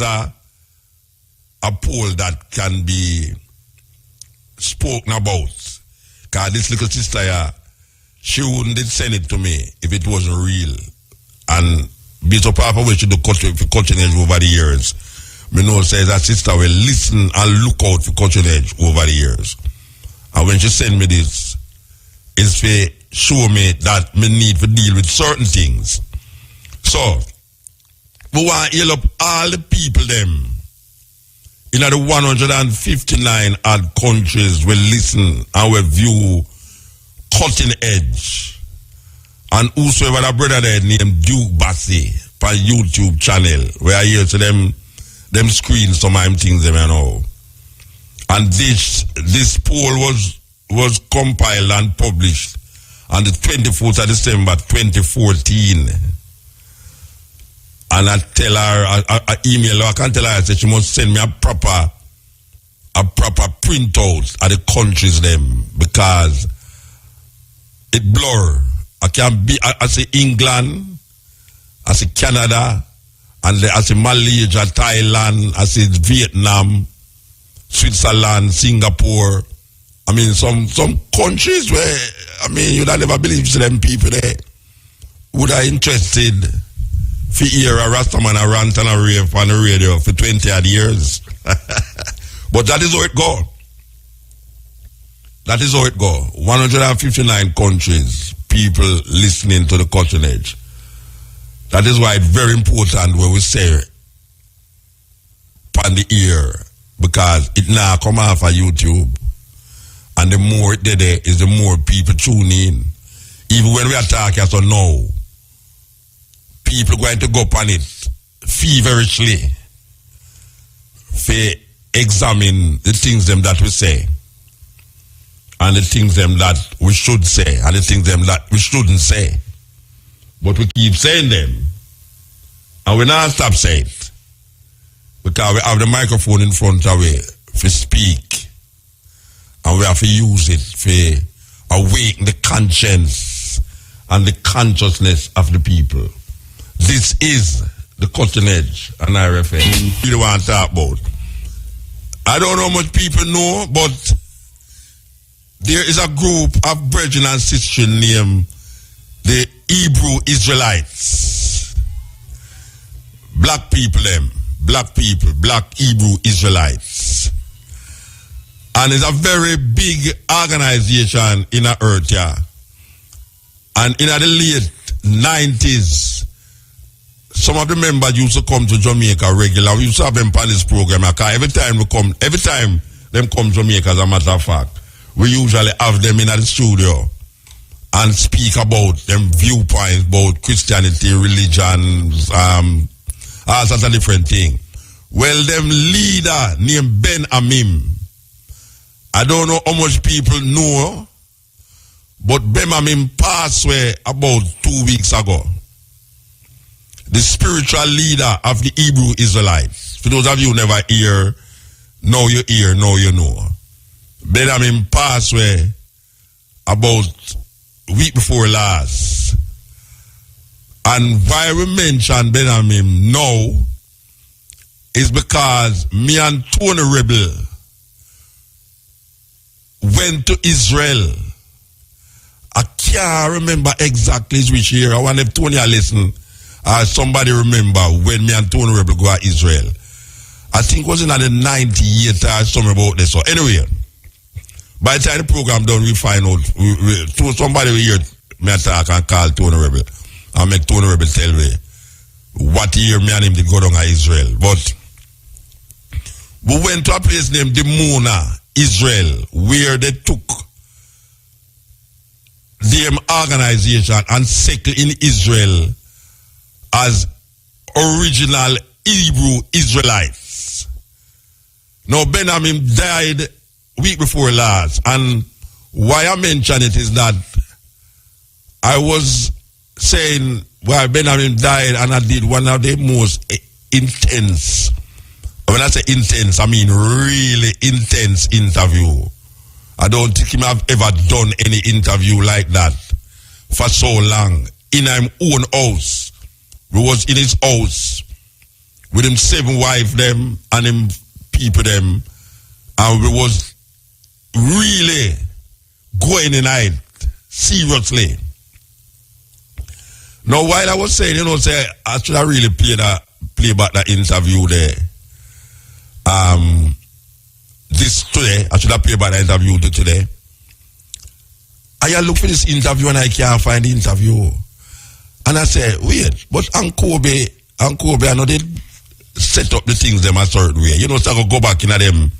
a poll that can be spoken about. Because this little sister here, she wouldn't send it to me if it wasn't real. And based upon how she do culture edge over the years, me know says that sister will listen and look out for culture edge over the years. And when she send me this, it's to show me that me need to deal with certain things. So, we want to heal up all the people them in the 159 odd countries will listen and will view cutting edge. And whosoever the brother there named Duke Bassi for YouTube channel where I hear to them screen some of them things them you know. And this poll was compiled and published on the 24th of December 2014. And I tell her, I email her, I can tell her, I say she must send me a proper printout of the countries them because it blur. I can be, I say England, I say Canada, and I say Malaysia, Thailand, I say Vietnam, Switzerland, Singapore. I mean, some countries where, I mean, you'd have never believed them people there would are interested to hear a Rastaman a rant and a rave on the radio for 20 odd years. But that is how it go. That is how it go. 159 countries, people listening to the cutting edge. That is why it's very important when we say on the ear, because it now come off of YouTube. And the more it there is, the more people tune in. Even when we are talking, so now, people going to go up on it feverishly to examine the things them that we say and the things them that we should say and the things them that we shouldn't say. But we keep saying them and we not stop saying it because we have the microphone in front of us to speak and we have to use it to awaken the conscience and the consciousness of the people. This is the cutting edge and IRFA. You don't want to talk about. I don't know how much people know, but there is a group of brethren and sisters named the Hebrew Israelites. Black people them. Black people. Black Hebrew Israelites. And it's a very big organization in the earth, yeah. And in the late 90s, some of the members used to come to Jamaica regular. We used to have them on this program. Every time them come to Jamaica, as a matter of fact, we usually have them in the studio and speak about them viewpoints about Christianity, religion, all sorts of different things. Well, them leader named Ben Amim, I don't know how much people know, but Ben Amim passed away about 2 weeks ago. The spiritual leader of the Hebrew Israelites. For those of you who never hear, now you hear, now you know. Ben Amim passed away about a week before last. And why we mention Ben Amim now is because me and Tony Rebel went to Israel. I can't remember exactly which year. I want if Tony listen. Somebody remember when me and Tony Rebel go to Israel. I think it was in the 98 or something about this. So anyway, by the time the program done, we find out. Somebody will hear me talk and call Tony Rebel. And make Tony Rebel tell me what year me and him did go down to Israel. But we went to a place named Dimona, Israel, where they took them organization and settled in Israel as original Hebrew Israelites. Now Ben Amim died week before last, and why I mention it is that I was saying why Ben Amim died and I did one of the most intense, when I say intense, I mean really intense interview. I don't think him have ever done any interview like that for so long in his own house. We was in his house with him 7 wife them and him people them, and we was really going in it seriously. Now, while I was saying, say I should have really play back that interview there. This today, I should have played back the interview today. I look for this interview and I can't find the interview. And I say, wait, but Ankobe, I know they set up the things them a certain way. So I go back in them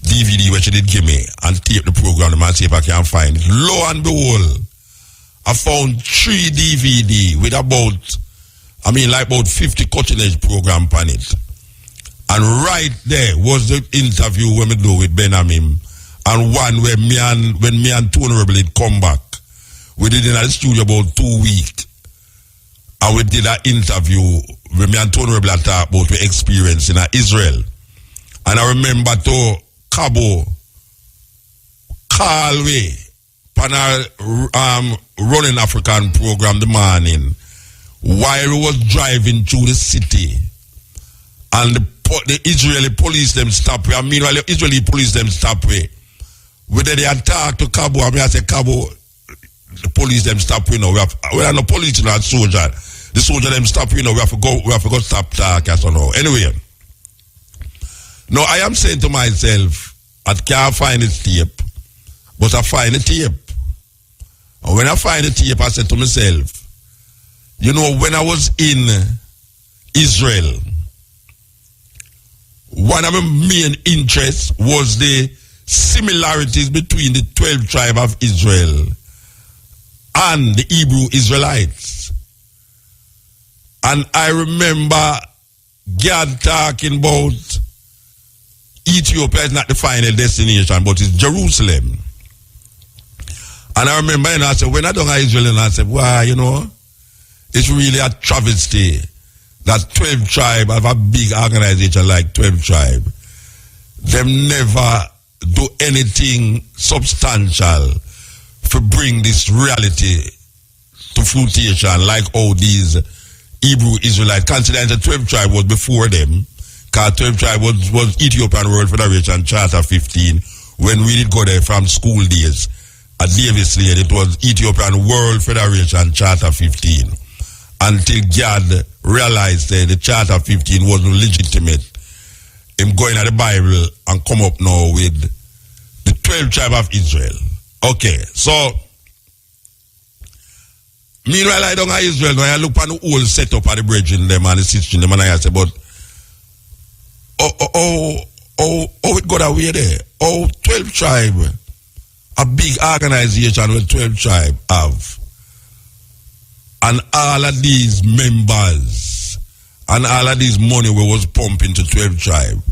DVD which she did give me and tape the program and see if I can find it. Lo and behold, I found 3 DVD with about 50 cutting edge program on it. And right there was the interview when we do with Benjamin, and one where when me and Tony Rebel had come back. We did in the studio about 2 weeks. And we did an interview when me and Tony Rebel had talked about the experience in Israel. And I remember to Cabo, Calway, on our running African program the morning, while we was driving through the city, and the Israeli police them stop me. And meanwhile, the Israeli police them stop me. Whether they attack to Cabo, I say Cabo, the police them stop me now. We are no police, not soldier. The soldier them stop me now. We have to go stop talk as no. Anyway, now I am saying to myself, I can't find the tape, but I find the tape. And when I find the tape, I said to myself, when I was in Israel, one of my main interests was the similarities between the 12 tribes of Israel and the Hebrew Israelites. And I remember God talking about Ethiopia is not the final destination, but it's Jerusalem. And I remember, I said, when I don't have Israel, and I said, wow, it's really a travesty that 12 tribes have a big organization like 12 tribes. Them never do anything substantial to bring this reality to fruition like all these Hebrew Israelites. Considering the 12 tribes was before them, because 12 tribes was Ethiopian World Federation Charter 15 when we did go there from school days. At Davis Lane, it was Ethiopian World Federation Charter 15. Until God realized that the Charter 15 wasn't legitimate. Him going at the Bible and come up now with the 12 tribes of Israel. Okay, so meanwhile I don't have Israel now. I look at the whole setup of the bridge in them and the system them and I say, but it got away there. 12 tribes, a big organization with 12 tribes have. And all of these members and all of these money we was pumping to 12 tribes.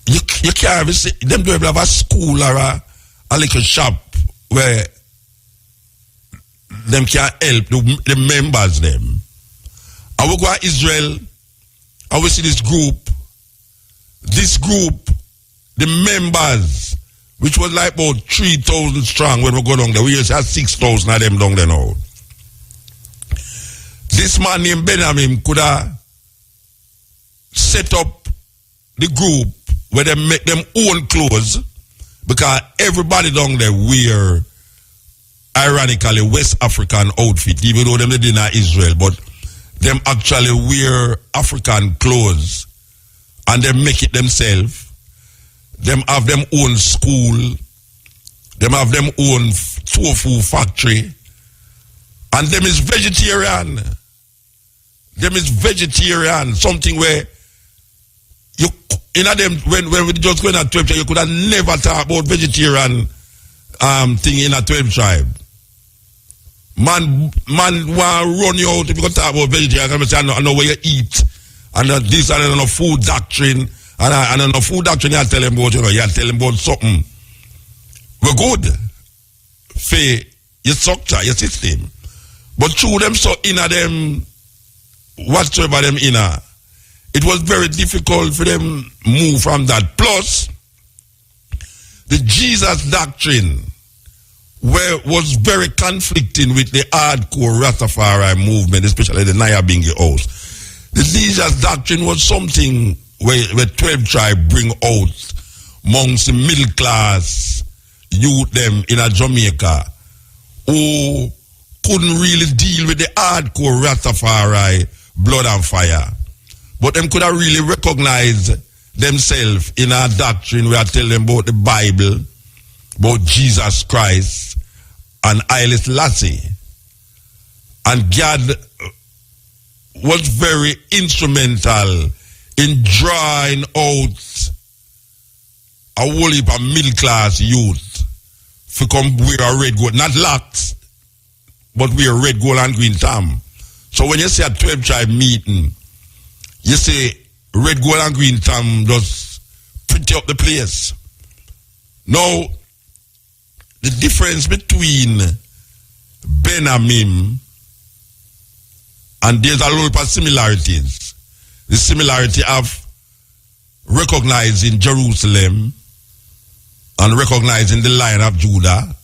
You can't see them don't have a school or a little shop where them can help the members them. I will go to Israel, I will see this group, the members, which was like about 3,000 strong when we go down there. We used to have 6,000 of them down there now. This man named Benjamin could have set up the group where they make them own clothes, because everybody down there wear, ironically, West African outfit, even though them did not Israel, but them actually wear African clothes and they make it themselves. Them have them own school. Them have them own tofu factory. And them is vegetarian. Something where you them when we just going at 12 tribe, you could have never talked about vegetarian thing in a 12 tribe. Man want run you out if you can talk about vegetarian. I know where you eat. And this and no food doctrine. And on the food doctrine, you tell them about, you tell them about something. We're good for your structure, your system. But through them, so inner them, whatsoever them inner, it was very difficult for them move from that. Plus, the Jesus doctrine was very conflicting with the hardcore Rastafari movement, especially the Nyabinghi house. The religious doctrine was something where 12 tribes bring out amongst the middle class youth them in a Jamaica who couldn't really deal with the hardcore Rastafari blood and fire. But them could have really recognized themselves in a doctrine where I tell them about the Bible, about Jesus Christ and Haile Selassie. And God was very instrumental in drawing out a whole heap of middle class youth to come wear a red gold, not locks, but wear red, gold, and green tam. So when you say a 12 tribe meeting, you say red, gold, and green tam just pretty up the place. Now, the difference between Benhamim and there's a lot of similarities. The similarity of recognizing Jerusalem and recognizing the Lion of Judah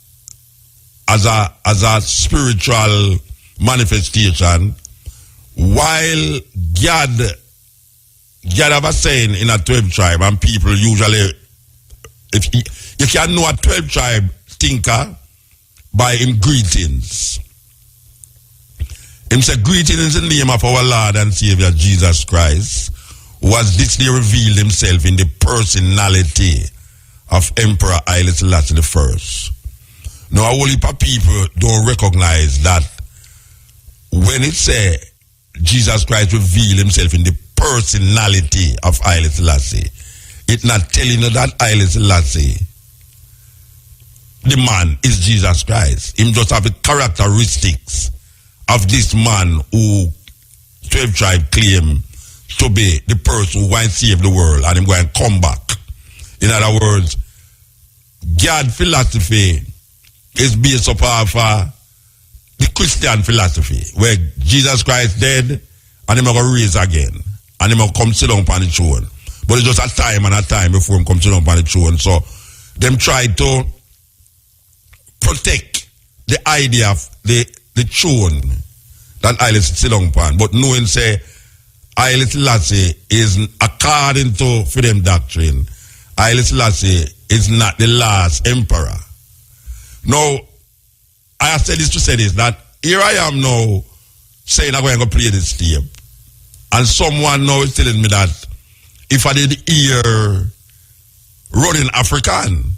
as a spiritual manifestation, while God have a saying in a 12 tribe, and people usually, if you can know a 12 tribe thinker by him greetings. Him say, greetings in the name of our Lord and Savior Jesus Christ, who has this day revealed himself in the personality of Emperor Haile Selassie I. Now, a whole heap of people don't recognize that when it say Jesus Christ revealed himself in the personality of Haile Selassie, it's not telling you that Haile Selassie, the man, is Jesus Christ. Him just have the characteristics of this man who 12 tribe claim to be the person who going to save the world and him going to come back. In other words, God philosophy is based upon the Christian philosophy, where Jesus Christ dead and him going to raise again and him going to come sit down upon the throne. But it's just a time and a time before him come sit down upon the throne. So them try to protect the idea of the throne that Haile sit down upon, but knowing say Haile Selassie is, according to for them doctrine, Haile Selassie is not the last emperor. Now, I have said this to say this, that here I am now saying I'm going to play this tape, and someone now is telling me that if I did hear running African,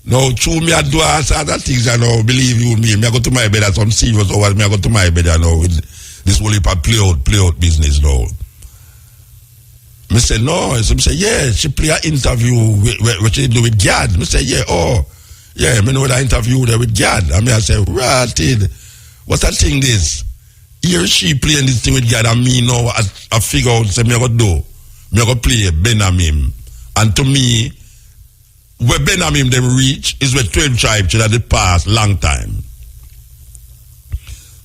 now true me I do other things, I know, believe you me I go to my bed at some serious hours, I go to my bed, I know, with this whole heap of play out business now. I say, no. So I say, yeah, she play an interview what she do with God. I say, yeah, I know that interview there with God. I say, ratted, what's that thing this? Here she playing this thing with God, and me now I figure out, say, me I go do. Me I go play Benhamim. And to me, where Benhamim them reach is where 12 tribes should have passed long time.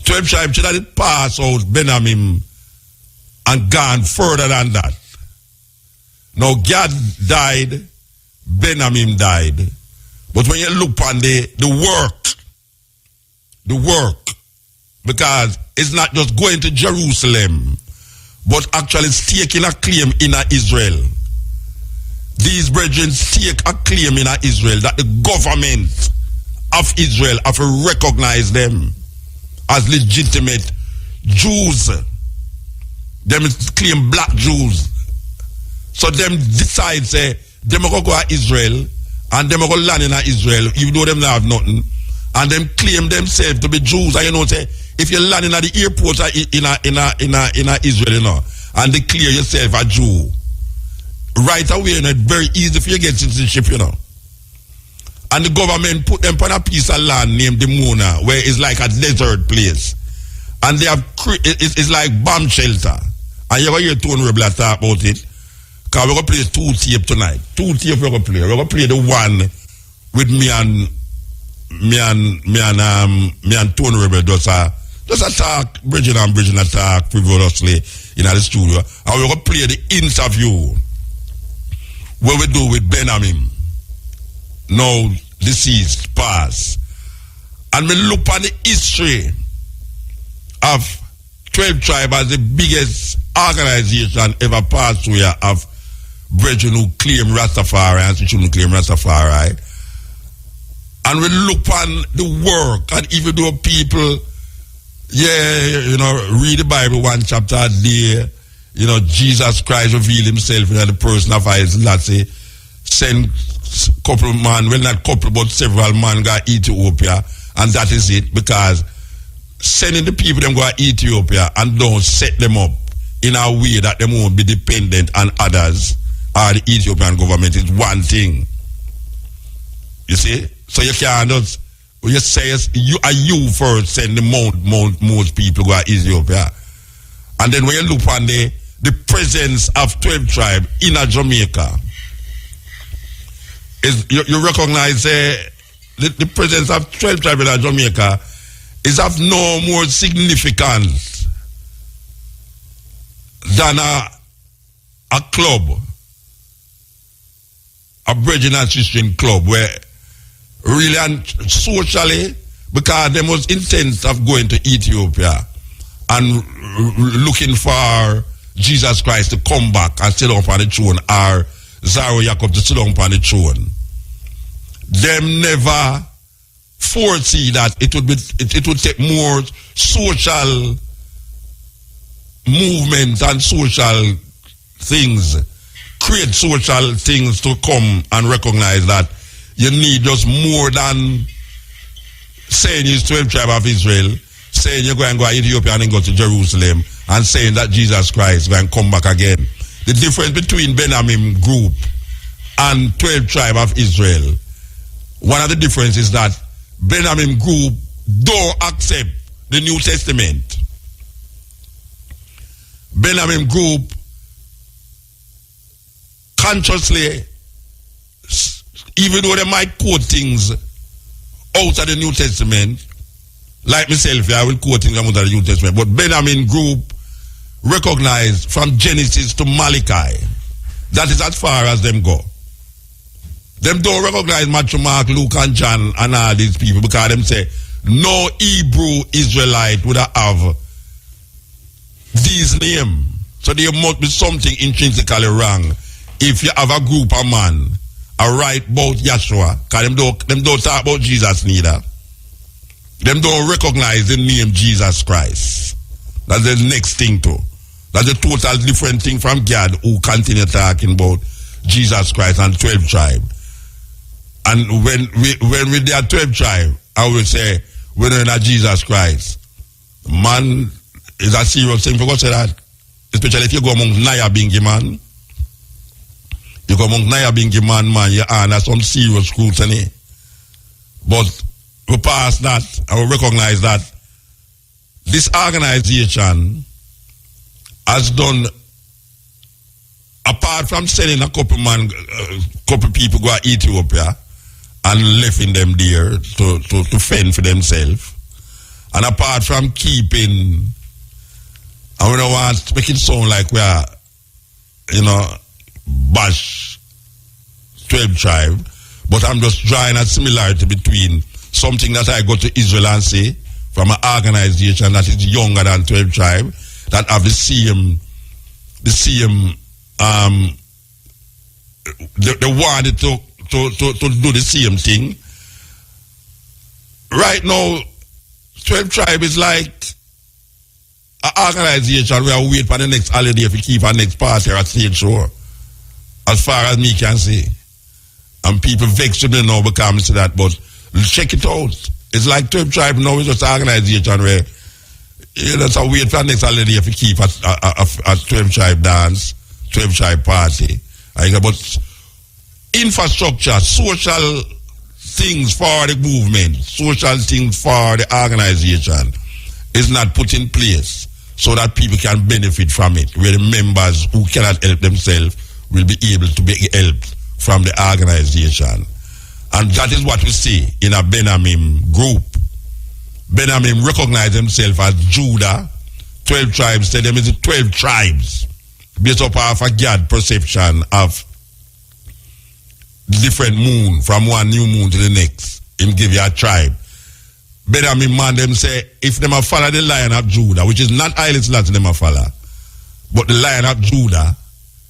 12 tribes should have passed out Benhamim and gone further than that. Now God died, Benhamim died. But when you look on the work, because it's not just going to Jerusalem, but actually taking a claim in Israel. These brethren take a claim in Israel that the government of Israel have to recognize them as legitimate Jews. Them claim black Jews. So them decide, say, them go to Israel and them go land in Israel, even though them not have nothing, and them claim themselves to be Jews. And you know, say, if you land in the airport in Israel, you know, and declare yourself a Jew, right away, you know, it's very easy for you to get citizenship, you know. And the government put them on a piece of land named the Muna, where it's like a desert place. And they have, it's like bomb shelter. And you ever hear Tony Rebel talk about it? Because we're going to play 2 tape tonight. 2 tape we're going to play. We're going to play the one with me and Tony Rebel just a talk, bridging a talk frivolously in the studio. And we're going to play the interview where we do with Benhamim. Now deceased, past. And we look at the history of 12 tribes as the biggest organization ever pass through here of brethren who claim Rastafari and shouldn't claim Rastafari. And we look on the work, and even though people, read the Bible one chapter a day, Jesus Christ revealed himself in the person of Haile send couple man, well not couple, but several man go to Ethiopia, and that is it, because sending the people them go to Ethiopia and don't set them up in a way that they won't be dependent on others or the Ethiopian government is one thing. You see? So you can't just, you say you first send the most people go to Ethiopia. And then when you look on the presence of 12 tribes in a Jamaica, you recognize the presence of 12 tribes in a Jamaica is of no more significance than a club, a brethren and Christian club, where really and socially, because they was intent of going to Ethiopia and looking for Jesus Christ to come back and sit up on the throne, or Zaro Jacob to sit up on the throne. Them never foresee that it would take more social movement and social things, create social things to come and recognize that you need just more than saying it's 12 tribes of Israel, saying you're going to go to Ethiopia and then go to Jerusalem, and saying that Jesus Christ is going to come back again. The difference between Benjamin group and 12 tribes of Israel, one of the differences is that Benjamin group don't accept the New Testament. Benjamin group consciously, even though they might quote things out of the New Testament, like myself, I will quote things out of the New Testament, but Benjamin group recognize from Genesis to Malachi, that is as far as them go. Them don't recognize Matthew, Mark, Luke, and John, and all these people, because them say no Hebrew Israelite would have these names. So there must be something intrinsically wrong if you have a group of man write about Yeshua, because them don't talk about Jesus neither. Them don't recognize the name Jesus Christ. That's the next thing too. That's a total different thing from God, who continue talking about Jesus Christ and 12 tribes. And when we there 12 tribes, I will say, when we're not Jesus Christ, man is a serious thing for God to say that. Especially if you go among Naya Bingi man. You go among Naya Bingi man, you honor some serious scrutiny. But we pass that, I will recognize that this organization has done, apart from sending a couple people go to Ethiopia and leaving them there to fend for themselves, and apart from keeping, and we don't want to make it sound like we are, bash 12 tribe, but I'm just drawing a similarity between something that I go to Israel and say, from an organization that is younger than 12 tribe, that have the same, they wanted to do the same thing. Right now, 12 tribe is like an organization where we wait for the next holiday if we keep our next party or a stage show, as far as me can see. And people vex with me now because I say that, but check it out. It's like 12 tribe now, it's just an organization where so wait for the next holiday if we keep a 12 tribe dance, 12 tribe party. But infrastructure, social things for the movement, social things for the organization is not put in place so that people can benefit from it, where the members who cannot help themselves will be able to be helped from the organization. And that is what we see in a Benjamin group. Benjamin recognized himself as Judah. 12 tribes said them is 12 tribes based upon a God perception of different moon, from one new moon to the next. Him give you a tribe. Benjamin man them say, if them a follow the lion of Judah, which is not Haile Selassie them a follow, but the Lion of Judah,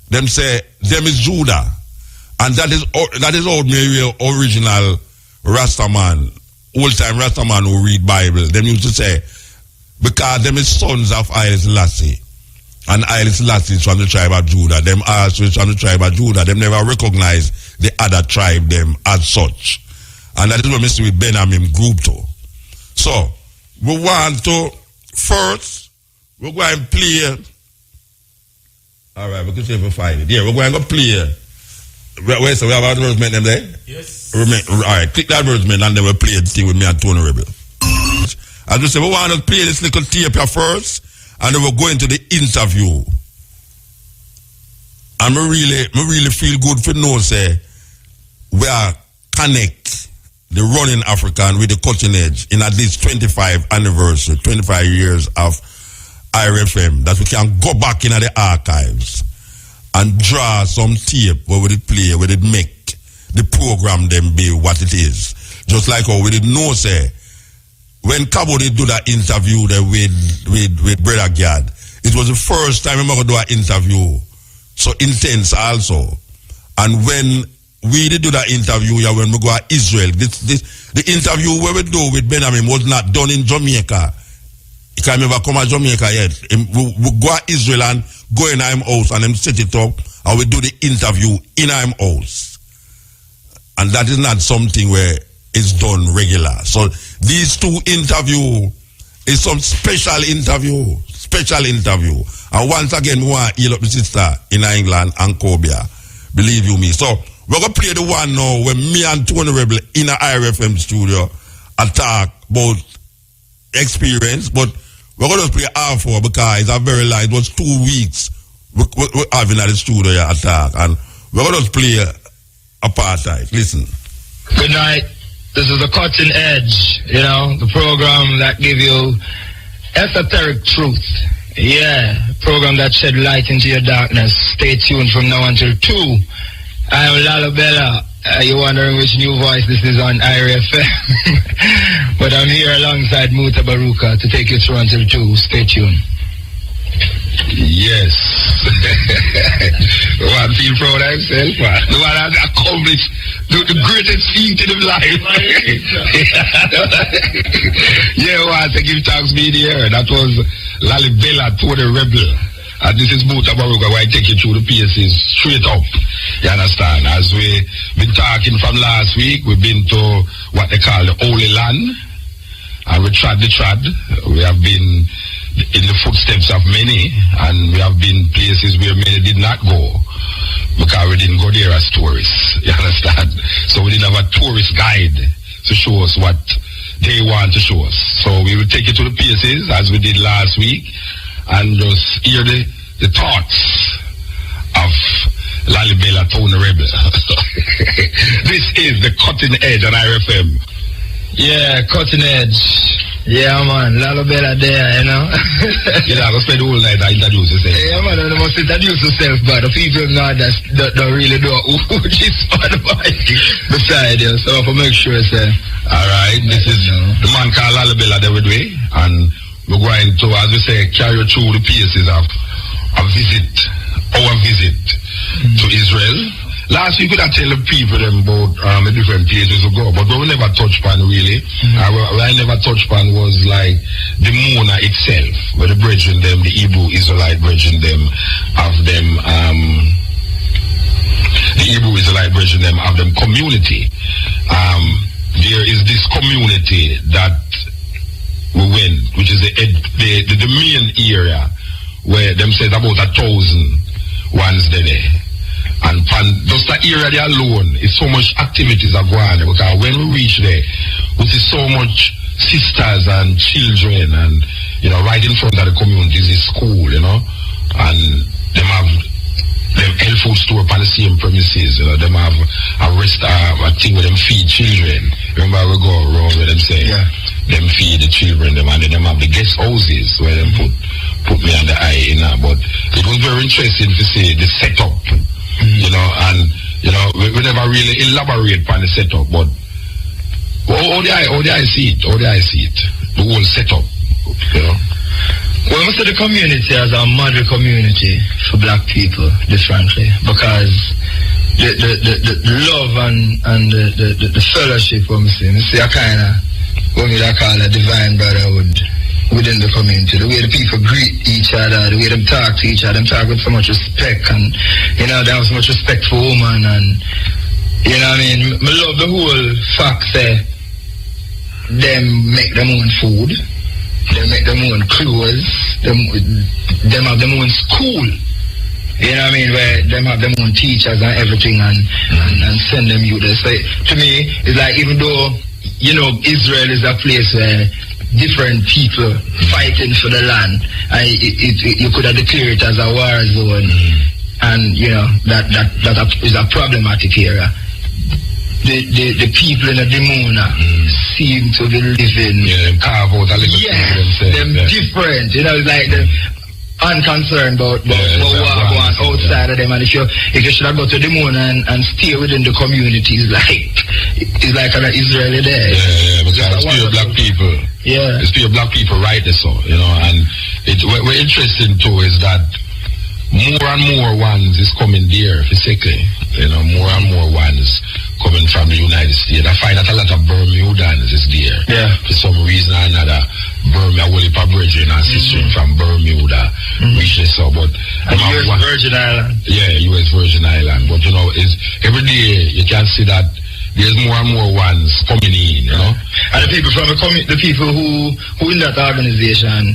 them say, them is Judah. And that is ordinary original Rastaman, old-time Rastaman who read Bible. Them used to say, because them is sons of Haile Selassie. And Haile Selassie is from the tribe of Judah. Them also is from the tribe of Judah. Them never recognize the other tribe them as such. And that is what we see with Benjamin group too. So, we want to, first, we're going to play. All right, we can see if we find it. Yeah, we're going to play. Wait, so we have advertisement them there? Yes. All right, click that advertisement and then we'll play the thing with me and Tony Rebel. As we say, we want to play this little tape here first, and then we'll go into the interview. And we really feel good for know, say, we are connect the running African with the cutting edge in at least 25 anniversary, 25 years of IRFM, that we can go back into the archives and draw some tape where we did play, where we did make the program them be what it is. Just like how we did know, say, when Cabo did do that interview there with Brother Gad, it was the first time I'm going to do an interview so intense also. And when we did do that interview, yeah, when we go to Israel, the interview where we do with Benjamin was not done in Jamaica. He can't ever come to Jamaica yet. We go to Israel and go in his house and them set it up and we do the interview in his house. And that is not something where it's done regular. So these two interview is some special interview. And once again, we want to heal up the sister in England and Cobia. Believe you me. So we're going to play the one now when me and Tony Rebel in a IRFM studio talk about experience, but we're going to play R4 because it's a very light. It was 2 weeks we're having at the studio here attack, and we're going to play apartheid. Listen. Good night. This is the Cutting Edge, the program that gives you esoteric truth. Yeah, program that shed light into your darkness. Stay tuned from now until 2. I am Lalo Bella. You're wondering which new voice this is on IRFM. But I'm here alongside Mutabaruka to take you through until 2. Stay tuned. Yes. The one feel proud of himself, man. The one has accomplished the greatest feat in his life. Yeah, well, to give thanks be here. That was Lalibela to the Rebel. And this is Mutabaruka, where I take you through the PSs straight up. You understand? As we've been talking from last week, we've been to what they call the Holy Land. And we trod the trod. We have been in the footsteps of many, and we have been places where many did not go because we didn't go there as tourists. You understand? So we didn't have a tourist guide to show us what they want to show us. So we will take you to the places as we did last week and just hear the thoughts of Lalibela Tony Rebel. This is the Cutting Edge on IRFM. Yeah, Cutting Edge. Yeah, man, Lalo Bella there, Yeah, I'll spend the whole night to introduce yourself. Yeah, man, you must introduce yourself, but the people now that don't really know who this man beside you, so for make sure, sir. Alright, this is the man called Lalo Bella there with me, and we're going to, as we say, carry through the pieces of our visit to Israel. Last week we could tell the people about the different places to go, but we never touched on really. What I never touched on was like the Mona itself, where the brethren them, the Hebrew Israelite brethren them, of them, the Hebrew Israelite brethren them, of them community. There is this community that we went, which is the main area where them says about 1,000 ones there. And just that area there alone, is so much activities are going on. Because when we reach there, we see so much sisters and children, and right in front of the communities is school, and them have health food store on the same premises. Them have a thing where them feed children. Remember we go around where them say them feed the children, and then them have the guest houses where them put me on the eye, But it was very interesting to see the setup. And we never really elaborate on the setup, but how do I see it? The whole setup, Well, most of the community as a model community for black people, differently, because the love and the fellowship, we see a kind of, what we call a divine brotherhood within the community. The way the people greet each other, the way them talk to each other, them talk with so much respect, and, you know, they have so much respect for women, and, you know what I mean? I love the whole fact that them make them own food. They make them own clothes, them have them own school. You know what I mean? Where them have them own teachers and everything and send them youth. So to me, it's like even though, you know, Israel is a place where different people fighting for the land, and you could have declared it as a war zone, and you know, that is a problematic area. The people in the Dimona seem to be living. Yeah, them carve out a little them different. You know, it's like them unconcerned about what going outside of them. And if you should have go to Dimona and stay within the community, it's like an Israeli there. Yeah, because it's pure black people. Yeah. It's pure black people right there, so, you know, and what interesting too is that more and more ones is coming there physically. You know, more and more ones coming from the United States. I find that a lot of Bermudans is there. Yeah. For some reason or another, Bermuda, will be brethren and sister from Bermuda, region so, but US Virgin Island. Yeah, US Virgin Island. But you know, every day you can see that there's more and more ones coming in, you know. And the people from the people who in that organization,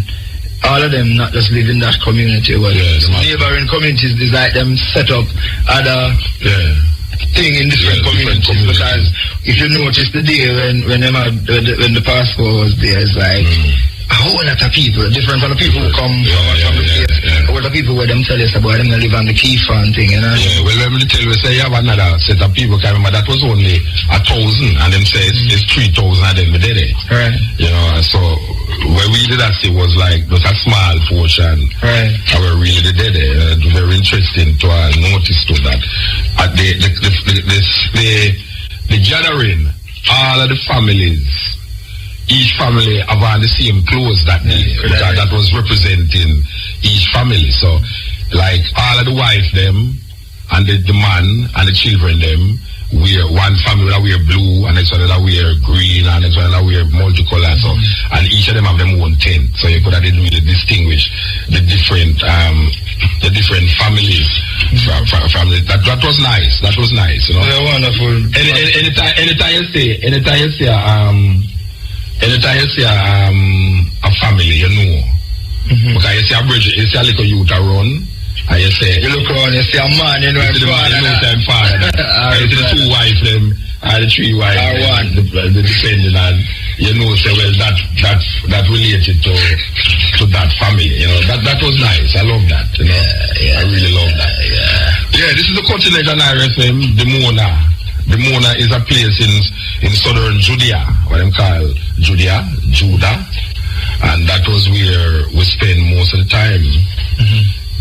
all of them not just live in that community, but neighboring communities, they like them set up other thing in different communities. Because if you notice the day when the passport was there, it's like a whole lot of people, different from the people who come from the place. A whole lot of people where them tell us about them live on the key farm thing, you know. Yeah, well, let me tell you, say you have another set of people. I remember that was only 1,000, and them say it's 3,000 and then we did it. Right. You know, so where we did that, it was like just a small portion. Right. And we really did it. Very interesting to notice to that. At the gathering, all of the families, each family have on the same clothes that day. That was representing each family. So, like all of the wife them, and the man and the children them, one family that wear blue, and next one that wear green, and next one that wear multicolor. So, and each of them have their own tent. So you could have really distinguish the different families from it. That was nice. That was nice. You know. They're wonderful. Anytime you see a family, you know, because you see a bridge, you see a little youth around. And you say, you look around, you see a man, you know, the man, you know, time father. You see the two wives, them, the three wives, the dependent, and you know, say, well, that related to that family, you know, that was nice. I love that, you know. I really love that. Yeah, this is the Continent and RFM, Dimona. Dimona is a place in southern Judea, what them call Judah, and that was where we spend most of the time.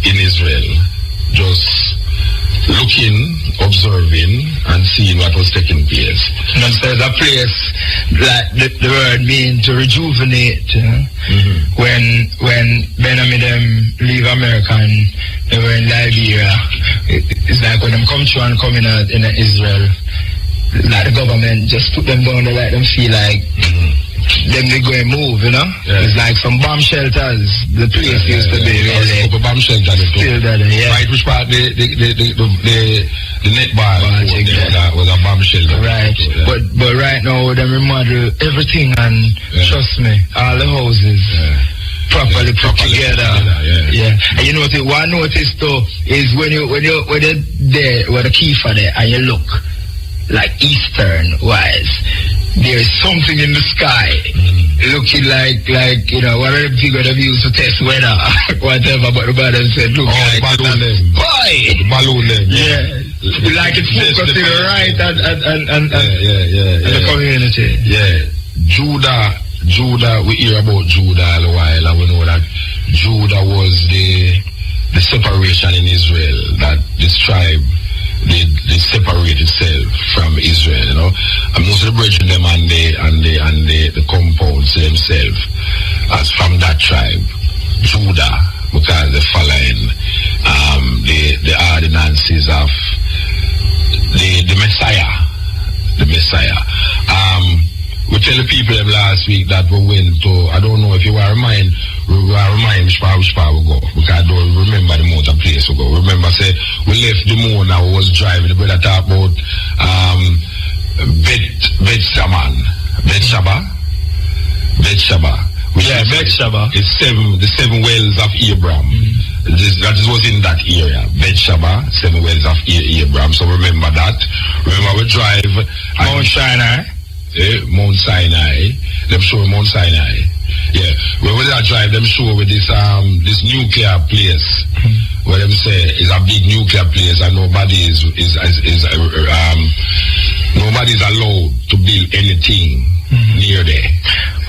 In Israel, just looking, observing, and seeing what was taking place. And so the place, like the word means to rejuvenate. When Benjamin them leave America and they were in Liberia, it's like when them come through and come in Israel, like the government just put them down there, like them feel like them they go and move, you know. It's like some bomb shelters. The place used to be really. Bomb shelter. Still there, Right, which part the net bar was a bomb shelter. Right, but right now them remodel everything, and trust me, all the houses properly put together. And you know what I noticed though is when you're there, where the key for there, and you look like Eastern wise, there's something in the sky looking like you know, whatever people have used to test weather, whatever, but the brother said, look like balloon them. Like it's focusing right and the community. Judah, we hear about Judah all a while, and we know that Judah was the separation in Israel, that this tribe they separate itself from Israel, you know. And most of the brethren them and the compounds themselves as from that tribe. Judah, because they're following the ordinances of the Messiah. The Messiah. We tell the people last week that we went to, I don't know if you are remind which part we go, because I don't remember the motor place we go. Remember, say, we left the moon, I was driving, the brother talk about Bet-Shaba. Yeah, Bet-Shaba. It's the seven wells of Abraham. That was in that area. Bet-Shaba, 7 wells of Abraham. So remember that. Remember we drive Mount Sinai. Mount Sinai. Them show Mount Sinai. Yeah. When we drive, them show with this nuclear place. Where them say is a big nuclear place and nobody is nobody's allowed to build anything near there.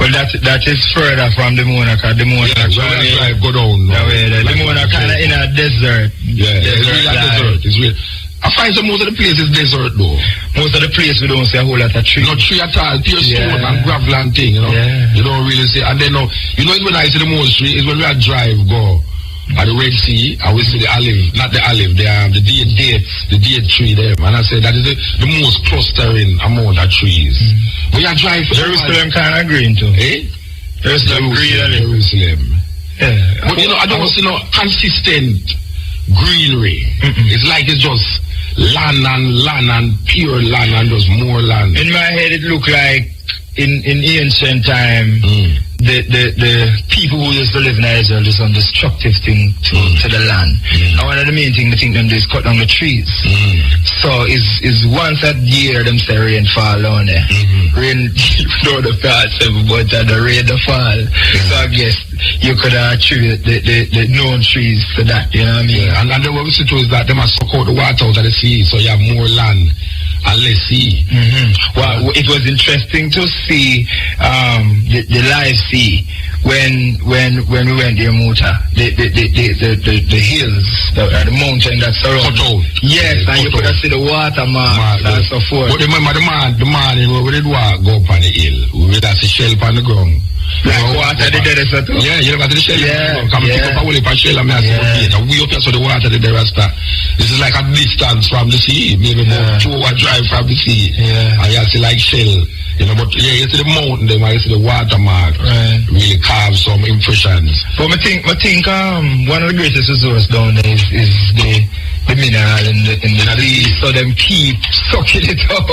Well, that is further from the moon, because the moon drive go down. The moon are kind of in a desert. Yeah, it's really a desert. It's real. I find some most of the places desert though. Most of the places we don't see a whole lot of trees. Not tree at all, pure stone and gravel and thing, you know. Yeah. You don't really see. And then you know it's when I see the most tree is when we drive go at the Red Sea and we see the olive, not the olive, the date tree there. And I say that is the most clustering amount of trees. When you drive Jerusalem kind of green too. Jerusalem green. Jerusalem. Yeah. But you know, I don't see no consistent greenery. It's like it's just land and pure land and just more land. In my head it look like in ancient time the people who used to live in Israel is some destructive thing to the land. And one of the main things they think them do is cut down the trees. So is once a year them say rain fall down there. Rain don't the fall, but the rain the fall. So I guess you could attribute the known trees to that, you know what I mean? And then what we see too is that they must suck out the water out of the sea, so you have more land and less sea. Well, it was interesting to see the live sea when we went there, Muta. The hills, the mountain that surround. Yes, and you could see the water marks and so forth. But remember the man we did walk go up on the hill. We did see shell on the ground. Like water the desert too. Yeah, you never got the shell. Come pick up a whole heap of shell and me we up here so the water the desert. This is like a distance from the sea, maybe about 2 hour drive from the sea. And you see like shell. You know, but you see the mountain there, you see the watermark really carve some impressions. But I think one of the greatest resources down there is the mineral in the sea, so them keep sucking it out.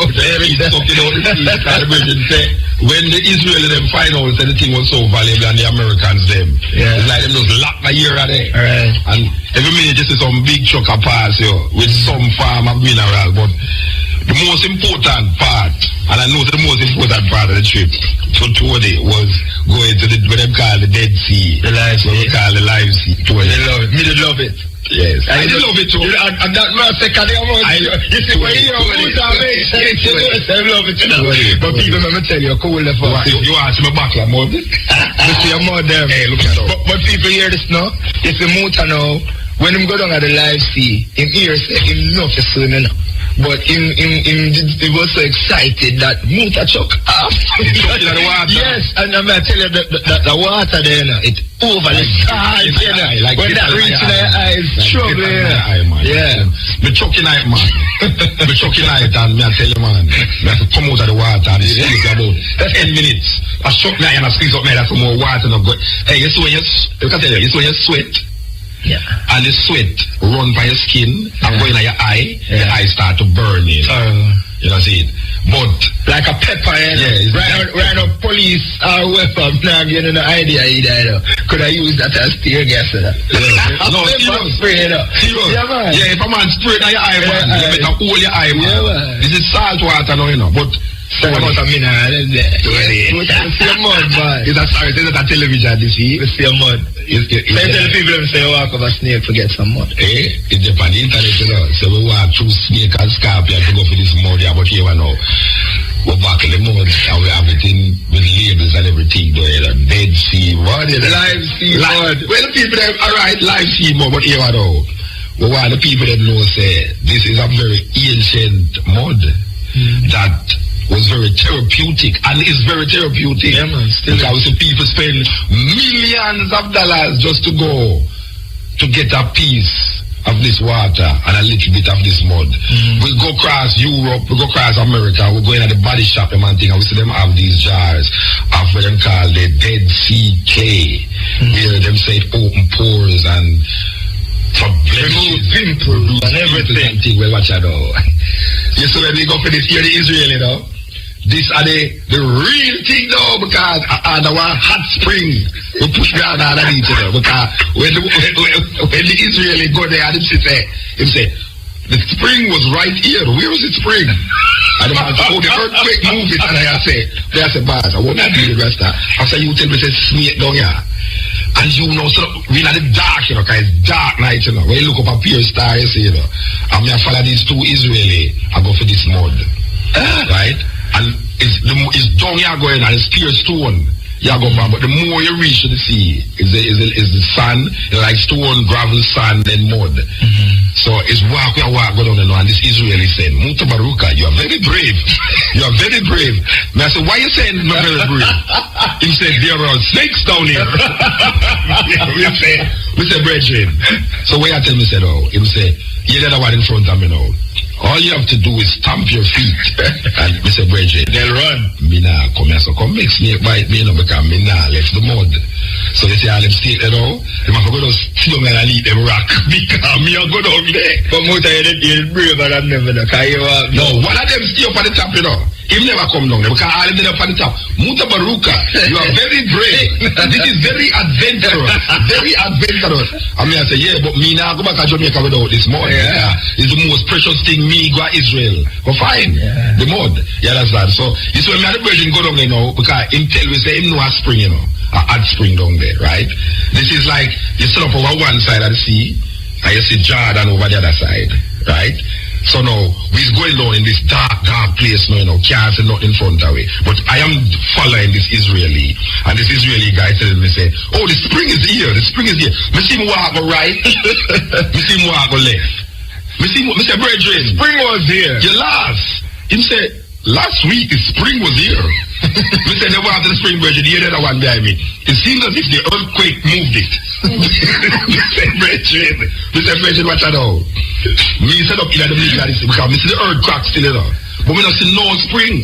When the Israeli them find out that the thing was so valuable and the Americans them, it's like them just lock a year there. And every minute you see some big truck a pass with some farm of mineral, but the most important part, and I know the most important part of the trip to Tony was going to what they call the Dead Sea. The live sea. What we call the live sea. They love it. Me they love it. Yes. I love it too. And that man said, you see when you love it too. But people, let me tell you, cool the fuck. You ask me back like mud. You see a mud there. Hey, look at that. But people hear this now. You see Muta now, when him go down at the live sea, him hear say him not for swimming now. But he was so excited that Muta chuck off. Yes, and I'm going to tell you that the water there, it's over the side. Like when that reaches their eyes, trouble. Yeah. Me chucking night, man. Me chucking night, and me I tell you, man, me have to come out of the water and squeeze about 10 minutes. I chuck night and I squeeze up there, that's some more water. Hey, you see when you sweat. Yeah. And the sweat run by your skin and go in your eye, the eye start to burn in. You know see it? But like a pepper, right now police or weapon, now I'm getting an idea either. Could I use that as tear gas? No, spray it up. Yeah, man. Yeah, if a man spray it on your eye, man, you better hold your eye, man. Yeah, man. This is salt water now, you know, but what about a mineral in there? It's a mud, man. It's a television, you see? It's a mud. So you tell people them say walk over snake to get some mud. It's on the internet, you know. So we walk through snake and scorpion to go for this mud here, but here we know. We're back in the mud and we have everything with labels and everything there. Dead sea mud. Live sea mud. Well, the people them, alright, live sea mud, but here we know. But while the people them know say this is a very ancient mud that was very therapeutic and is very therapeutic. Yeah, man, because we see people spend millions of dollars just to go to get a piece of this water and a little bit of this mud. We go across Europe, we go across America, we go in at the body shop and thing, and we see them have these jars of what them call the Dead Sea clay. Where them say it open pores and for remove pimples and everything. Well, watch out though. You see when we go for this here, the Israeli though. These are the real thing though, because the one hot spring we push me out and each other. Because when the Israeli go there and him say, the spring was right here. Where was the spring? And the man say, oh, the earthquake moved it. And I say, boss, I won't do the rest of that. I say, you tell me, say, snake down here. And you know, so we're in the dark, you know, because it's dark night, you know. When you look up a pure star, you see, you know. I'm going to follow these two Israeli. I go for this mud. Right? And it's down here going and it's pure stone. You go back, but the more you reach to the sea, is the sand, like stone, gravel, sand, and mud. So it's walk go down the and this Israeli saying, Mutabaruka, you are very brave. You are very brave. And I said, why are you saying I'm very brave? He said, there are snakes down here. we say, brethren. So when I tell me, said, oh, he say, you're the other one in front of me now. All you have to do is stamp your feet. And Mr. Bridget, they'll run. Me nah come here, so come make snake bite me, you know, because me nah left the mud. So they say, I'll stay there now. They must go to see them and eat them rock. Because me a go down there. But Muta, you're braver than never. No, one of them stay up at the top, you know. He never come down there because all of them up at the top. Mutabaruka, you are very brave. This is very adventurous. Very adventurous. I mean, I say, yeah, but me now go back to Jamaica without this mud. Yeah. It's the most precious thing me go to Israel. Go find the mud. Yeah, that's that. So, this when me and the Virgin go down there now because him tell we say him know a spring, you know. A add spring down there, right? This is like, you sit up over one side of the sea and you see Jordan over the other side, right? So now, we're going down in this dark place now, you know, can't see nothing in front of it. But I am following this Israeli, and this Israeli guy telling me, say, oh, the spring is here, the spring is here. Me see me walk go right, me see me walk go left. Me say, brethren, spring was here. You laugh. Him say, last week the spring was here. Me say, never after the spring, brethren, the other one behind me. It seems as if the earthquake moved it. Me say, brethren, watch out now. Me set up in the middle of this because me see the earth crack still, you know. But we don't see no spring.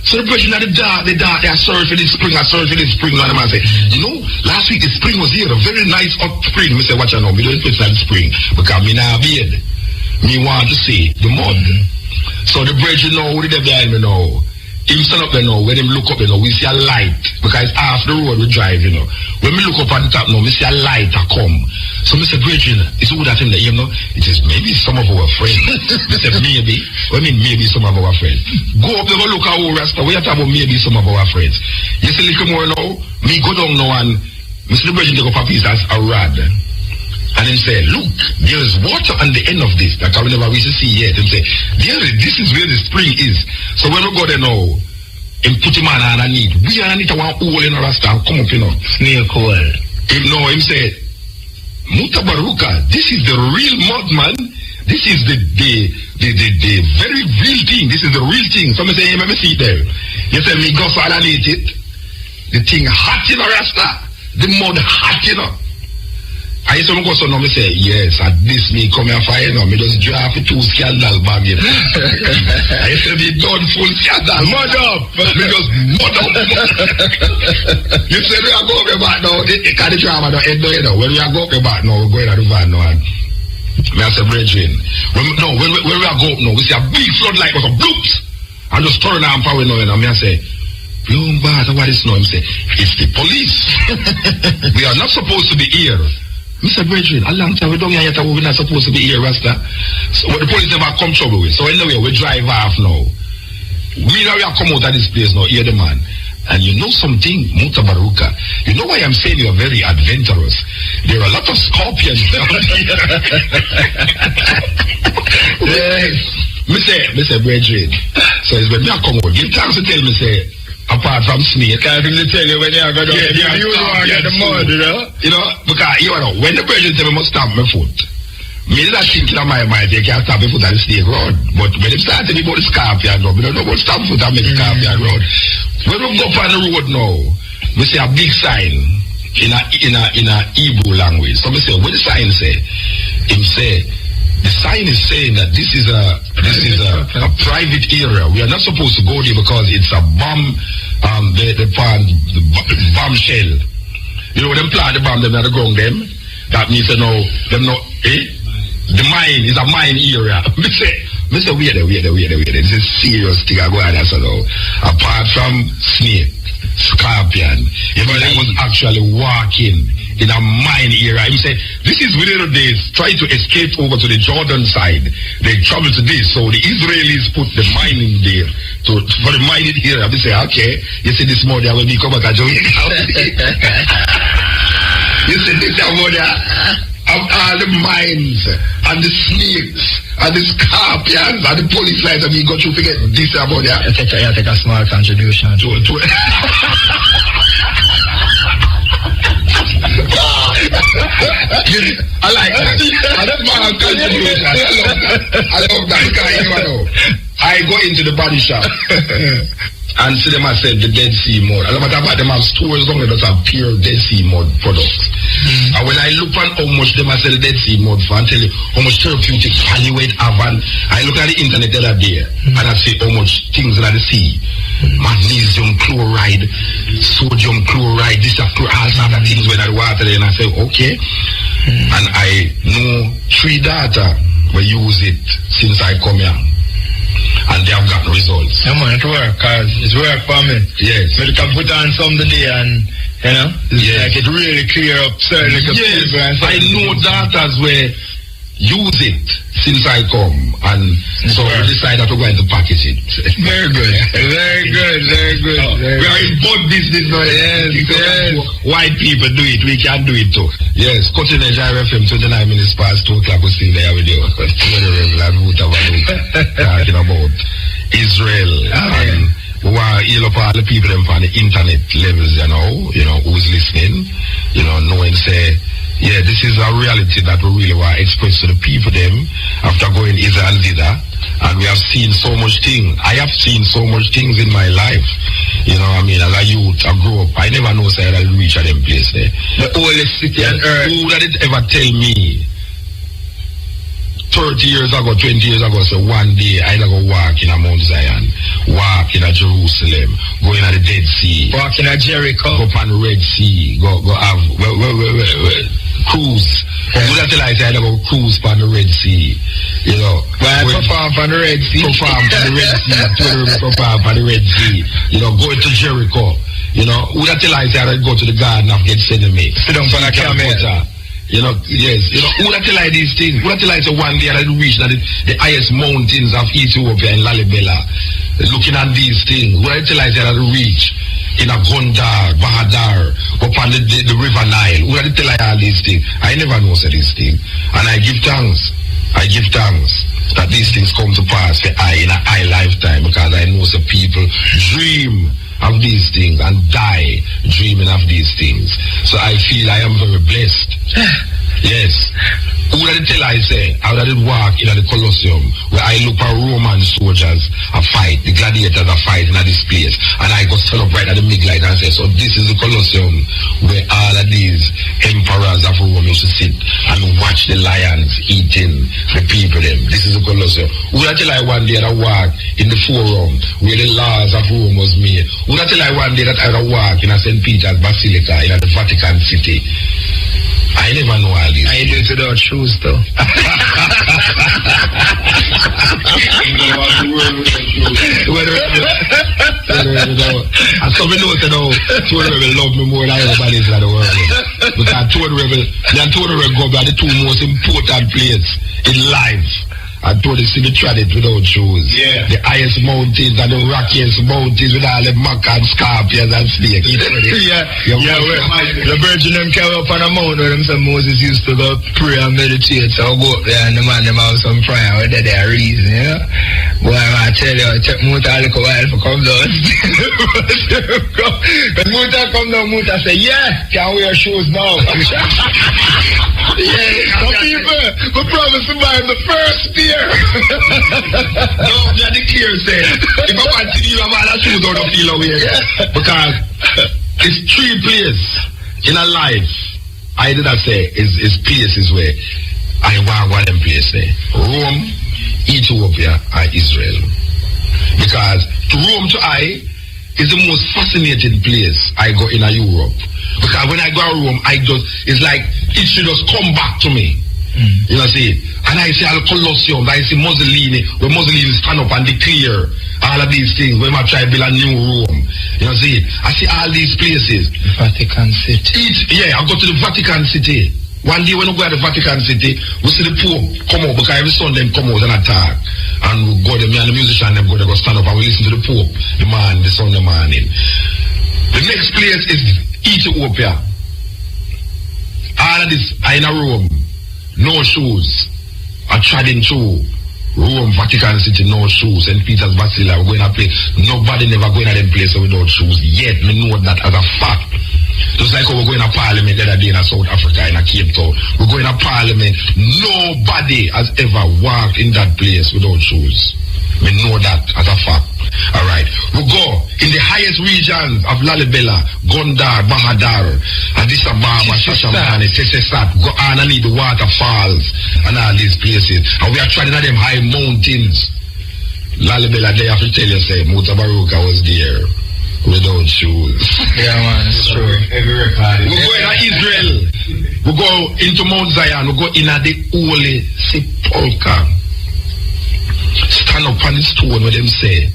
So the person at the dark, they are surfing this spring, and the man say, you know, last week the spring was here, a very nice hot spring. Me say, watch out now, me don't put that spring because me not beard. Me want to see the mud. So the bridge, you know, what did they behind me now? Him stand up there now, when him look up, you know, we see a light. Because it's half the road we drive, you know. When we look up at the top now, we see a light a come. So Mr. Bridget, it's all that him that, you know, it is maybe some of our friends. I said, maybe. I mean, maybe some of our friends. Go up there, go look at our rasta. We are talking about maybe some of our friends. You see, little more now, me go down now and Mr. Bridget take up a piece as a rod. And then say, look, there is water on the end of this that I will never wish to see yet. And say, this is where the spring is. So when we go there now, and put him on underneath, we are underneath one hole in our rasta and come up, you know. Snake hole. Him say, Mutabaruka, this is the real mud, man. This is the very real thing. This is the real thing. Somebody say, hey, let me see it there. You say, me go so underneath it. The thing hot in our rasta. The mud hot, you know. I used to go so now, me say, yes, at this me come here for you know, me just drop it 2 scandal bag, you know. I used to be done full scandal. Mud up! Me just mud up. You say, we are going back now, the drama don't end, you know. When we are going back now, we're going to the van now, and me I say, brethren, when we are going up now, we see a big floodlight was a bloops, and just turn on power now, and me I say, what is now? Him say, it's the police. We are not supposed to be here. Mr. Brethren, a long time we don't hear yet we're not supposed to be here, Rasta. So the police never come trouble with. So anyway, we drive off now. We now come out of this place now, hear the man. And you know something, Mutabaruka. You know why I'm saying you're very adventurous? There are a lot of scorpions down here. Mr. Brethren. So it's when me come out. Give time to tell me, say, apart from snake, can't even tell you when you are going to get the mud, you know? You know, because, you know, when the person tell me must stamp my foot, Me that thinking on my mind, they can't stop foot on the snake road. But when they start talking about the scorpion road, we don't know about stop foot on the scorpion road. When we go up on the road now, we see a big sign in a Hebrew language. So we say, what the sign say? Him say, the sign is saying that this is a private area. We are not supposed to go there because it's a bomb, the bomb shell. You know, them plant the bomb, them at the ground, them. That means, you know, them not, the mine is a mine area. Mr. Wait there. This is serious thing I go on, so now. Apart from snake, scorpion, you know, that was actually walking in a mine area. He said, this is within the days, try to escape over to the Jordan side. They travel to this. So the Israelis put the mining there for the mining area. They say, okay, you see this morning when we come back to Jamaica. You see this morning of all the mines and the snakes and the scorpions and the police lights, and we got to forget this about that. You take a small contribution to I like that. I love my contribution. I love that because you know, I go into the body shop and see them as the Dead Sea mud. I love about them have stores long that have pure Dead Sea mud products. And when I look at how much them sell the Dead Sea mud for, and tell you how much therapeutic value it have, and I look at the internet the other day and I see how much things in the sea. Magnesium chloride, sodium chloride, this all sorts of things when I water there, and I say, okay. And I know 3 data will use it since I come here. And they have gotten results. Yeah, man, it work, cause it's work for me. Yes. But you can put on some today and, you know, it's like it really clear up certain people. Yes, I know datas where use it since I come, and so we decided to go into package it. Very good. Very good. We are in both business now. Yes. White people do it, we can do it too. Yes, Cutting Edge FM 29 minutes past 2 o'clock, we're still there with you. Talking about Israel. And we want to heal up all the people them on the internet levels, you know, who's listening, you know, knowing say, yeah, this is a reality that we really want to express to the people them after going Israel thither. And we have seen so much things. I have seen so much things in my life. You know what I mean? As a youth, I grew up. I never know say I'll reach at them place there. The oldest city on earth. Who did it ever tell me 30 years ago, 20 years ago, so one day I'd go walk in a Mount Zion, walk in a Jerusalem, go in a the Dead Sea, walk in a Jericho, go up on the Red Sea, go have cruise. Would I tell I said I go cruise on the Red Sea? You know, perform on the Red Sea. Perform on the Red Sea. Perform on the Red Sea. You know, go to Jericho. You know, would I tell I said I go to the garden of Gethsemane? Sit down on a camel. You know, yes. You know, who that tell I these things? Who that tell I say one day I reach the highest mountains of Ethiopia in Lalibela, looking at these things? Who that tell I say I reach in a Gondar, Bahadar, upon the river Nile? Who that tell I all these things? I never know say these things. And I give thanks. That these things come to pass in a lifetime, because I know some people dream of these things and die dreaming of these things. So I feel I am very blessed. Yes. Who did tell I say? How did it walk in the Colosseum where I look at Roman soldiers a fight, the gladiators a fight in this place, and I go stand up right at the midlight and say, so this is the Colosseum where all of these emperors of Rome used to sit and watch the lions eating the people them. This is the Colosseum. Who did tell I one day that I walk in the forum where the laws of Rome was made? Who did tell I one day that I walk in a St. Peter's Basilica in the Vatican City? I never know all this. I do it without shoes though. And some know say now, Tony Rebel love me more than everybody in the world. Because Tony Rebel go by the 2 most important players in life. I told you see the tradit without shoes. Yeah. The highest mountains and the rockiest mountains with all the muck and scorpions and snakes. The virgin them came up on a mountain where them some Moses used to go pray and meditate. So I go up there and the man them have some prayer whether they are reason, you know. Boy, I tell you, it took Muta a little while to come down. When Muta come down, Muta say, yeah, can wear shoes now. Yeah, some people will promise to buy the first beer. No, me are the clear say. If I want to see you, I'm all shoes out of feel away. Because it's 3 places in a life. I did not say is places where I want one place. Rome, Ethiopia, and Israel. Because to Rome to I is the most fascinating place I go in Europe. Because when I go to Rome, it's like it should just come back to me. You know, see? And I see all Colosseum, I see Mussolini, where Mussolini stand up and declare all of these things, when I try to build a new Rome. You know, see? I see all these places. Vatican City. I go to the Vatican City. One day when we go to the Vatican City, we see the Pope come out, because every Sunday come out and attack. And we go there, me and the musician, them go there, go stand up and we listen to the Pope, the Sunday morning. The next place is Ethiopia. All of this are in a Rome. No shoes. I treading through Rome, Vatican City, no shoes. St. Peter's Basilica, we're going to play. Nobody never going to them places without shoes. Yet, me know that as a fact. Just like how we're going to Parliament the other day in South Africa, in a Cape Town. We're going to Parliament. Nobody has ever walked in that place without shoes. We know that as a fact. Alright. We go in the highest regions of Lalibela, Gondar, Bahadar, Addis Ababa, Shashamane, Tesesat. Go on and need the waterfalls and all these places. And we are trying at them high mountains. Lalibela, they have to tell you, say, Mutabaruka was there without shoes. Yeah, man, it's true. We go in Israel. We go into Mount Zion. We go in the Holy Sepulchre. Stand up on the stone where them say,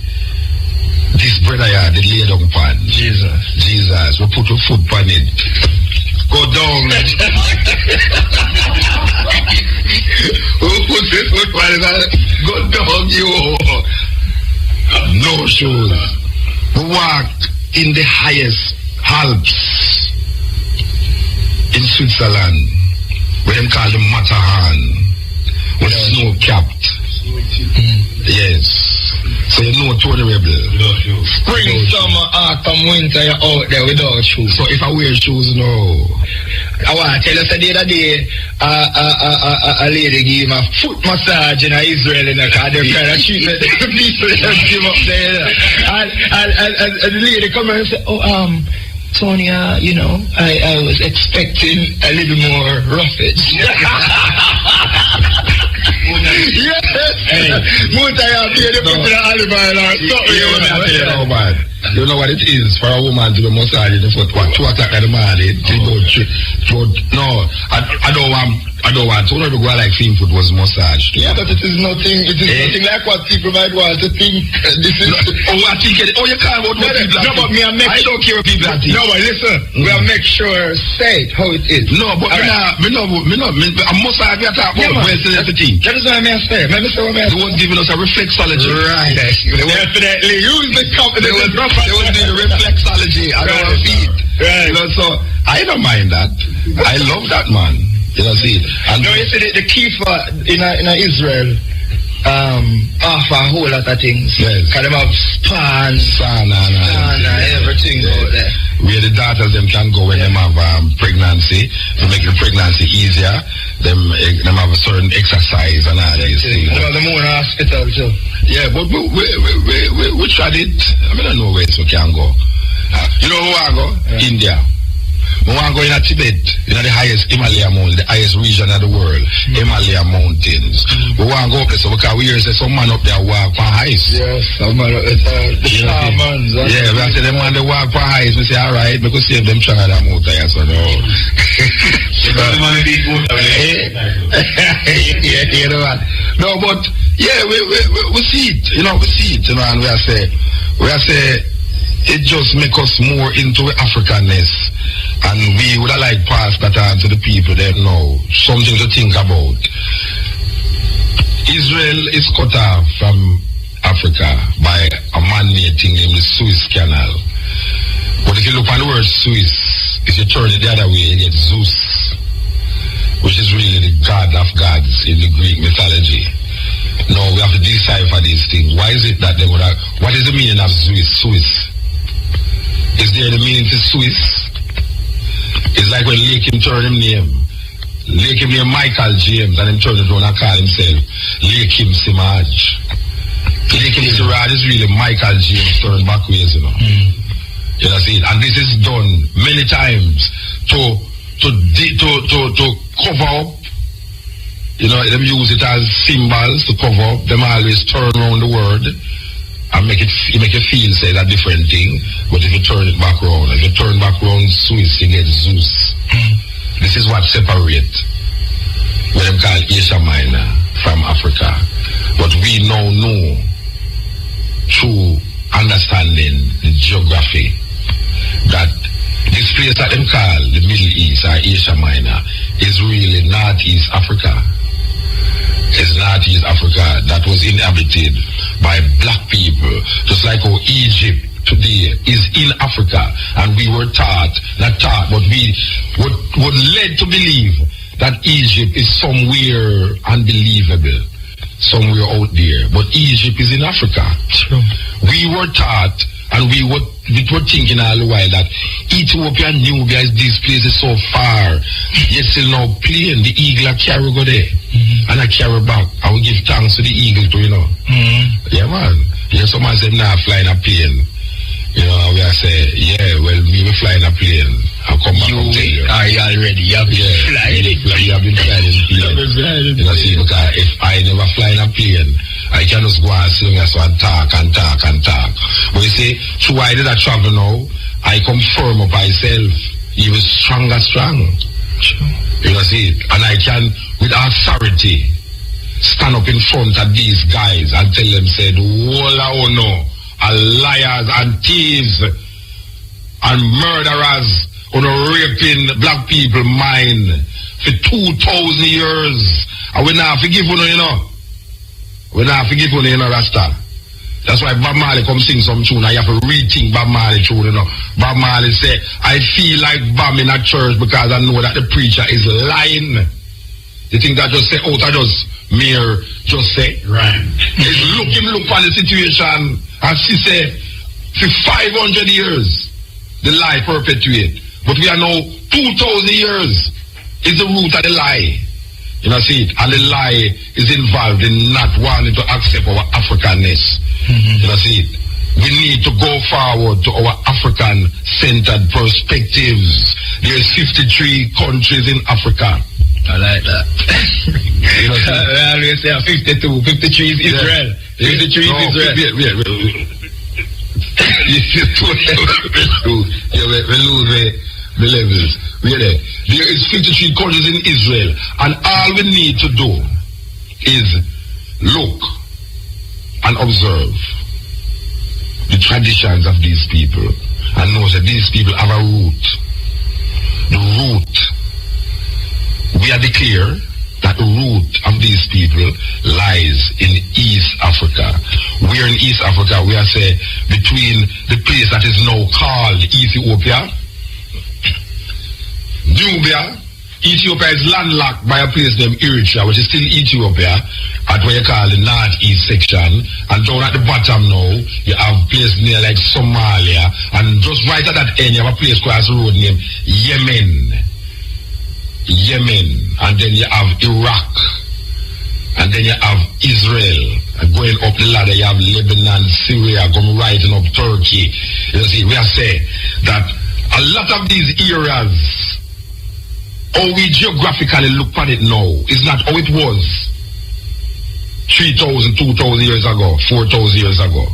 this brother here, they lay down upon Jesus. We put your foot on it. Go down, man. We put this foot on it. Go down, you. No shoes. We walk in the highest Alps in Switzerland, where them call the Matterhorn, with snow-capped. Yes. So you know Tony Rebel. Spring, summer, autumn, winter, you're out there without shoes. So if I wear shoes, no. I want to tell you, the other day, a lady gave a foot massage in Israel in a car. They're trying to treat the people that give up there. And the lady come and say, Tony, you know, I was expecting a little more roughage. Yes! Hey. You know what it is for a woman to be massaged the foot, what, 2 o'clock in the morning, no, I don't want, so to go like seeing foot was massaged. Yeah, but it is nothing like what people might want to think. This is, I think it, you can't about what people I don't care what people think. No, but listen, we'll make sure, say it how it is. No, but I'm massage, we are talking about sensitivity. That is what I'm saying. They was giving us a reflexology. Right. Definitely. Use the company. They was doing reflexology on our feet. Right. You know, so I don't mind that. I love that, man. You know, see. And no, you see the key for in Israel, offer a whole lot of things. Yes. Because they have sauna, everything out there. Where the daughters them can go when them have pregnancy to make the pregnancy easier. Them have a certain exercise and all these things. Well, the more hospital too. Yeah, but we tried it. I mean, I know where we can go. You know where I go? Yeah. India. We want to go in Tibet, the highest Himalaya mountain, the highest region of the world, Himalaya mountains. We want to go up there, so because we hear some man up there walk on ice. Yes, some man up there, the shamans. Yeah, we say them man they walk on ice. We say, all right, we could save them trying that mountain, so no. Yeah, you know what? No, but yeah, we see it, we see it, and we are say it just make us more into Africanness. And we would have like pass that on to the people that know something to think about. Israel is cut off from Africa by a man-made thing named the Suez Canal. But if you look at the word Suez, if you turn it the other way, you get Zeus, which is really the god of gods in the Greek mythology. No, we have to decipher these things. Why is it that they would have, what is the meaning of Suez? Suez? Is there the meaning to Swiss? It's like when Lake him turn him name. Lake him named Michael James, and him turn it around and call himself Lake him Simaj. Lake him Siraj is really Michael James turned backwards, you know. You know, see it? And this is done many times to cover up. You know, them use it as symbols to cover up. Them always turn around the word and make it feel say that different thing. But if you turn it back around, Swiss, you get Zeus. This is what separates what them call Asia Minor from Africa. But we now know through understanding the geography that this place that them call the Middle East or Asia Minor is really Northeast Africa. It's Northeast Africa that was inhabited by black people, just like how Egypt today is in Africa, and we were but we were led to believe that Egypt is somewhere unbelievable, somewhere out there. But Egypt is in Africa. True. We were taught, and we were thinking all the while that Ethiopia and Nubia is these places so far. Yet still now plane, the eagle I carry go there. And I carry back. I will give thanks to the eagle too, you know. Yeah, man. Yeah, someone said, nah, flying a plane. You know, we are say, yeah, well, we were flying a plane. I'll come back and tell you. Are you already? You have been flying it. You have been flying a plane. You know, see, because if I never fly in a plane, I can just go and sing us and talk. But you see, through I did a travel now, I come firm up myself, even strong. Sure. You know, see it. And I can, with authority, stand up in front of these guys and tell them, say, Walla no. Are liars and thieves and murderers who are raping black people mind for 2,000 years. And we not forgive you, you know. We not forgive you, Rasta. That's why Bob Marley come sing some tune and you have to rethink Bob Marley tune, you know. Bob Marley say, I feel like bombing a church because I know that the preacher is lying. You think that just say, out of just mere just say? Right. Look on the situation. And she said, for 500 years, the lie perpetuate. But we are now 2,000 years is the root of the lie. You know, see it? And the lie is involved in not wanting to accept our Africanness. You know, see it? We need to go forward to our African-centered perspectives. There's 53 countries in Africa. I like that. You know, I always say 52, 53 is Israel. 53 is Israel. We lose the levels. There is 53 countries in Israel, and all we need to do is look and observe the traditions of these people and know that these people have a root. The root. We are declare that the root of these people lies in East Africa. We're in East Africa, we are say between the place that is now called Ethiopia, Nubia. Ethiopia is landlocked by a place named Eritrea, which is still Ethiopia, at what you call the northeast section. And down at the bottom now, you have a place near like Somalia, and just right at that end, you have a place across the road named Yemen, and then you have Iraq, and then you have Israel, and going up the ladder you have Lebanon, Syria, going right up Turkey. You see, we are saying that a lot of these areas, how we geographically look at it now, is not how it was 3,000, 2,000 years ago, 4,000 years ago.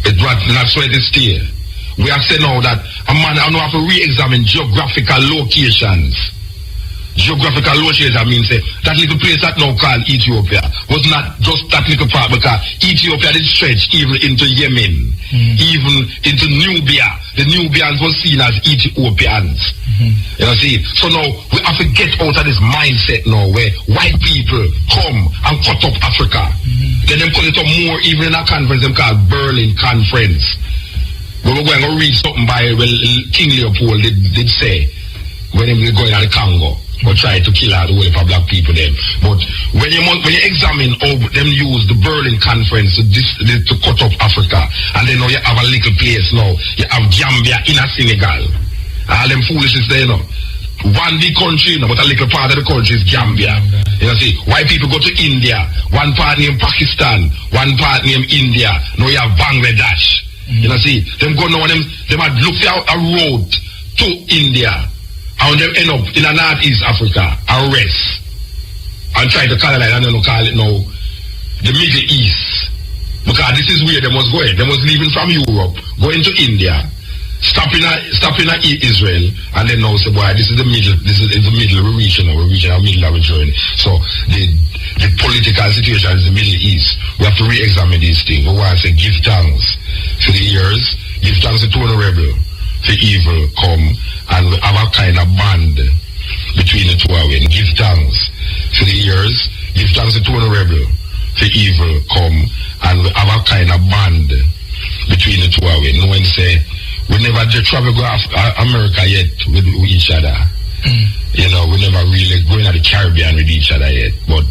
It's not so it is still. We have said now that a man have to re-examine geographical locations. Geographical location means that little place that now called Ethiopia was not just that little part, because Ethiopia did stretch even into Yemen, even into Nubia. The Nubians were seen as Ethiopians. You know, see, so now we have to get out of this mindset now where white people come and cut up Africa. Then them cut it up more even in a conference them called Berlin Conference. But we're going to read something by King Leopold did say when they were going to the Congo. Or try to kill out the whole of black people then. But when you examine how them use the Berlin Conference to cut up Africa, and then now you have a little place now, you have Gambia in a Senegal. All them foolishness there, you know. one big country, but a little part of the country is Gambia. You know, see, white people go to India, one part named Pakistan, one part named India. Now you have Bangladesh. You know, see, them go now, them had looked out a road to India, and them end up in a Northeast Africa, a rest, and try to colonize, and then call it now the Middle East. Because this is where they was going. They was leaving from Europe, going to India, stopping at Israel, and then now say, boy, this is the middle, we're reaching our middle of a journey. So the political situation is the Middle East. We have to re-examine these things. We want to say, give thanks for the years, give thanks to the rebel, for evil come, and we have a kind of band between the two of them. Give thanks for the years, give thanks to the rebel, for evil come, and we have a kind of band between the two of them. No one say, we never travel go America yet with each other. You know, we never really going to the Caribbean with each other yet. But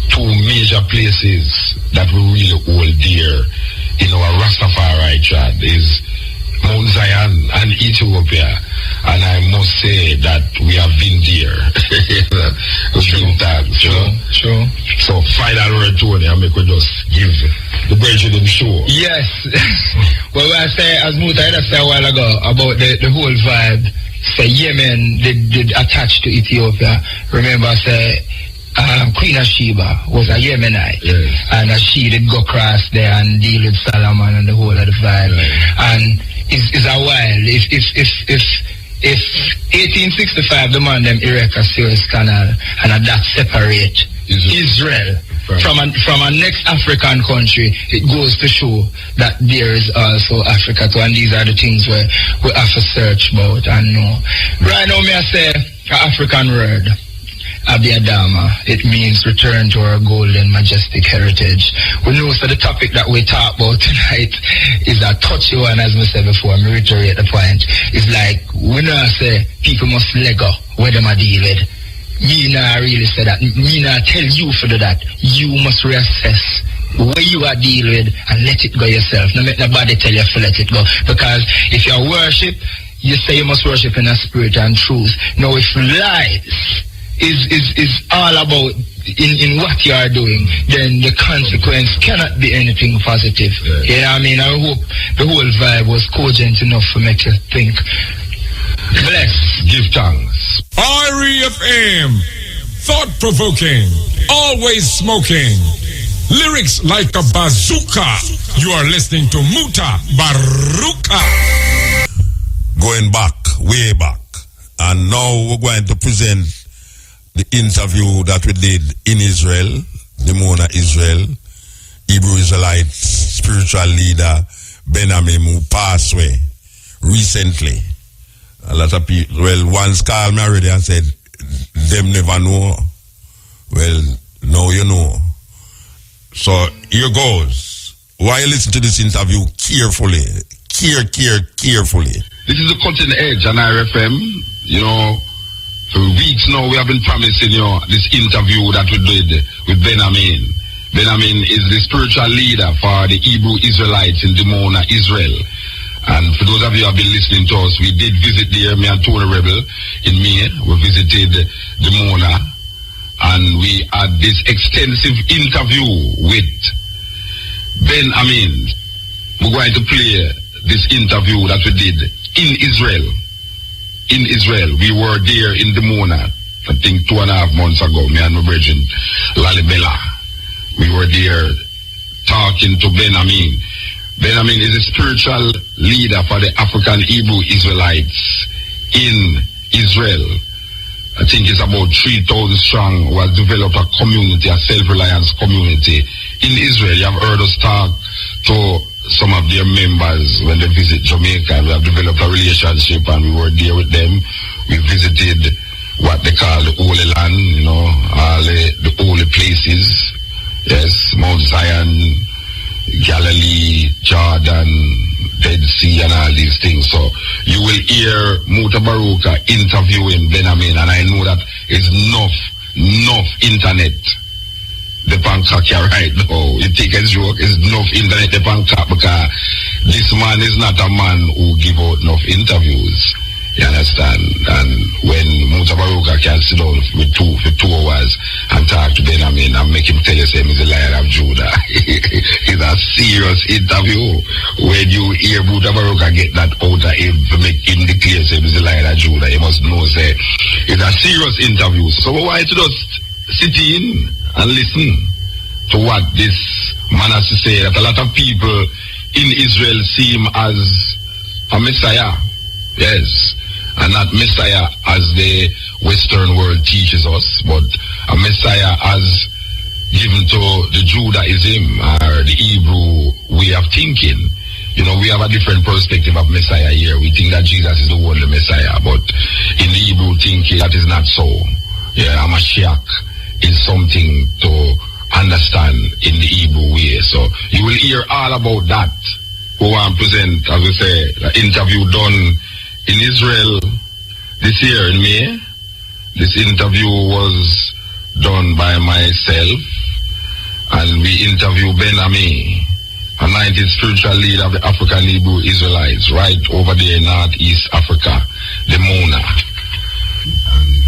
two major places that we really hold dear in our Rastafari tribe is Mount Zion and Ethiopia. And I must say that we have been there. True. So final word to them, I could just give the bridge to them show. Yes. Well, I say, as Muta said a while ago about the whole vibe, say Yemen did attach to Ethiopia. Remember, I say Queen of Sheba was a Yemenite, yes. And she did go across there and deal with Solomon and the whole of the vibe. Right. And it's a while. If 1865 the man them erect a Suez Canal and that separate Israel from a next African country, it goes to show that there is also Africa too, and these are the things where we have to search about and know. Right now, may I say an African word, Abiyadama. It means return to our golden, majestic heritage. We know so the topic that we talk about tonight is a touchy one, as I said before. I reiterate the point. It's like, we know say people must let go where them are deal with. Me not really say that. Me not tell you for that. You must reassess where you are dealing with and let it go yourself. No make nobody tell you to let it go. Because if you worship, you say you must worship in a spirit and truth. Now if lies is all about in what you are doing, then the consequence cannot be anything positive. You know what I mean? I hope the whole vibe was cogent enough to make you think. Bless. Give thanks. REFM, thought-provoking, always smoking, lyrics like a bazooka. You are listening to Mutabaruka. Going back, way back, and now we're going to present the interview that we did in Israel, the Mona Israel, Hebrew Israelite spiritual leader Benjamin, who passed away recently. A lot of people, well, once called me already and said, them never know. Well, now you know. So here goes. Why you listen to this interview carefully? Carefully. This is the cutting edge on RFM. You know, for weeks now we have been promising you this interview that we did with Benjamin. Benjamin is the spiritual leader for the Hebrew Israelites in Dimona, Israel. And for those of you who have been listening to us, we did visit there, me and Tony Rebel in May. We visited Dimona and we had this extensive interview with Benjamin. We're going to play this interview that we did in Israel. In Israel, we were there in Dimona, I think 2.5 months ago, me and my brethren, Lalibela. We were there talking to Benjamin. Benjamin is a spiritual leader for the African Hebrew Israelites in Israel. I think it's about 3,000 strong, who has developed a community, a self-reliance community in Israel. You have heard us talk to some of their members when they visit Jamaica. We have developed a relationship and we were there with them. We visited what they call the Holy Land, you know, all the holy places. Yes, Mount Zion, Galilee, Jordan, Dead Sea and all these things. So you will hear Mutabaruka interviewing Benjamin, and I know that is enough internet the Bangkok right now. You think it's joke, it's enough internet the Bangkok, because this man is not a man who give out enough interviews. You understand? And when Mutabaruka can sit down for 2 hours and talk to Benjamin and make him tell you he's the Lion of Judah, it's a serious interview. When you hear Mutabaruka get that out of him to make him declare he's the Lion of Judah, you must know it's a serious interview. So why to just sit in and listen to what this man has to say, that a lot of people in Israel see him as a Messiah. Yes. And not Messiah as the Western world teaches us, but a Messiah as given to the Judaism or the Hebrew way of thinking. You know, we have a different perspective of Messiah here. We think that Jesus is the only Messiah, but in the Hebrew thinking, that is not so. Yeah, a Mashiach is something to understand in the Hebrew way. So you will hear all about that. Who want to present, as we say, the interview done in Israel this year in May. This interview was done by myself, and we interviewed Ben-Ami, a 19th spiritual leader of the African Hebrew Israelites, right over there in Northeast Africa, the Mona. And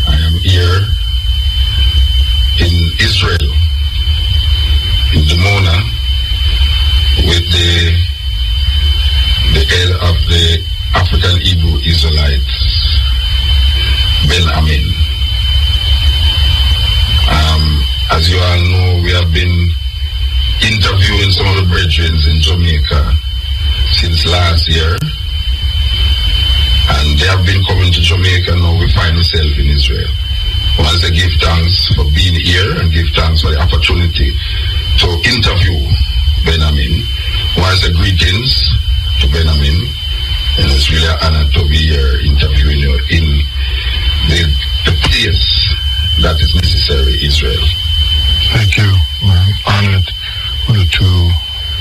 I am here in Israel, in the Mona, with the head of the African Hebrew Israelites, Ben-Amin. As you all know, we have been interviewing some of the brethren in Jamaica since last year, and they have been coming to Jamaica. Now we find ourselves in Israel. Once I give thanks for being here and give thanks for the opportunity to interview Ben-Amin. Once the greetings to Ben-Amin. And it's really an honor to be here interviewing you in the place that is necessary, Israel. Thank you. I'm honored to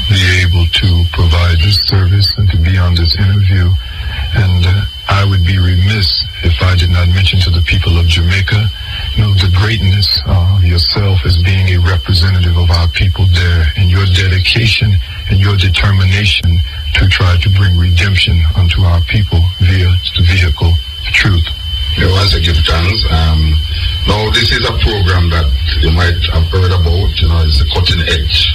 be able to provide this service and to be on this interview. And I would be remiss if I did not mention to the people of Jamaica, the greatness of yourself as being a representative of our people there, and your dedication and your determination to try to bring redemption unto our people via the vehicle, the truth. Once I give thanks. Now this is a program that you might have heard about. It's the Cutting Edge,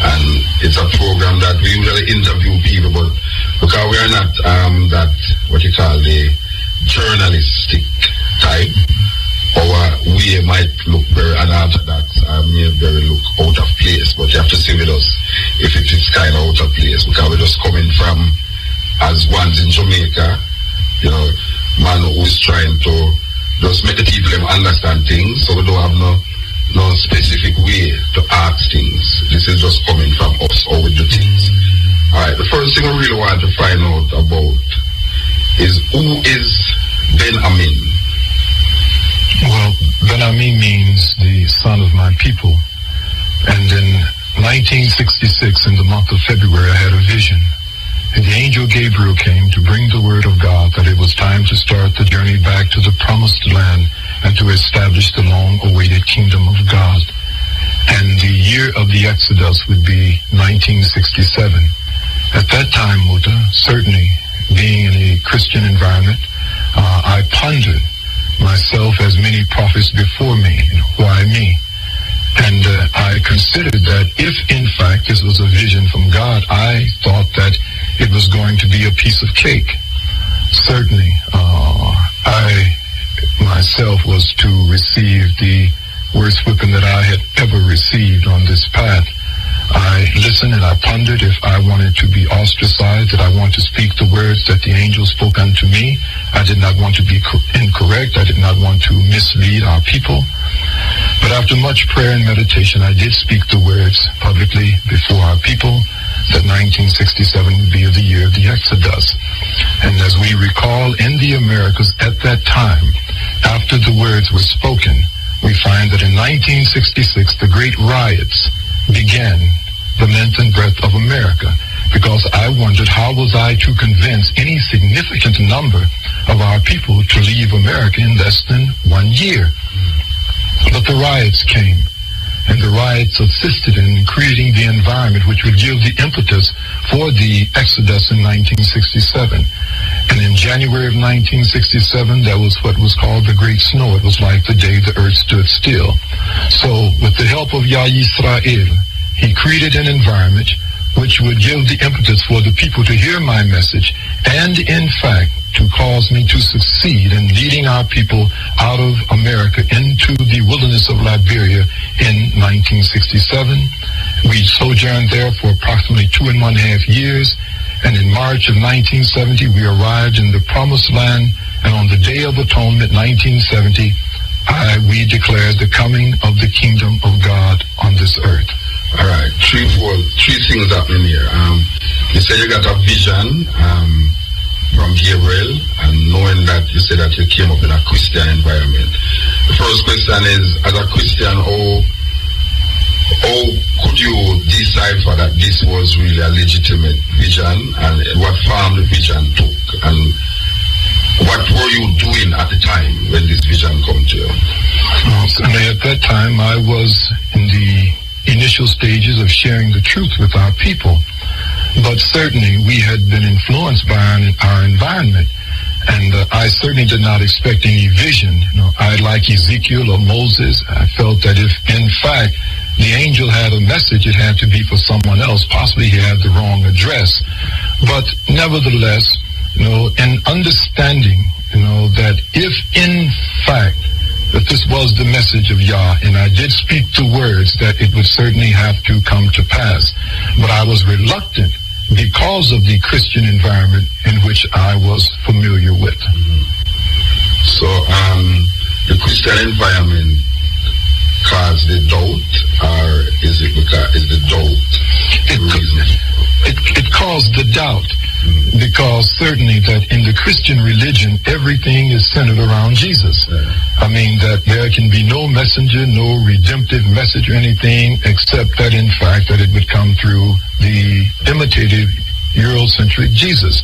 and it's a program that we usually interview people, but because we are not that what you call the journalistic type, our way might look very, and after that may very look out of place, but you have to stay with us if it is kind of out of place, because we're just coming from, as ones in Jamaica, man who is trying to just make the people understand things, so we don't have no specific way to ask things. This is just coming from us, how we do things. Alright, the first thing we really want to find out about is, who is Ben-Amin? Well, Ben-Amin means the son of my people. And in 1966, in the month of February, I had a vision. And the angel Gabriel came to bring the word of God that it was time to start the journey back to the promised land and to establish the long-awaited kingdom of God. And the year of the Exodus would be 1967. At that time, Muta, certainly being in a Christian environment, I pondered myself as many prophets before me. Why me? And I considered that if, in fact, this was a vision from God, I thought that it was going to be a piece of cake. Certainly, I myself was to receive the worst whipping that I had ever received on this path. I listened and I pondered if I wanted to be ostracized, that I want to speak the words that the angel spoke unto me. I did not want to be incorrect. I did not want to mislead our people. But after much prayer and meditation, I did speak the words publicly before our people that 1967 would be the year of the Exodus. And as we recall, in the Americas at that time, after the words were spoken, we find that in 1966, the great riots began the length and breadth of America, because I wondered how was I to convince any significant number of our people to leave America in less than 1 year. But the riots came, and the riots assisted in creating the environment which would give the impetus for the Exodus in 1967. And in January of 1967, that was what was called the Great Snow. It was like the day the earth stood still. So with the help of Yah Yisrael, he created an environment which would give the impetus for the people to hear my message and, in fact, to cause me to succeed in leading our people out of America into the wilderness of Liberia in 1967. We sojourned there for approximately 2.5 years, and in March of 1970, we arrived in the Promised Land, and on the Day of Atonement, 1970, we declared the coming of the kingdom of God on this earth. All right, three things happening here. You said you got a vision from Gabriel, and knowing that you said that you came up in a Christian environment. The first question is, as a Christian, how could you decipher that this was really a legitimate vision, and what form the vision took, and what were you doing at the time when this vision came to you? Certainly at that time, I was in the initial stages of sharing the truth with our people. But certainly we had been influenced by our environment. And I certainly did not expect any vision. I, like Ezekiel or Moses, I felt that if, in fact, the angel had a message, it had to be for someone else. Possibly he had the wrong address. But nevertheless, in understanding, that if, in fact, that this was the message of Yah, and I did speak the words, that it would certainly have to come to pass. But I was reluctant because of the Christian environment in which I was familiar with. So the Christian environment caused the doubt, or is the doubt the reason? It caused the doubt, because certainly that in the Christian religion, everything is centered around Jesus. I mean, that there can be no messenger, no redemptive message or anything, except that, in fact, that it would come through the imitative Eurocentric Jesus.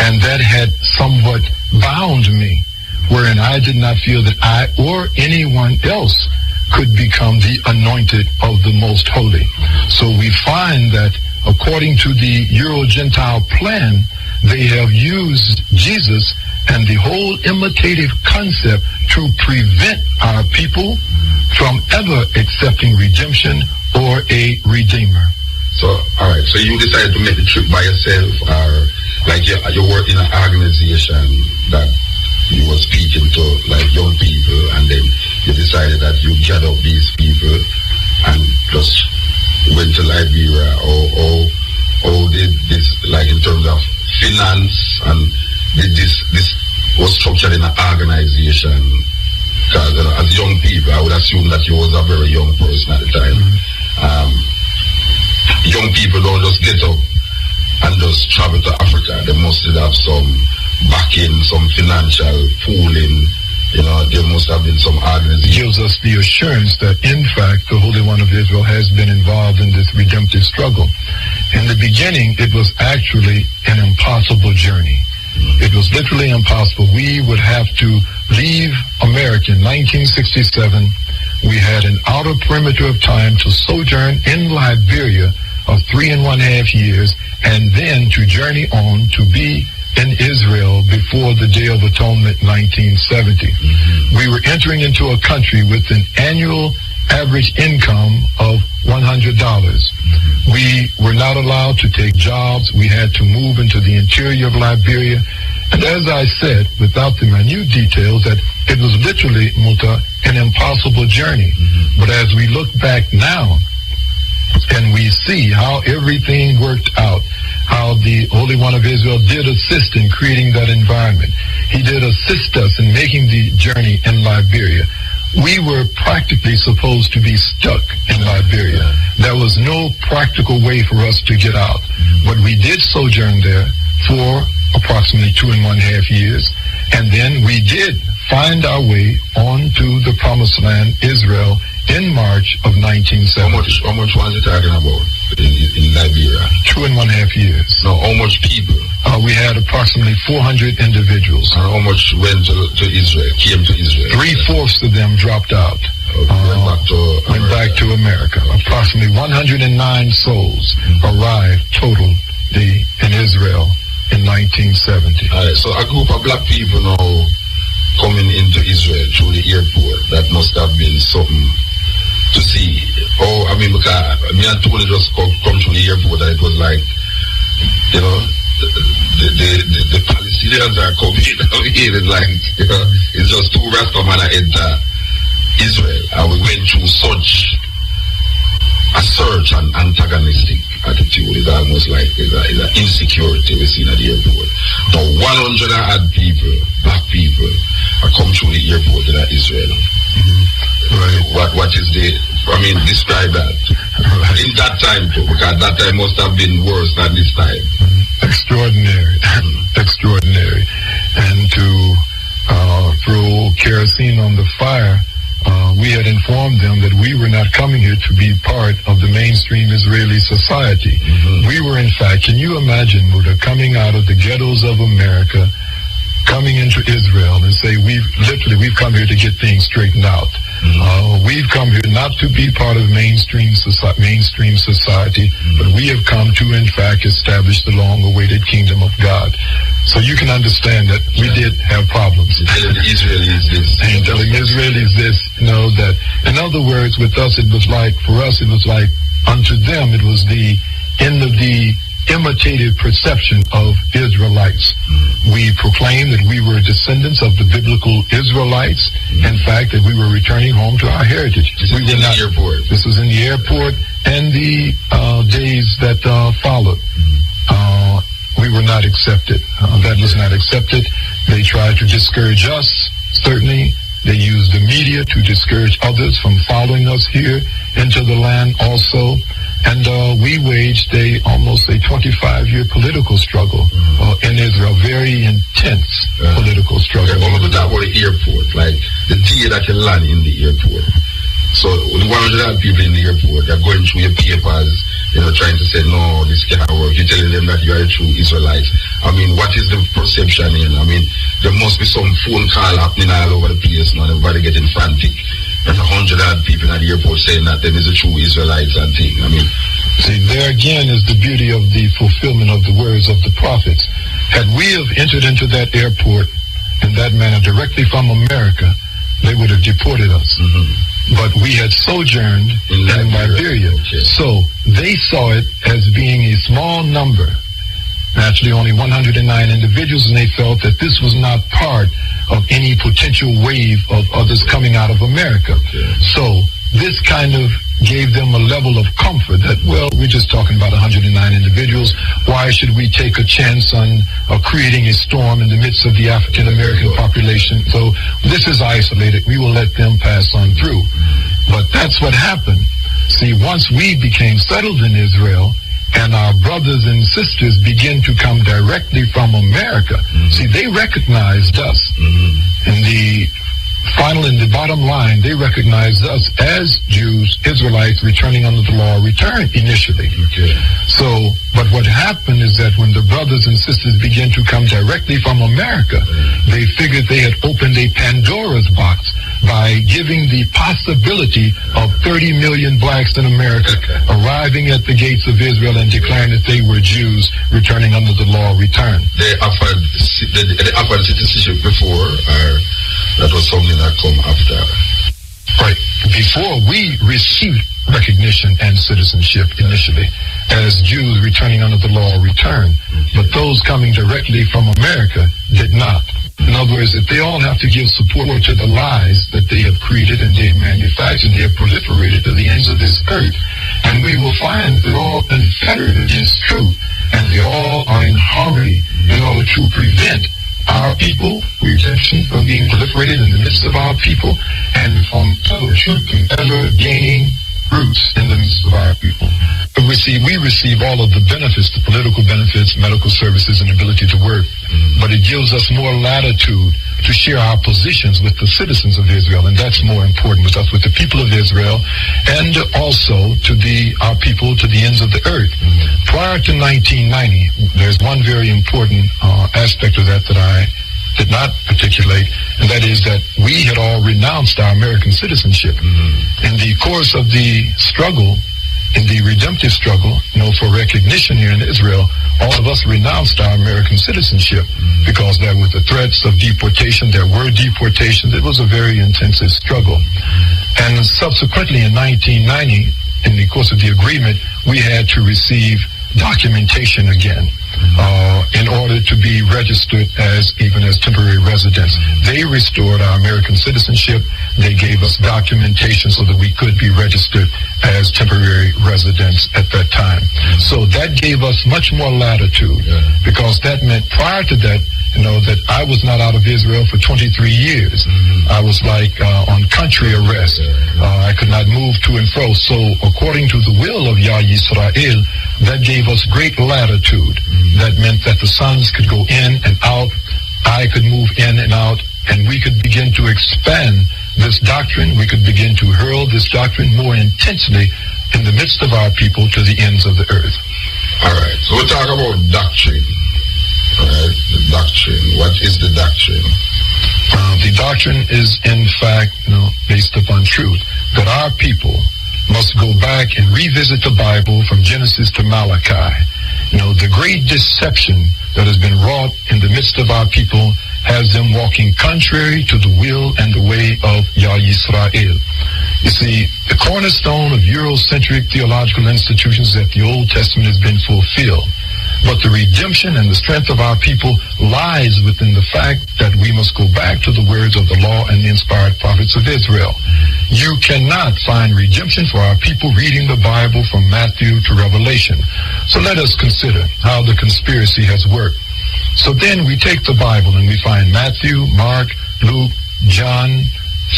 And that had somewhat bound me, wherein I did not feel that I or anyone else could become the anointed of the Most Holy. So we find that according to the Euro-Gentile plan, they have used Jesus and the whole imitative concept to prevent our people from ever accepting redemption or a redeemer. So, all right, so you decided to make the trip by yourself, or like you work in an organization that you were speaking to like young people, and then you decided that you gather up these people and just went to Liberia, or did this, like in terms of finance, and did this was structured in an organization? Because as young people, I would assume that you was a very young person at the time. Young people don't just get up and just travel to Africa. They must have some backing, some financial pooling. There must have been some organization. Gives us the assurance that, in fact, the Holy One of Israel has been involved in this redemptive struggle. In the beginning, it was actually an impossible journey. It was literally impossible. We would have to leave America in 1967. We had an outer perimeter of time to sojourn in Liberia of 3.5 years, and then to journey on to be in Israel before the Day of Atonement, 1970. We were entering into a country with an annual average income of $100. We were not allowed to take jobs. We had to move into the interior of Liberia. And as I said, without the minute details, that it was literally, an impossible journey. But as we look back now, and we see how everything worked out, how the Holy One of Israel did assist in creating that environment. He did assist us in making the journey in Liberia. We were practically supposed to be stuck in Liberia. There was no practical way for us to get out. But we did sojourn there for approximately 2.5 years. And then we did find our way onto the Promised Land, Israel, in March of 1970. How much was it talking about in Liberia? 2.5 years. No, how much people? We had approximately 400 individuals. And how much went to Israel, came to Israel? 3/4 of them dropped out. went back to America. Approximately 109 souls arrived total in Israel in 1970. All right, so a group of black people now coming into Israel through the airport, that must have been something to see. Oh, I mean, because me and Tony just come to the airport and it was like, you know, the Palestinians are coming. It's like, you know, it's just two Rastaman enter Israel, and we went through such a surge and antagonistic attitude. It's almost like it's an insecurity we see at the airport. Now 100 odd people, black people, are come through the airport in Israel. Right. What is describe that. Right. In that time too, because that time must have been worse than this time. Extraordinary. Extraordinary. And to throw kerosene on the fire, we had informed them that we were not coming here to be part of the mainstream Israeli society. We were, in fact, can you imagine, Muta, coming out of the ghettos of America, coming into Israel and say, we've come here to get things straightened out. We've come here not to be part of mainstream society, but we have come to, in fact, establish the long-awaited kingdom of God. So you can understand that we did have problems. Telling the Israelis this. And telling Israelis this, you know, that, in other words, with us, it was like, for us, it was like, unto them, it was the end of the imitative perception of Israelites. We proclaimed that we were descendants of the biblical Israelites. In fact, that we were returning home to our heritage. This was in the airport. This was in the airport and the days that followed. We were not accepted. That was not accepted. They tried to discourage us, certainly. They used the media to discourage others from following us here into the land also. And we waged almost a 25-year political struggle in Israel, very intense political struggle. Okay, what about the airport, like the day that you land in the airport? So the 100 people in the airport, they're going through your papers, you know, trying to say, no, this can't work. You're telling them that you are a true Israelite. I mean, what is the perception in? I mean, there must be some phone call happening all over the place now, everybody getting frantic. There's 100 odd people at the airport saying that them is a true Israelites and thing. I mean, see, there again is the beauty of the fulfillment of the words of the prophets. Had we have entered into that airport in that manner directly from America, they would have deported us. But we had sojourned in Liberia. Okay. So they saw it as being a small number, naturally only 109 individuals, and they felt that this was not part of any potential wave of others coming out of America. Okay. So this kind of gave them a level of comfort that, well, we're just talking about 109 individuals. Why should we take a chance on creating a storm in the midst of the African-American population? So this is isolated. We will let them pass on through. But that's what happened. See, once we became settled in Israel, and our brothers and sisters begin to come directly from America, see, they recognized us. In the bottom line, they recognized us as Jews, Israelites, returning under the law, returned initially. Okay. So, but what happened is that when the brothers and sisters began to come directly from America, they figured they had opened a Pandora's box by giving the possibility of 30 million blacks in America arriving at the gates of Israel and declaring that they were Jews returning under the law return. They offered citizenship before, or that was something that come after? Right. Before, we received recognition and citizenship initially as Jews returning under the law return. But those coming directly from America did not. In other words, if they all have to give support to the lies that they have created and they have manufactured, they have proliferated to the ends of this earth, and we will find they're all confederate against truth, and they all are in harmony in order to prevent our people, redemption, from being proliferated in the midst of our people, and from truth from ever gaining roots in the midst of our people. But we receive all of the benefits, the political benefits, medical services, and ability to work. But it gives us more latitude to share our positions with the citizens of Israel, and that's more important with us, with the people of Israel, and also to our people to the ends of the earth. Prior to 1990, there's one very important aspect of that I did not articulate, and that is that we had all renounced our American citizenship. In the course of the struggle, in the redemptive struggle, for recognition here in Israel, all of us renounced our American citizenship because there were the threats of deportation. There were deportations. It was a very intensive struggle. And subsequently in 1990, in the course of the agreement, we had to receive documentation again in order to be registered as temporary residents. They restored our American citizenship. They gave us documentation so that we could be registered as temporary residents at that time. So that gave us much more latitude, because that meant prior to that, that I was not out of Israel for 23 years. I was like on country arrest. I could not move to and fro. So according to the will of Yah Yisrael, that gave us great latitude. That meant that the sons could go in and out. I could move in and out, and we could begin to expand this doctrine. We could begin to hurl this doctrine more intensely in the midst of our people to the ends of the earth. All right. So we'll talk about doctrine. All right. The doctrine. What is the doctrine? The doctrine is, in fact, based upon truth, that our people must go back and revisit the Bible from Genesis to Malachi. The great deception that has been wrought in the midst of our people has them walking contrary to the will and the way of Yah Yisrael. You see, the cornerstone of Eurocentric theological institutions is that the Old Testament has been fulfilled. But the redemption and the strength of our people lies within the fact that we must go back to the words of the law and the inspired prophets of Israel. You cannot find redemption for our people reading the Bible from Matthew to Revelation. So let us consider how the conspiracy has worked. So then we take the Bible and we find Matthew, Mark, Luke, John,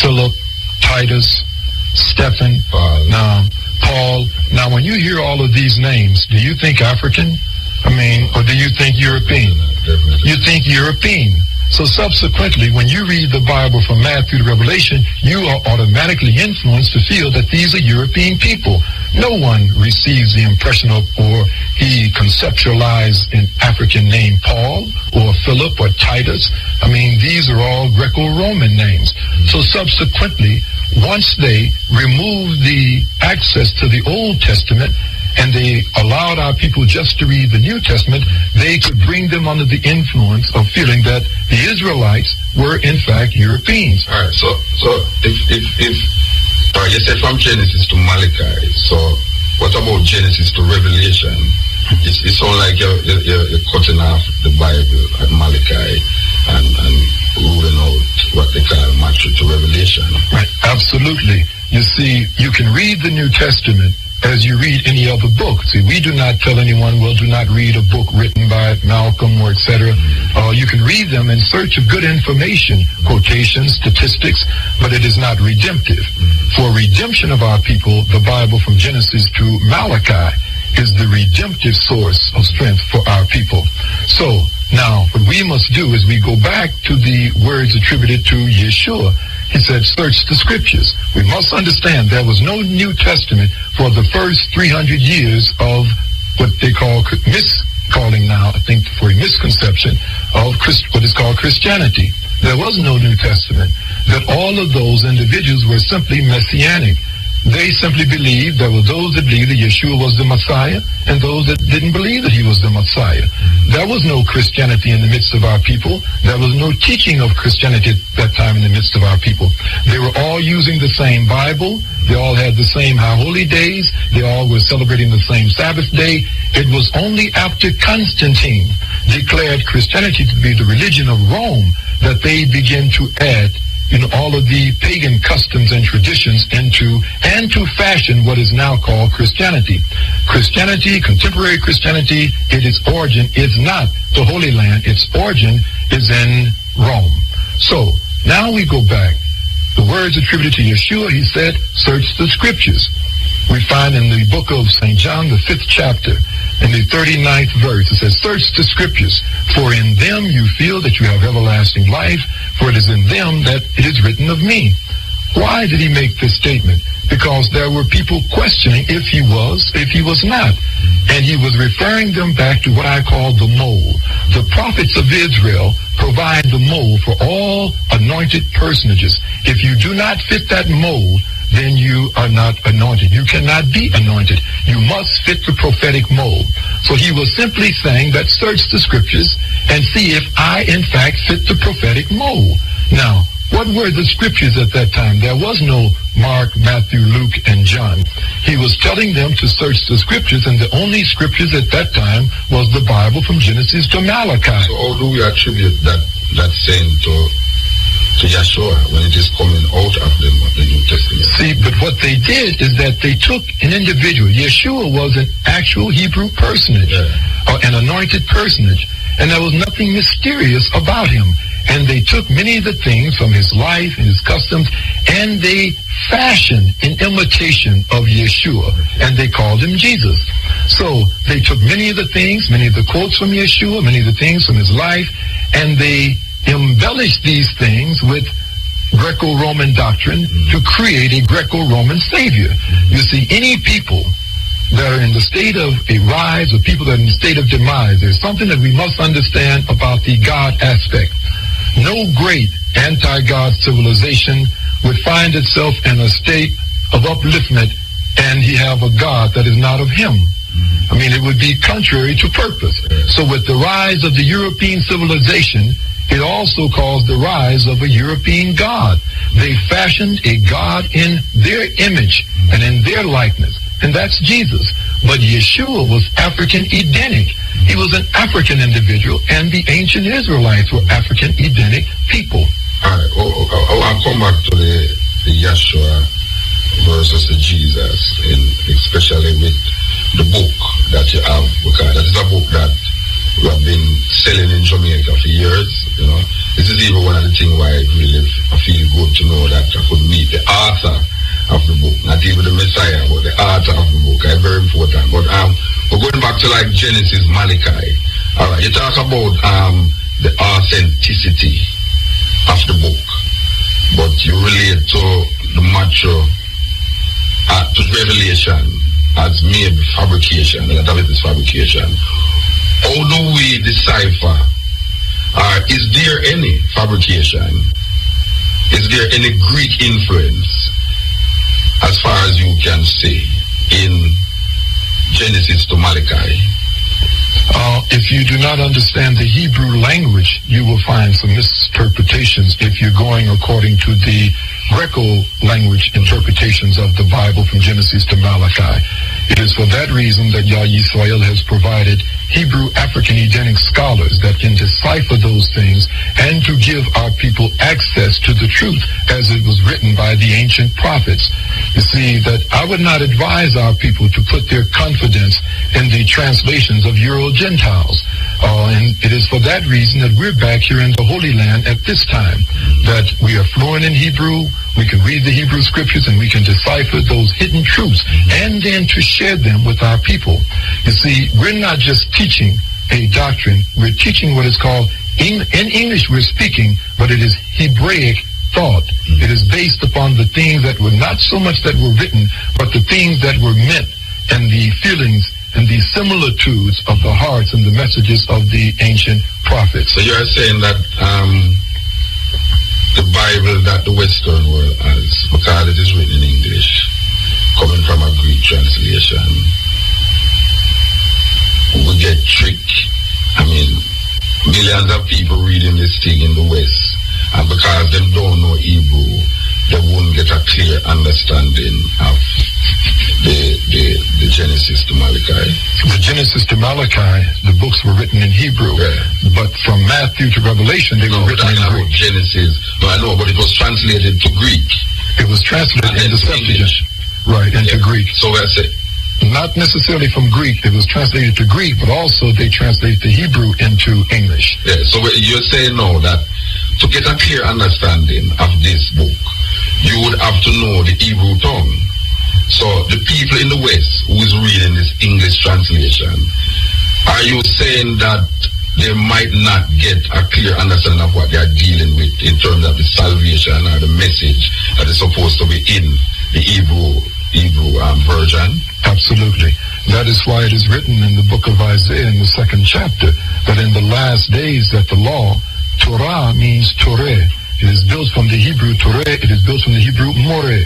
Philip, Titus, Stephen, Paul. Now, when you hear all of these names, do you think African? Or do you think European? Definitely. You think European. So subsequently, when you read the Bible from Matthew to Revelation, you are automatically influenced to feel that these are European people. No one receives the impression of, or he conceptualized an African name, Paul, or Philip, or Titus. These are all Greco-Roman names. So subsequently, once they removed the access to the Old Testament, and they allowed our people just to read the New Testament, they could bring them under the influence of feeling that the Israelites were in fact Europeans. All right. So if you said from Genesis to Malachi. So what about Genesis to Revelation? It's all like you're cutting off the Bible at Malachi and ruling out what they call Matthew to Revelation. Right. Absolutely. You see, you can read the New Testament as you read any other book. See, we do not tell anyone, do not read a book written by Malcolm or etc. You can read them in search of good information, quotations, statistics, but it is not redemptive. For redemption of our people, the Bible from Genesis to Malachi is the redemptive source of strength for our people. So now what we must do is we go back to the words attributed to Yeshua. He said, search the scriptures. We must understand there was no New Testament for the first 300 years of what they call miscalling now, I think, for a misconception of what is called Christianity. There was no New Testament. That all of those individuals were simply messianic. They simply believed there were those that believed that Yeshua was the Messiah and those that didn't believe that he was the Messiah. There was no Christianity in the midst of our people. There was no teaching of Christianity at that time in the midst of our people. They were all using the same Bible. They all had the same high holy days. They all were celebrating the same Sabbath day. It was only after Constantine declared Christianity to be the religion of Rome that they began to add all of the pagan customs and traditions into and to fashion what is now called Christianity. Christianity, contemporary Christianity, its origin is not the Holy Land. Its origin is in Rome. So now we go back. The words attributed to Yeshua, he said, search the scriptures. We find in the book of St. John, the 5th chapter, in the 39th verse, it says, search the scriptures, for in them you feel that you have everlasting life, for it is in them that it is written of me. Why did he make this statement? Because there were people questioning if he was not. And he was referring them back to what I call the mole. the prophets of Israel provide the mold for all anointed personages. If you do not fit that mold, then you are not anointed. You cannot be anointed. You must fit the prophetic mold. So he was simply saying that search the scriptures and see if I, in fact, fit the prophetic mold. Now, what were the scriptures at that time? There was no Mark, Matthew, Luke, and John. He was telling them to search the scriptures, and the only scriptures at that time was the Bible from Genesis to Malachi. So how do we attribute that saying to Yeshua when it is coming out of the New Testament? See, but what they did is that they took an individual. Yeshua was an actual Hebrew personage, or an anointed personage, and there was nothing mysterious about him. And they took many of the things from his life and his customs, and they fashioned an imitation of Yeshua, and they called him Jesus. So they took many of the things, many of the quotes from Yeshua, many of the things from his life, and they embellished these things with Greco-Roman doctrine to create a Greco-Roman Savior. You see, any people that are in the state of a rise, or people that are in the state of demise, there's something that we must understand about the God aspect. No great anti-God civilization would find itself in a state of upliftment and he have a God that is not of him. I mean, it would be contrary to purpose. So with the rise of the European civilization, it also caused the rise of a European God. They fashioned a God in their image and in their likeness, and that's Jesus. But Yeshua was African Edenic. He was an African individual, and the ancient Israelites were African Edenic people. All right. I'll come back to the Yeshua versus the Jesus, especially with the book that you have, because that is a book that we have been selling in Jamaica for years. You know, this is even one of the things why I feel good to know that I could meet the author of the book, not even the Messiah, but the author of the book. It's very important. But we're going back to like Genesis, Malachi. All right, you talk about the authenticity of the book, but you relate to the mature to Revelation as mere fabrication. A lot of it is fabrication. How do we decipher? Is there any fabrication? Is there any Greek influence, as far as you can say, in Genesis to Malachi? If you do not understand the Hebrew language, you will find some misinterpretations if you're going according to the Greco language interpretations of the Bible from Genesis to Malachi. It is for that reason that Yah Yisrael has provided Hebrew African Edenic scholars that can decipher those things and to give our people access to the truth as it was written by the ancient prophets. You see, that I would not advise our people to put their confidence in the translations of Euro-Gentiles. And it is for that reason that we're back here in the Holy Land at this time, that we are fluent in Hebrew, we can read the Hebrew scriptures, and we can decipher those hidden truths, and then to share them with our people. You see, we're not just teaching a doctrine, we're teaching what is called, in English we're speaking, but it is Hebraic thought. It is based upon the things that were not so much that were written, but the things that were meant, and the feelings and the similitudes of the hearts and the messages of the ancient prophets. So you're saying that the Bible that the Western world has, because it is written in English, coming from a Greek translation, we get tricked. I mean, millions of people reading this thing in the West, and because they don't know Hebrew, they won't get a clear understanding of the Genesis to Malachi. The Genesis to Malachi, the books were written in Hebrew, but from Matthew to Revelation, they were written in Greek. Genesis, no, I know, but it was translated to Greek. It was translated into Septuagint, right, into Greek. So I said, not necessarily from Greek, it was translated to Greek, but also they translated the Hebrew into English. Yeah, so you're saying now that to get a clear understanding of this book, you would have to know the Hebrew tongue. So the people in the West who is reading this English translation, are you saying that they might not get a clear understanding of what they are dealing with in terms of the salvation or the message that is supposed to be in the Hebrew version? Absolutely. That is why it is written in the book of Isaiah in the 2nd chapter that in the last days that the law, Torah means Toreh. It is built from the Hebrew Toreh. It is built from the Hebrew Moreh.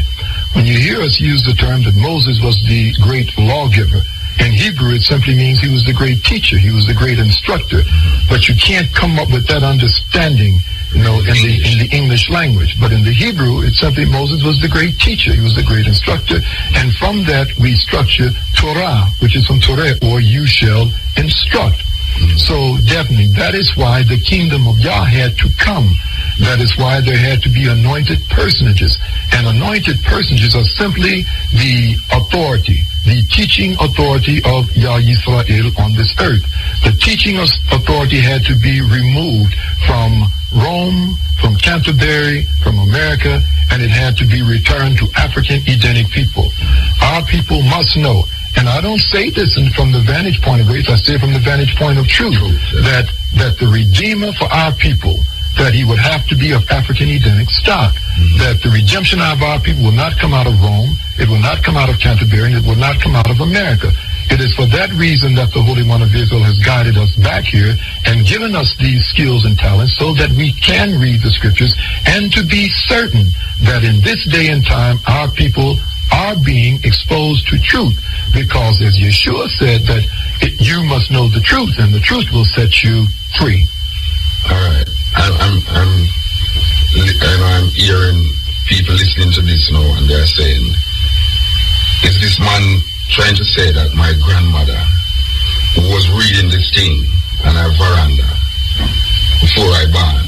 When you hear us use the term that Moses was the great lawgiver, in Hebrew it simply means he was the great teacher. He was the great instructor. But you can't come up with that understanding, in the English language. But in the Hebrew, it's simply Moses was the great teacher. He was the great instructor. And from that, we structure Torah, which is from Torah, or you shall instruct. So definitely, that is why the kingdom of Yah had to come. That is why there had to be anointed personages. And anointed personages are simply the authority, the teaching authority of Yah Yisrael on this earth. The teaching authority had to be removed from Rome, from Canterbury, from America, and it had to be returned to African Edenic people. Our people must know, and I don't say this from the vantage point of race, I say it from the vantage point of truth, that the Redeemer for our people, that he would have to be of African Edenic stock, that the redemption of our people will not come out of Rome, it will not come out of Canterbury, and it will not come out of America. It is for that reason that the Holy One of Israel has guided us back here and given us these skills and talents so that we can read the scriptures and to be certain that in this day and time our people are being exposed to truth, because as Yeshua said that you must know the truth and the truth will set you free. All right. I'm hearing people listening to this now and they're saying, is this man trying to say that my grandmother was reading this thing on her veranda before I born,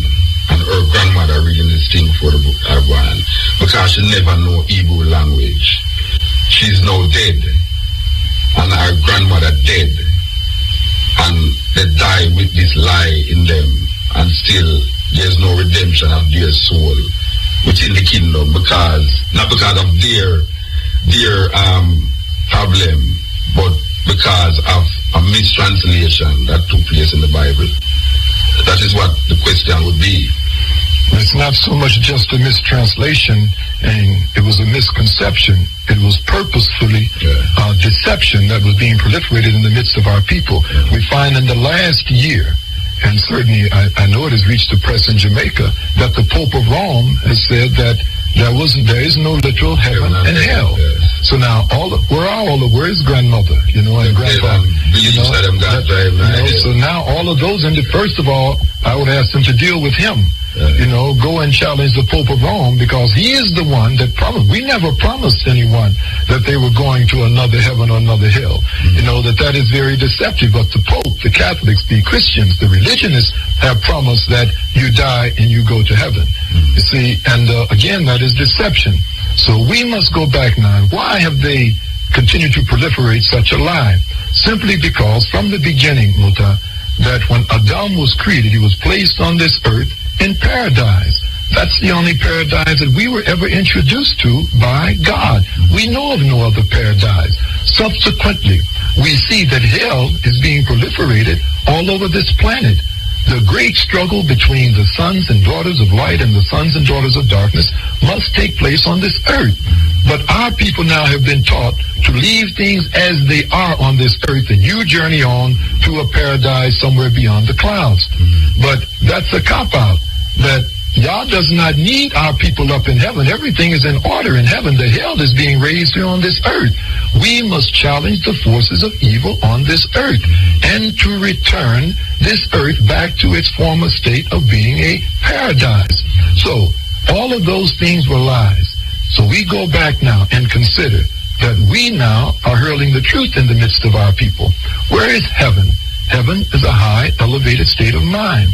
and her grandmother reading this thing before I born, because she never know Hebrew language? She's now dead, and her grandmother dead, and they die with this lie in them, and still there's no redemption of their soul within the kingdom, not because of their problem, but because of a mistranslation that took place in the Bible. That is what the question would be. It's not so much just a mistranslation, and it was a misconception. It was purposefully deception that was being proliferated in the midst of our people. We find in the last year, and certainly I know it has reached the press in Jamaica, that the Pope of Rome has said that there is no literal heaven and hell. So now, where is grandmother, and grandfather? So now all of those, and first of all, I would ask them to deal with him. Go and challenge the Pope of Rome, because he is the one that promised. We never promised anyone that they were going to another heaven or another hell. That is very deceptive. But the Pope, the Catholics, the Christians, the religionists have promised that you die and you go to heaven. You see, and again, that is deception. So we must go back now. Why have they continued to proliferate such a lie? Simply because from the beginning, Muta, that when Adam was created, he was placed on this earth in paradise. That's the only paradise that we were ever introduced to by God. We know of no other paradise. Subsequently, we see that hell is being proliferated all over this planet. The great struggle between the sons and daughters of light and the sons and daughters of darkness must take place on this earth. But our people now have been taught to leave things as they are on this earth, and you journey on to a paradise somewhere beyond the clouds. But that's a cop-out. That Yah does not need our people up in heaven. Everything is in order in heaven. The hell is being raised here on this earth. We must challenge the forces of evil on this earth and to return this earth back to its former state of being a paradise. So all of those things were lies. So we go back now and consider that we now are hurling the truth in the midst of our people. Where is heaven? Heaven is a high, elevated state of mind.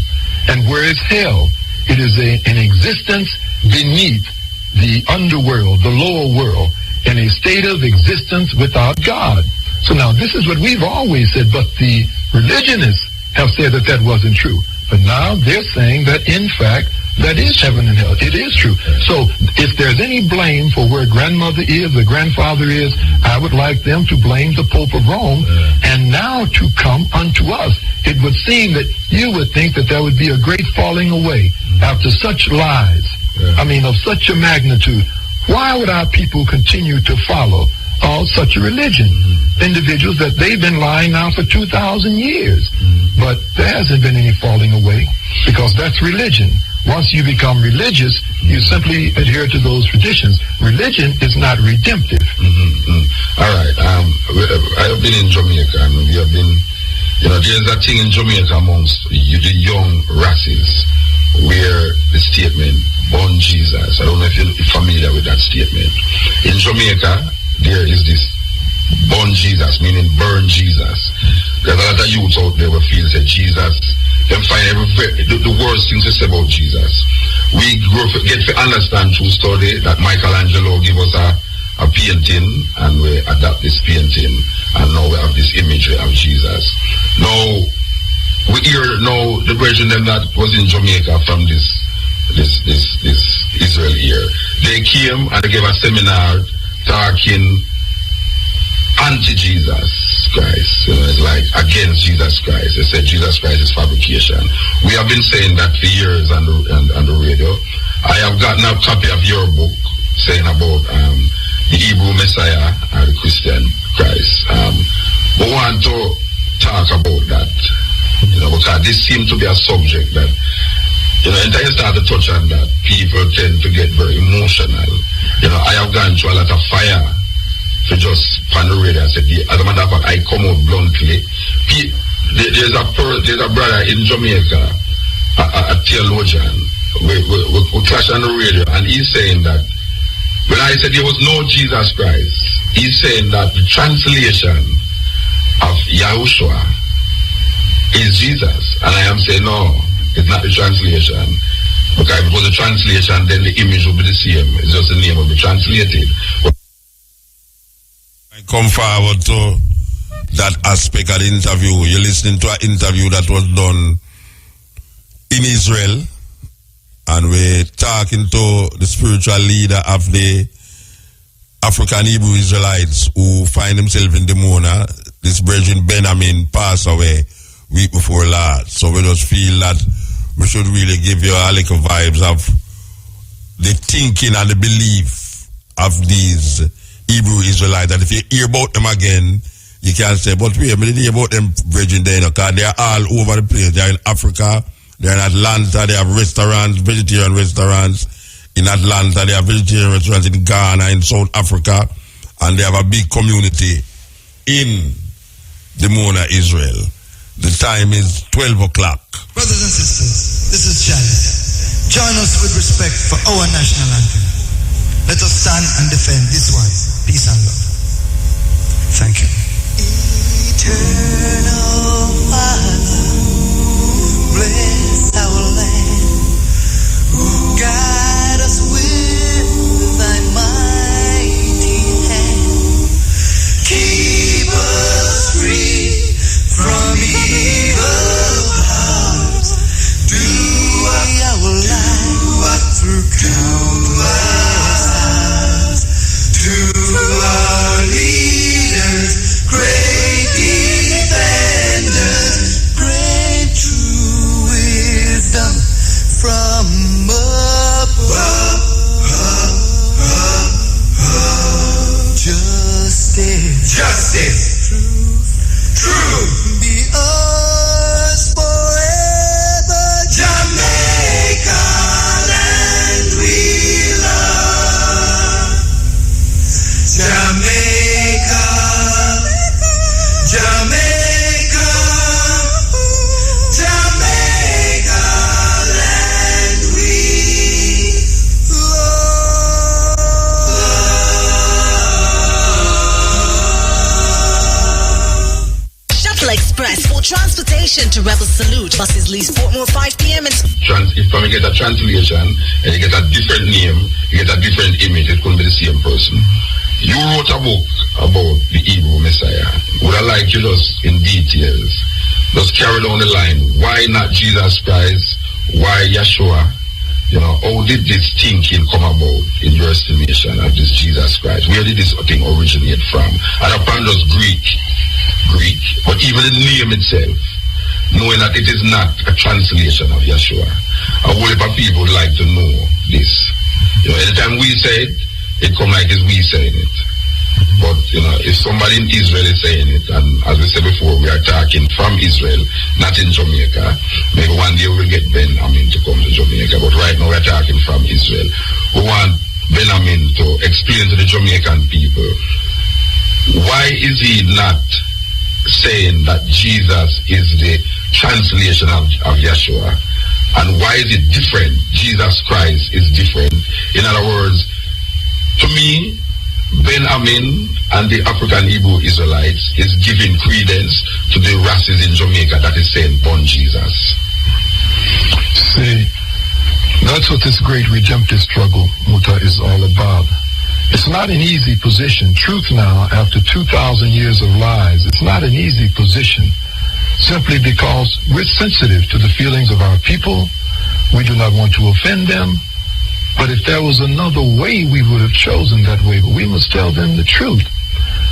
And where is hell? It is an existence beneath the underworld, the lower world, in a state of existence without God. So now this is what we've always said, but the religionists have said that that wasn't true. But now they're saying that, in fact, that is heaven and hell. It is true. So if there's any blame for where grandmother is or grandfather is, I would like them to blame the Pope of Rome and now to come unto us. It would seem that you would think that there would be a great falling away after such lies. I mean, of such a magnitude. Why would our people continue to follow such a religion. Individuals that they've been lying now for 2,000 years. But there hasn't been any falling away, because that's religion. Once you become religious, you simply adhere to those traditions. Religion is not redemptive. All right. I have been in Jamaica, and we have been, there's a thing in Jamaica amongst the young races where the statement, born Jesus. I don't know if you're familiar with that statement. In Jamaica, there is this born Jesus, meaning burn Jesus. There's a lot of youths out there who feel that Jesus, them find the worst things to say about Jesus. We get to understand through study that Michelangelo gave us a painting, and we adapt this painting, and now we have this imagery of Jesus. Now, we hear now the version them that was in Jamaica from this Israel here. They came and they gave a seminar talking anti-Jesus Christ. It's like against Jesus Christ. They said Jesus Christ is fabrication. We have been saying that for years on the radio. I have gotten a copy of your book saying about the Hebrew Messiah and the Christian Christ. We want to talk about that, because this seems to be a subject that, until you start to touch on that, people tend to get very emotional. I have gone through a lot of fire for just on the radio. I said, as a matter of fact, I come out bluntly. There's a brother in Jamaica, a theologian. We clash on the radio, and he's saying that when I said there was no Jesus Christ, he's saying that the translation of Yahushua is Jesus. And I am saying, no, it's not the translation. Because if it was a translation, then the image would be the same. It's just the name will be translated. I come forward to that aspect of the interview. You're listening to an interview that was done in Israel, and we're talking to the spiritual leader of the African Hebrew Israelites who find themselves in Demona. This Brethren Benjamin passed away week before last. So we just feel that we should really give you a little vibes of the thinking and the belief of these Hebrew Israelites. And if you hear about them again, you can say, but wait, I didn't hear about them Brethren there, because they are all over the place. They are in Africa, they are in Atlanta, they have restaurants, vegetarian restaurants. In Atlanta, they have vegetarian restaurants in Ghana, in South Africa, and they have a big community in Demona, Israel. The time is 12 o'clock. Brothers and sisters, this is Charles. Join us with respect for our national anthem. Let us stand and defend this one. Peace and love. Thank you. Eternal Father, bless our land. Guide us with thy mighty hand. Keep us free from evil powers. Do our life through countless hours. To our leaders, great defenders, great true wisdom from above. Justice. Truth. Be ours forever. Jamaica, land we love. Jamaica. Jamaica. Jamaica, land we love. Shuttle Express for transportation to Rebel Salute. Buses leave Portmore 5 p.m. and If you get a translation and you get a different name, you get a different image, it couldn't be the same person. You wrote a book about the Hebrew Messiah. Would I like you just in details, just carry down the line. Why not Jesus Christ? Why Yeshua? How did this thinking come about in your estimation of this Jesus Christ? Where did this thing originate from? And upon just Greek, but even the name itself, knowing that it is not a translation of Yeshua. A whole heap of people would like to know this. Anytime we say it, it come like it's we saying it. But, if somebody in Israel is saying it, and as we said before, we are talking from Israel, not in Jamaica. Maybe one day we'll get Benjamin to come to Jamaica, but right now we are talking from Israel. We want Benjamin to explain to the Jamaican people, why is he not saying that Jesus is the translation of Yeshua? And why is it different? Jesus Christ is different. In other words, to me, Benjamin and the African Hebrew Israelites is giving credence to the races in Jamaica that is saying born Jesus. See, that's what this great redemptive struggle, Muta, is all about. It's not an easy position. Truth now, after 2,000 years of lies, it's not an easy position, simply because we're sensitive to the feelings of our people. We do not want to offend them. But if there was another way, we would have chosen that way. But we must tell them the truth.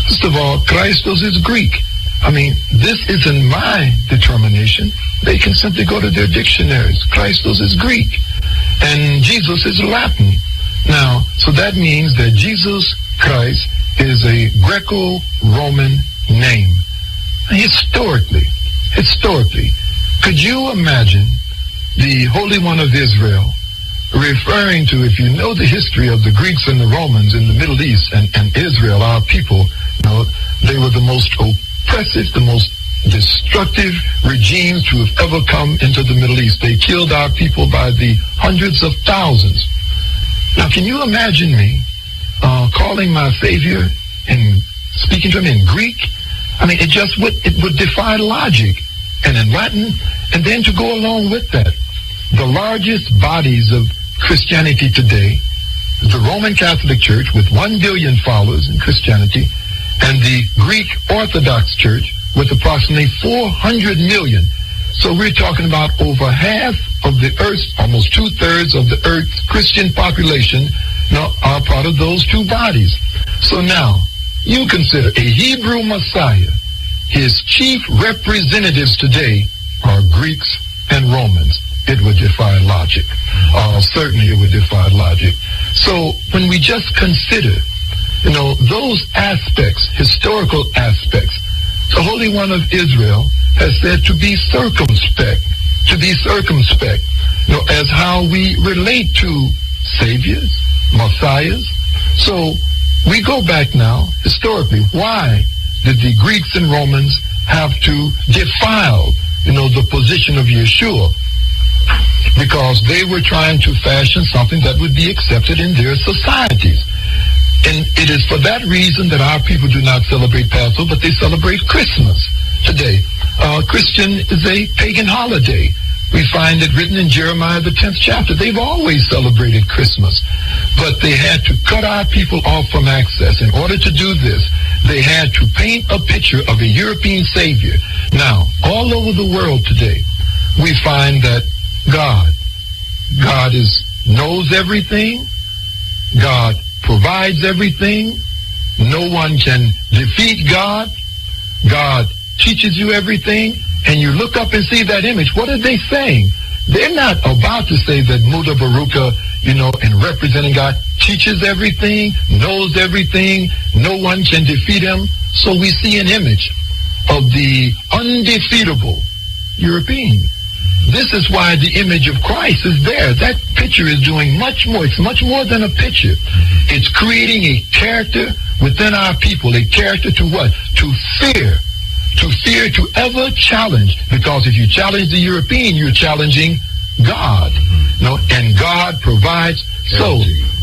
First of all, Christos is Greek. I mean, this isn't my determination. They can simply go to their dictionaries. Christos is Greek. And Jesus is Latin. Now, so that means that Jesus Christ is a Greco-Roman name. Historically, could you imagine the Holy One of Israel referring to, if you know the history of the Greeks and the Romans in the Middle East and Israel, our people, they were the most oppressive, the most destructive regimes to have ever come into the Middle East. They killed our people by the hundreds of thousands. Now, can you imagine me calling my Savior and speaking to him in Greek? I mean, it would defy logic, and in Latin, and then to go along with that, the largest bodies of Christianity today, the Roman Catholic Church with 1 billion followers in Christianity, and the Greek Orthodox Church with approximately 400 million. So we're talking about over half of the earth's, almost 2/3 of the earth's Christian population are part of those two bodies. So now, you consider a Hebrew Messiah, his chief representatives today are Greeks and Romans. It would defy logic. Certainly it would defy logic. So when we just consider, those aspects, historical aspects, the Holy One of Israel has said to be circumspect, as how we relate to saviors, messiahs. So we go back now, historically, why did the Greeks and Romans have to defile, the position of Yeshua? Because they were trying to fashion something that would be accepted in their societies. And it is for that reason that our people do not celebrate Passover, but they celebrate Christmas today. Christian is a pagan holiday. We find it written in Jeremiah, the 10th chapter. They've always celebrated Christmas, but they had to cut our people off from access. In order to do this, they had to paint a picture of a European savior. Now, all over the world today, we find that God knows everything. God provides everything. No one can defeat God. God teaches you everything. And you look up and see that image. What are they saying? They're not about to say that Mutabaruka, in representing God, teaches everything, knows everything. No one can defeat him. So we see an image of the undefeatable European. This is why the image of Christ is there. That picture is doing much more. It's much more than a picture. It's creating a character within our people, a character to what? To fear. To fear to ever challenge. Because if you challenge the European, you're challenging God. And God provides. So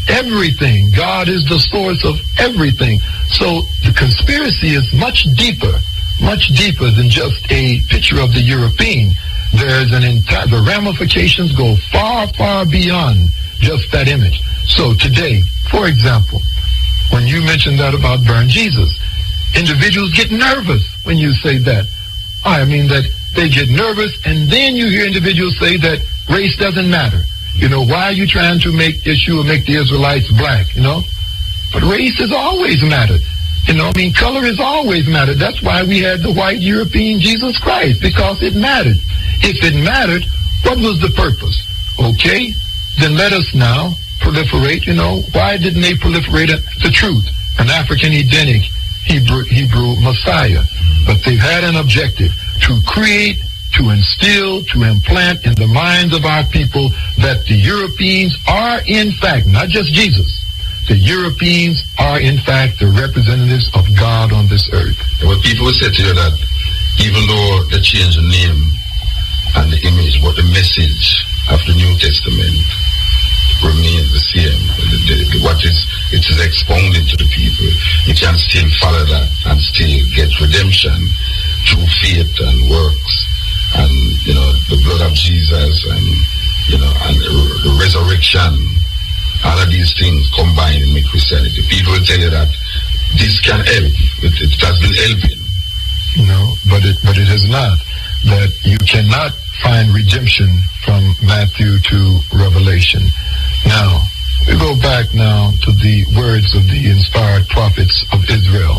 everything. God is the source of everything. So the conspiracy is much deeper than just a picture of the European. There's the ramifications go far, far beyond just that image. So today, for example, when you mentioned that about burn Jesus, individuals get nervous when you say that. I mean that they get nervous, and then you hear individuals say that race doesn't matter. Why are you trying to make Yeshua make the Israelites black, But race has always mattered. Color has always mattered. That's why we had the white European Jesus Christ, because it mattered. If it mattered, what was the purpose? Okay, then let us now proliferate. Why didn't they proliferate the truth? an African Edenic Hebrew Messiah. But they've had an objective to create, to instill, to implant in the minds of our people that the Europeans are in fact, not just Jesus, the Europeans are in fact the representatives of God on this earth. But people will say to you that even though they change the name and the image, but the message of the New Testament remains the same. It is expounded to the people. You can still follow that and still get redemption through faith and works, and the blood of Jesus, and and the resurrection. All of these things combined in Christianity. People will tell you that this can help. It has been helping. But it has not. That you cannot find redemption from Matthew to Revelation. Now, we go back now to the words of the inspired prophets of Israel.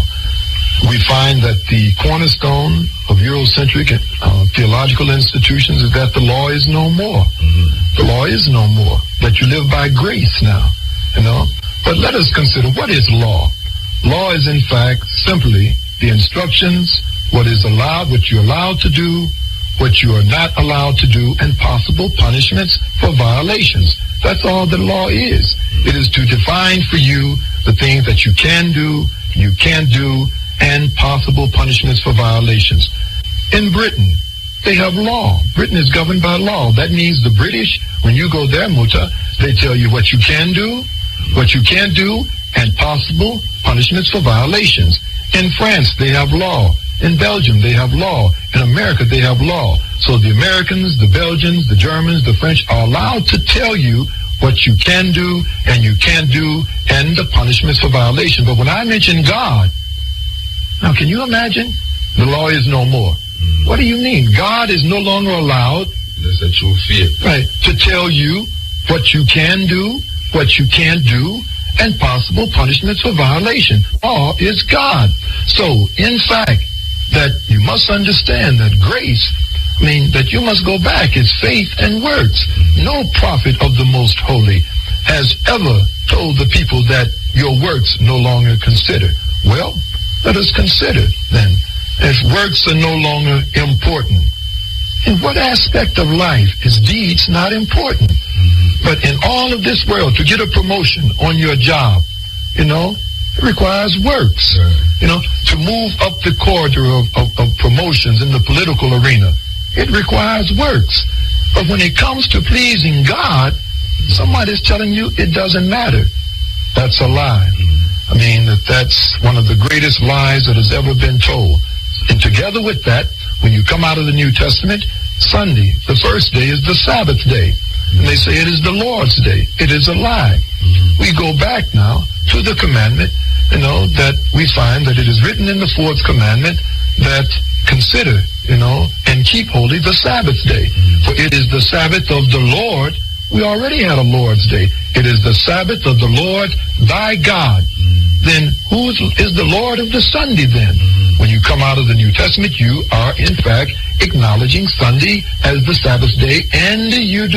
We find that the cornerstone of Eurocentric theological institutions is that the law is no more. The law is no more. That you live by grace now, But let us consider, what is law? Law is in fact simply the instructions, what is allowed, what you're allowed to do, what you are not allowed to do, and possible punishments for violations. That's all the law is. It is to define for you the things that you can do, you can't do, and possible punishments for violations. In Britain, they have law. Britain is governed by law. That means the British, when you go there, Muta, they tell you what you can do, what you can't do, and possible punishments for violations. In France, they have law. In Belgium, they have law. In America, they have law. So the Americans, the Belgians, the Germans, the French are allowed to tell you what you can do and you can't do, and the punishments for violation. But when I mention God, now can you imagine? The law is no more. What do you mean? God is no longer allowed, that's a true faith, right, to tell you what you can do, what you can't do, and possible punishments for violation. Law is God. So, in fact, that you must understand that grace, that you must go back. It's faith and works. No prophet of the Most Holy has ever told the people that your works no longer consider. Well, let us consider then. If works are no longer important, in what aspect of life is deeds not important? But in all of this world, to get a promotion on your job, it requires works. To move up the corridor of promotions in the political arena, it requires works. But when it comes to pleasing God, somebody's telling you it doesn't matter. That's a lie. That's one of the greatest lies that has ever been told. And together with that, when you come out of the New Testament, Sunday, the first day, is the Sabbath day. And they say it is the Lord's day. It is a lie. We go back now to the commandment, that we find that it is written in the fourth commandment that consider, and keep holy the Sabbath day. For it is the Sabbath of the Lord. We already had a Lord's day. It is the Sabbath of the Lord thy God. Then who is the Lord of the Sunday then? When you come out of the New Testament, you are in fact acknowledging Sunday as the Sabbath day, and you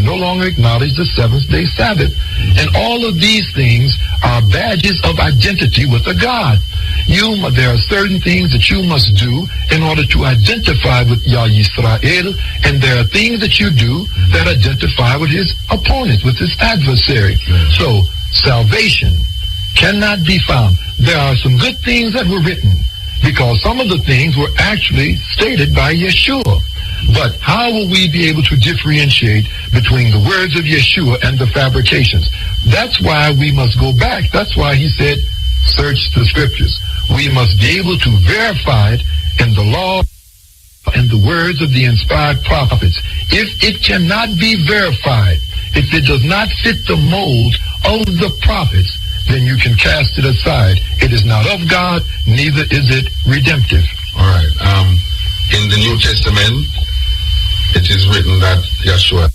no longer acknowledge the seventh day Sabbath. And all of these things are badges of identity with a God. There are certain things that you must do in order to identify with Yah Yisrael, and there are things that you do that identify with his opponent, with his adversary. So salvation cannot be found. There are some good things that were written, because some of the things were actually stated by Yeshua. But how will we be able to differentiate between the words of Yeshua and the fabrications? That's why we must go back. That's why he said, search the scriptures. We must be able to verify it in the law and the words of the inspired prophets. If it cannot be verified, if it does not fit the mold of the prophets, then you can cast it aside. It is not of God, neither is it redemptive. All right. In the New Testament, it is written that Yeshua,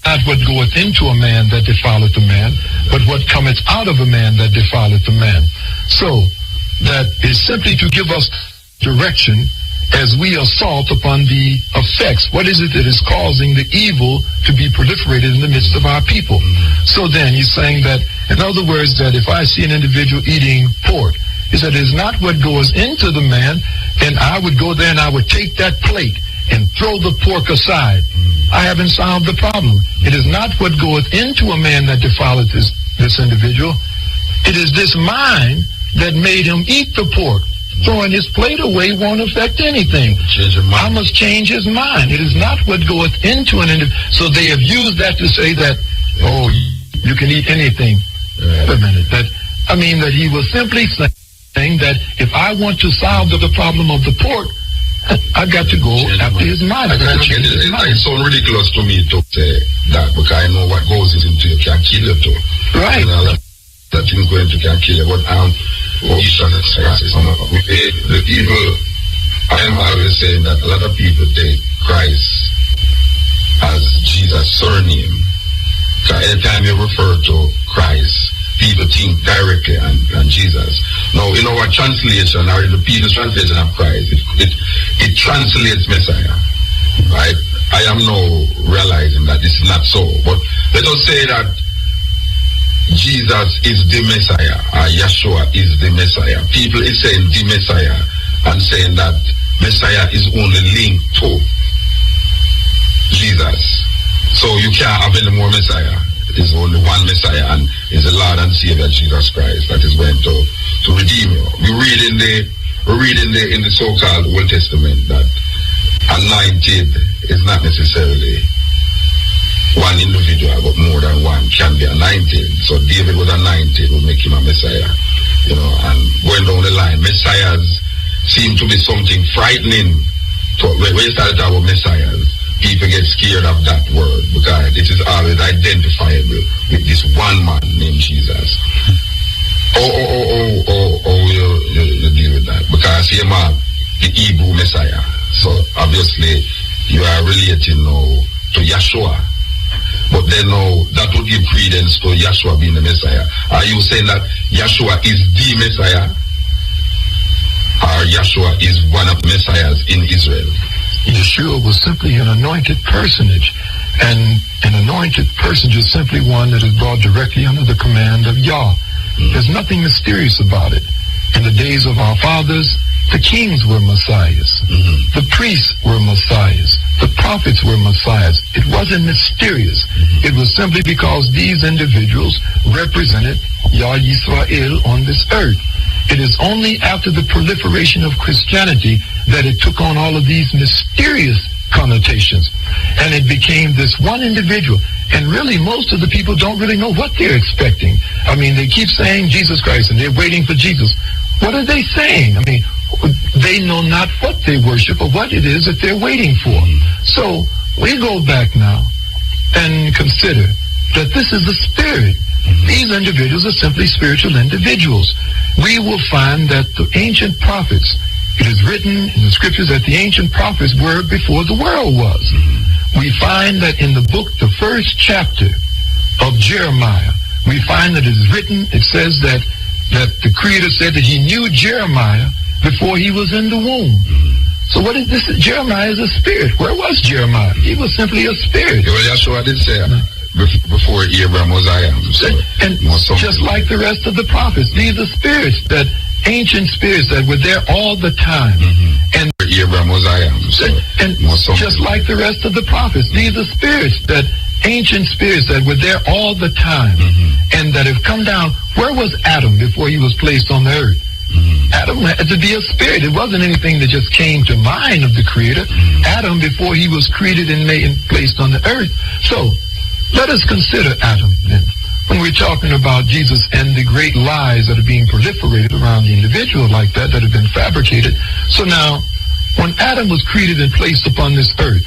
not what goeth into a man that defileth a man, but what cometh out of a man that defileth a man. So, that is simply to give us direction as we assault upon the effects. What is it that is causing the evil to be proliferated in the midst of our people? So then he's saying that, in other words, that if I see an individual eating pork, he said, it is not what goes into the man, and I would go there and I would take that plate and throw the pork aside. I haven't solved the problem. It is not what goeth into a man that defileth this individual. It is this mind that made him eat the pork. Throwing his plate away won't affect anything. I must change his mind. It is not what goeth into an individual. So they have used that to say that, oh, you can eat anything. Wait a minute. That he was simply saying that if I want to solve the problem of the pork, I got to go after his mind. It's so ridiculous to me to say that, because I know what goes into you can kill you too. Right. That thing going to can kill you. But the people, I am always saying that a lot of people take Christ as Jesus' surname. So anytime you refer to Christ, people think directly on Jesus. Now, in our translation, or in the people's translation of Christ, it translates Messiah, right? I am now realizing that this is not so. But let us say that Jesus is the Messiah, or Yeshua is the Messiah. People is saying the Messiah and saying that Messiah is only linked to Jesus. So you can't have any more Messiah. Is only one Messiah, and is the Lord and Savior Jesus Christ that is going to redeem you. We read in the so-called Old Testament that anointed is not necessarily one individual, but more than one can be anointed. So David was anointed, will make him a Messiah. And going down the line, Messiahs seem to be something frightening. When you start talking about Messiahs, people get scared of that word because it is always identifiable with this one man named Jesus. You deal with that because he are the Hebrew Messiah. So obviously you are relating now to Yeshua. But then now that would give credence to Yeshua being the Messiah. Are you saying that Yeshua is the Messiah? Or Yeshua is one of the Messiahs in Israel? Yeshua was simply an anointed personage, and an anointed personage is simply one that is brought directly under the command of Yah. There's nothing mysterious about it. In the days of our fathers, the kings were messiahs. The priests were messiahs. The prophets were messiahs. It wasn't mysterious. It was simply because these individuals represented Yah Yisrael on this earth. It is only after the proliferation of Christianity that it took on all of these mysterious connotations. And it became this one individual. And really, most of the people don't really know what they're expecting. They keep saying Jesus Christ, and they're waiting for Jesus. What are they saying? They know not what they worship or what it is that they're waiting for. So we go back now and consider that this is the spirit. These individuals are simply spiritual individuals. We will find that the ancient prophets, it is written in the scriptures that the ancient prophets were before the world was. We find that in the book, the first chapter of Jeremiah, we find that it is written, it says that the Creator said that he knew Jeremiah before he was in the womb. So what is this? Jeremiah is a spirit. Where was Jeremiah? He was simply a spirit. Well, Yeshua did say before Abraham was I am. So and just like the rest of the prophets, these are spirits, that ancient spirits that were there all the time. And Abraham was I am. So and just like the rest of the prophets, these are spirits, that ancient spirits that were there all the time and that have come down. Where was Adam before he was placed on the earth? Adam had to be a spirit. It wasn't anything that just came to mind of the Creator. Adam, before he was created and made and placed on the earth. So let us consider Adam then, when we're talking about Jesus and the great lies that are being proliferated around the individual like that have been fabricated. So now, when Adam was created and placed upon this earth,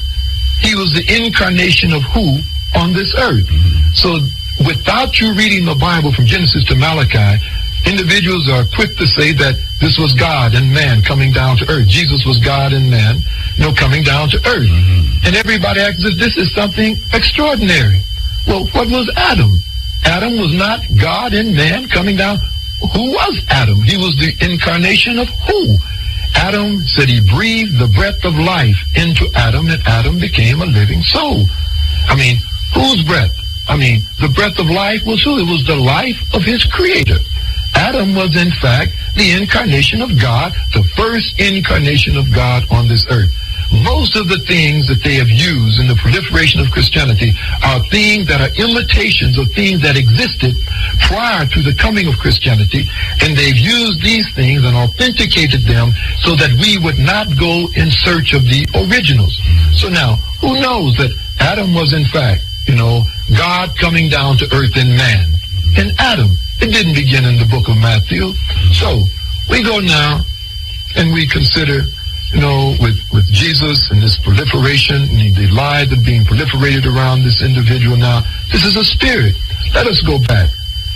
he was the incarnation of who on this earth? So without you reading the Bible from Genesis to Malachi, individuals are quick to say that this was God and man coming down to earth. Jesus was God and man, coming down to earth. And everybody acts as if this is something extraordinary. Well, what was Adam? Adam was not God and man coming down. Who was Adam? He was the incarnation of who? Adam said he breathed the breath of life into Adam, and Adam became a living soul. I mean, whose breath? I mean, the breath of life was who? It was the life of his creator. Adam was, in fact, the incarnation of God, the first incarnation of God on this earth. Most of the things that they have used in the proliferation of Christianity are things that are imitations of things that existed prior to the coming of Christianity, and they've used these things and authenticated them so that we would not go in search of the originals. So now, who knows that Adam was, in fact, God coming down to earth in man. In Adam. It didn't begin in the book of Matthew. So we go now and we consider, with Jesus and this proliferation and the lies that are being proliferated around this individual now. This is a spirit. Let us go back.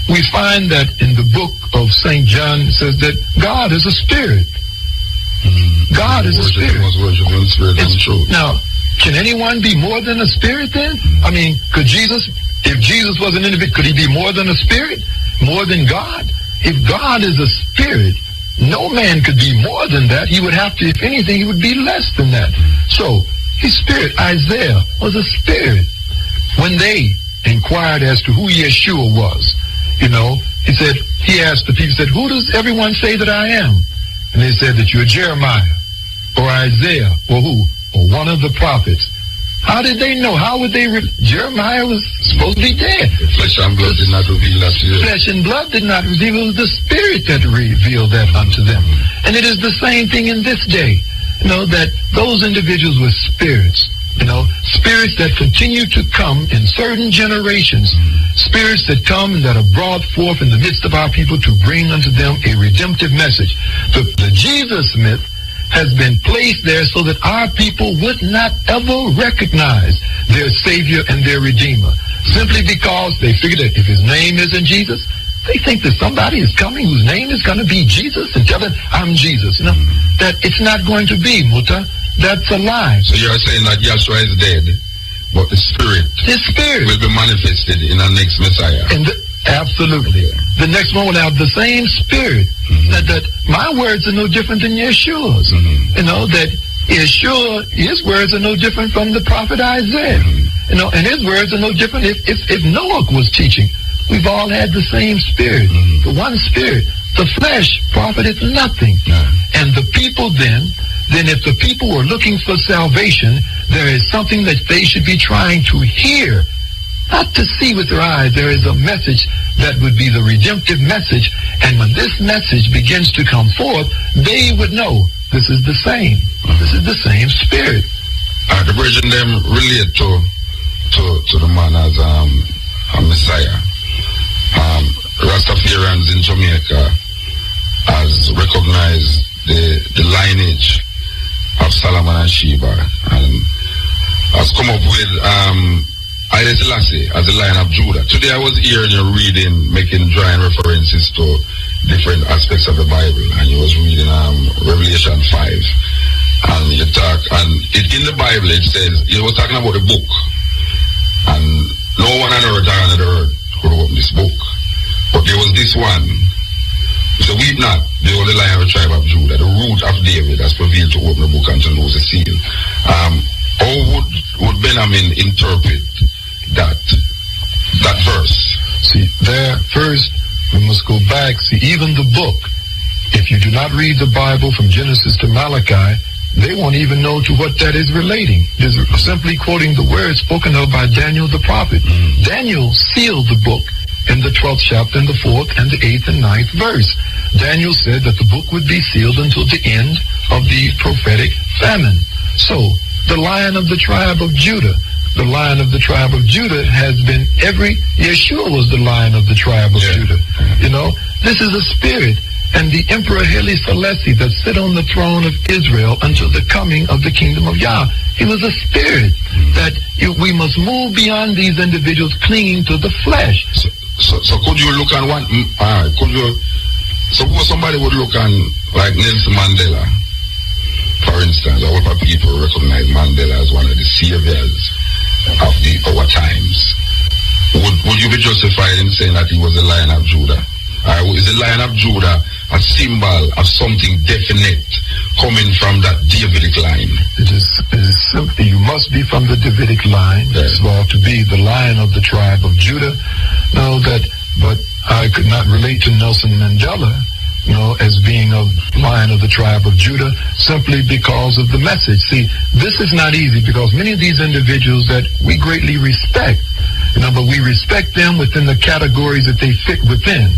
We find that in the book of St. John, it says that God is a spirit. God is a spirit. Now, can anyone be more than a spirit then? I mean, if Jesus was an individual, could he be more than a spirit? More than God? If God is a spirit, no man could be more than that. He would have to, if anything, he would be less than that. So, his spirit, Isaiah, was a spirit. When they inquired as to who Yeshua was, he asked the people, who does everyone say that I am? And they said that you're Jeremiah, or Isaiah, or who? Or one of the prophets. How did they know? How would they? Jeremiah was supposed to be dead. Flesh and blood did not reveal that to you. Flesh and blood did not reveal. It was the Spirit that revealed that unto them. And it is the same thing in this day. That those individuals were spirits. Spirits that continue to come in certain generations. Spirits that come and that are brought forth in the midst of our people to bring unto them a redemptive message. The Jesus myth has been placed there so that our people would not ever recognize their Savior and their Redeemer. Simply because they figure that if his name isn't Jesus, they think that somebody is coming whose name is going to be Jesus and tell them, I'm Jesus. That it's not going to be, Muta. That's a lie. So you're saying that Yeshua is dead, but the Spirit will be manifested in our next Messiah. Absolutely. The next one will have the same spirit. That my words are no different than Yeshua's. That Yeshua, his words are no different from the prophet Isaiah. And his words are no different if Noah was teaching. We've all had the same spirit. The one spirit. The flesh profiteth nothing. And the people then if the people were looking for salvation, there is something that they should be trying to hear. Not to see with their eyes. There is a message that would be the redemptive message. And when this message begins to come forth, they would know this is the same. This is the same spirit. The virgin them relate to the man as a Messiah. Rastafarians in Jamaica has recognized the lineage of Solomon and Sheba and has come up with Haile Selassie as the Lion of Judah. Today I was hearing you reading, making drawing references to different aspects of the Bible, and you was reading Revelation 5, and you talk, and in the Bible it says, you was talking about the book, and no one on earth or on the earth could open this book, but there was this one. So weep not, the only Lion of the tribe of Judah, the root of David has prevailed to open the book and to lose the seal. How would Benjamin interpret that verse? See, there first we must go back. See, even the book, if you do not read the Bible from Genesis to Malachi, they won't even know to what that is relating. It is simply quoting the words spoken of by Daniel the prophet. Daniel sealed the book in the 12th chapter, in the 4th and the 8th and 9th verse. Daniel said that the book would be sealed until the end of the prophetic famine. So, the Lion of the tribe of Judah. The Lion of the tribe of Judah has been Yeshua was the Lion of the tribe of Judah. This is a spirit. And the Emperor Haile Selassie that sit on the throne of Israel until the coming of the kingdom of Yah. He was a spirit that we must move beyond these individuals clinging to the flesh. So could you look at one, suppose somebody would look on like Nelson Mandela, for instance. A lot of people recognize Mandela as one of the saviors of our times. Would you be justified in saying that he was the Lion of Judah? Is the Lion of Judah a symbol of something definite coming from that Davidic line? It is simply, you must be from the Davidic line. That's well, to be the Lion of the tribe of Judah. No, but I could not relate to Nelson Mandela, as being a Lion of the tribe of Judah, simply because of the message. See, this is not easy, because many of these individuals that we greatly respect, but we respect them within the categories that they fit within.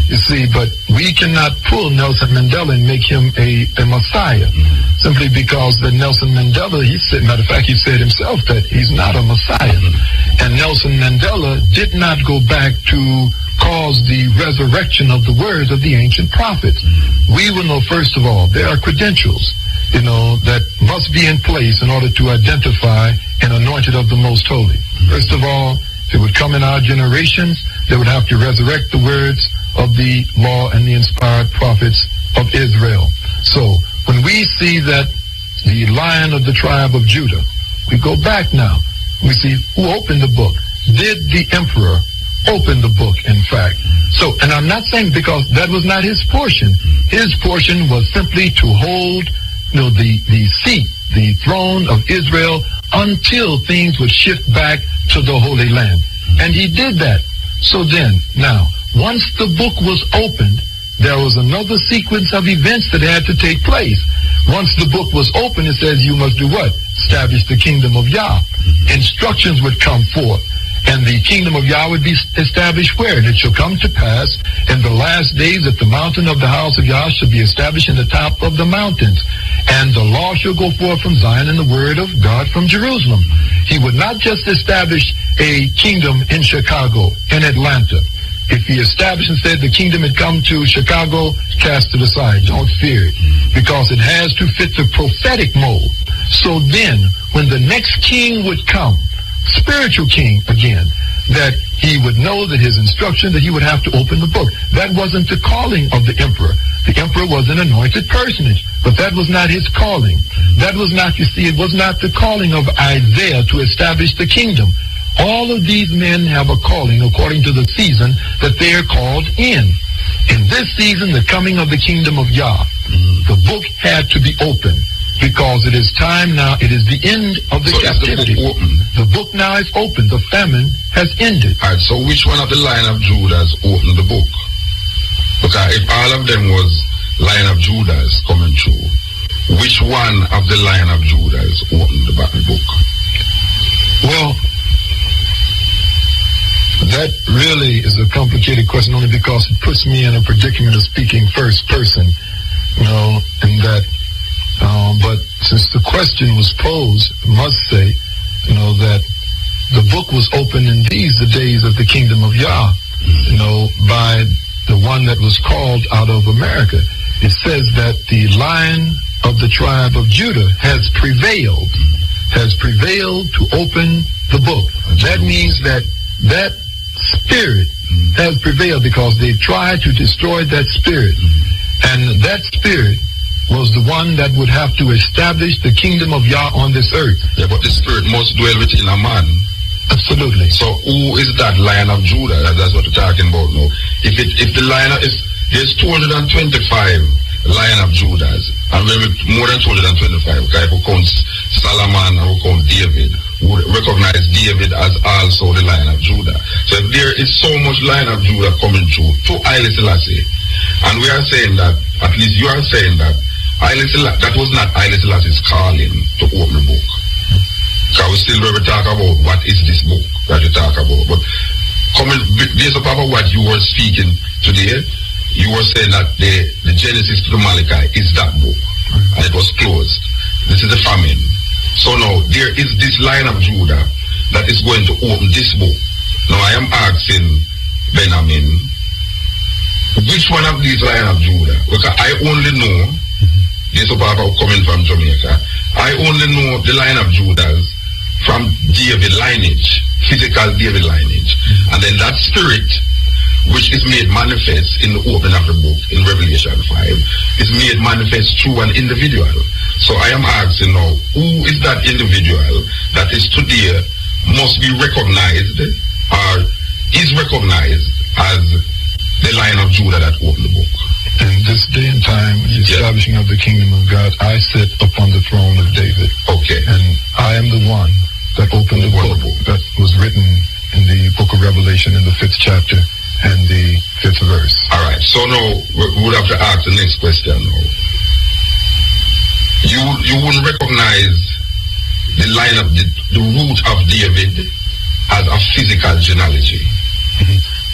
You see, but we cannot pull Nelson Mandela and make him a Messiah, simply because that Nelson Mandela, matter of fact, he said himself that he's not a Messiah. And Nelson Mandela did not go back to cause the resurrection of the words of the ancient prophets. We will know, first of all, there are credentials, that must be in place in order to identify an anointed of the Most Holy. First of all, if it would come in our generations, they would have to resurrect the words of the law and the inspired prophets of Israel. So when we see that the Lion of the tribe of Judah, we go back now. We see who opened the book. Did the emperor open the book, in fact? So, and I'm not saying because that was not his portion. His portion was simply to hold, the seat, the throne of Israel, until things would shift back to the Holy Land. And he did that. So then, now, once the book was opened, there was another sequence of events that had to take place. Once the book was opened, it says you must do what? Establish the kingdom of Yah. Instructions would come forth. And the kingdom of Yah would be established where? And it shall come to pass in the last days that the mountain of the house of Yah shall be established in the top of the mountains. And the law shall go forth from Zion and the word of God from Jerusalem. He would not just establish a kingdom in Chicago, in Atlanta. If he established and said the kingdom had come to Chicago, cast it aside. Don't fear it. Because it has to fit the prophetic mold. So then, when the next king would come, spiritual king again, that he would know that his instruction, that he would have to open the book. That wasn't the calling of the emperor. The emperor was an anointed personage, but that was not his calling. That was not, it was not the calling of Isaiah to establish the kingdom. All of these men have a calling according to the season that they are called in. In this season, the coming of the kingdom of Yah, the book had to be opened. Because it is time now, it is the end of the captivity. The book open? The book now is open. The famine has ended. All right, so which one of the Lion of Judah opened the book? Because if all of them was Lion of Judah coming through, which one of the Lion of Judah opened the book? Well, that really is a complicated question, only because it puts me in a predicament of speaking first person, and that. But since the question was posed, I must say, that the book was opened in the days of the kingdom of Yah, by the one that was called out of America. It says that the Lion of the tribe of Judah has prevailed to open the book. That means that spirit has prevailed, because they tried to destroy that spirit. And that spirit was the one that would have to establish the kingdom of Yah on this earth. Yeah, but the spirit must dwell within a man. Absolutely. So who is that Lion of Judah? That's what we're talking about now. If the Lion is, there's 225 Lion of Judahs, and more than 225. Okay, who count Solomon and who count David, would recognize David as also the Lion of Judah. So if there is so much Lion of Judah coming through to Haile Selassie, and we are saying that, at least you are saying that that was not Haile Selassie's calling to open the book. Because we still never talk about what is this book that you talk about. But coming based upon what you were speaking today, you were saying that the Genesis to the Malachi is that book. And it was closed. This is the famine. So now there is this Lion of Judah that is going to open this book. Now I am asking Benjamin, which one of these Lion of Judah? Because I only know, this is about coming from Jamaica, I only know the Lion of Judah from David lineage, physical David lineage. And then that spirit, which is made manifest in the opening of the book, in Revelation 5, is made manifest through an individual. So I am asking now, who is that individual that is today must be recognized, or is recognized as the Lion of Judah that opened the book? In this day and time, the establishing of the kingdom of God, I sit upon the throne of David. Okay. And I am the one that opened the book that was written in the book of Revelation in the 5th chapter and the 5th verse. All right. So now we would have to ask the next question now. You wouldn't recognize the line of the root of David as a physical genealogy.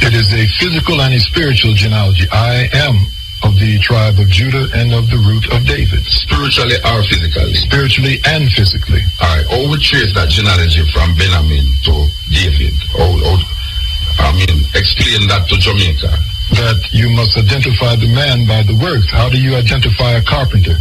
It is a physical and a spiritual genealogy. I am of the tribe of Judah and of the root of David. Spiritually or physically? Spiritually and physically. All right. How would trace that genealogy from Benjamin to David? Explain that to Jamaica. That you must identify the man by the works. How do you identify a carpenter?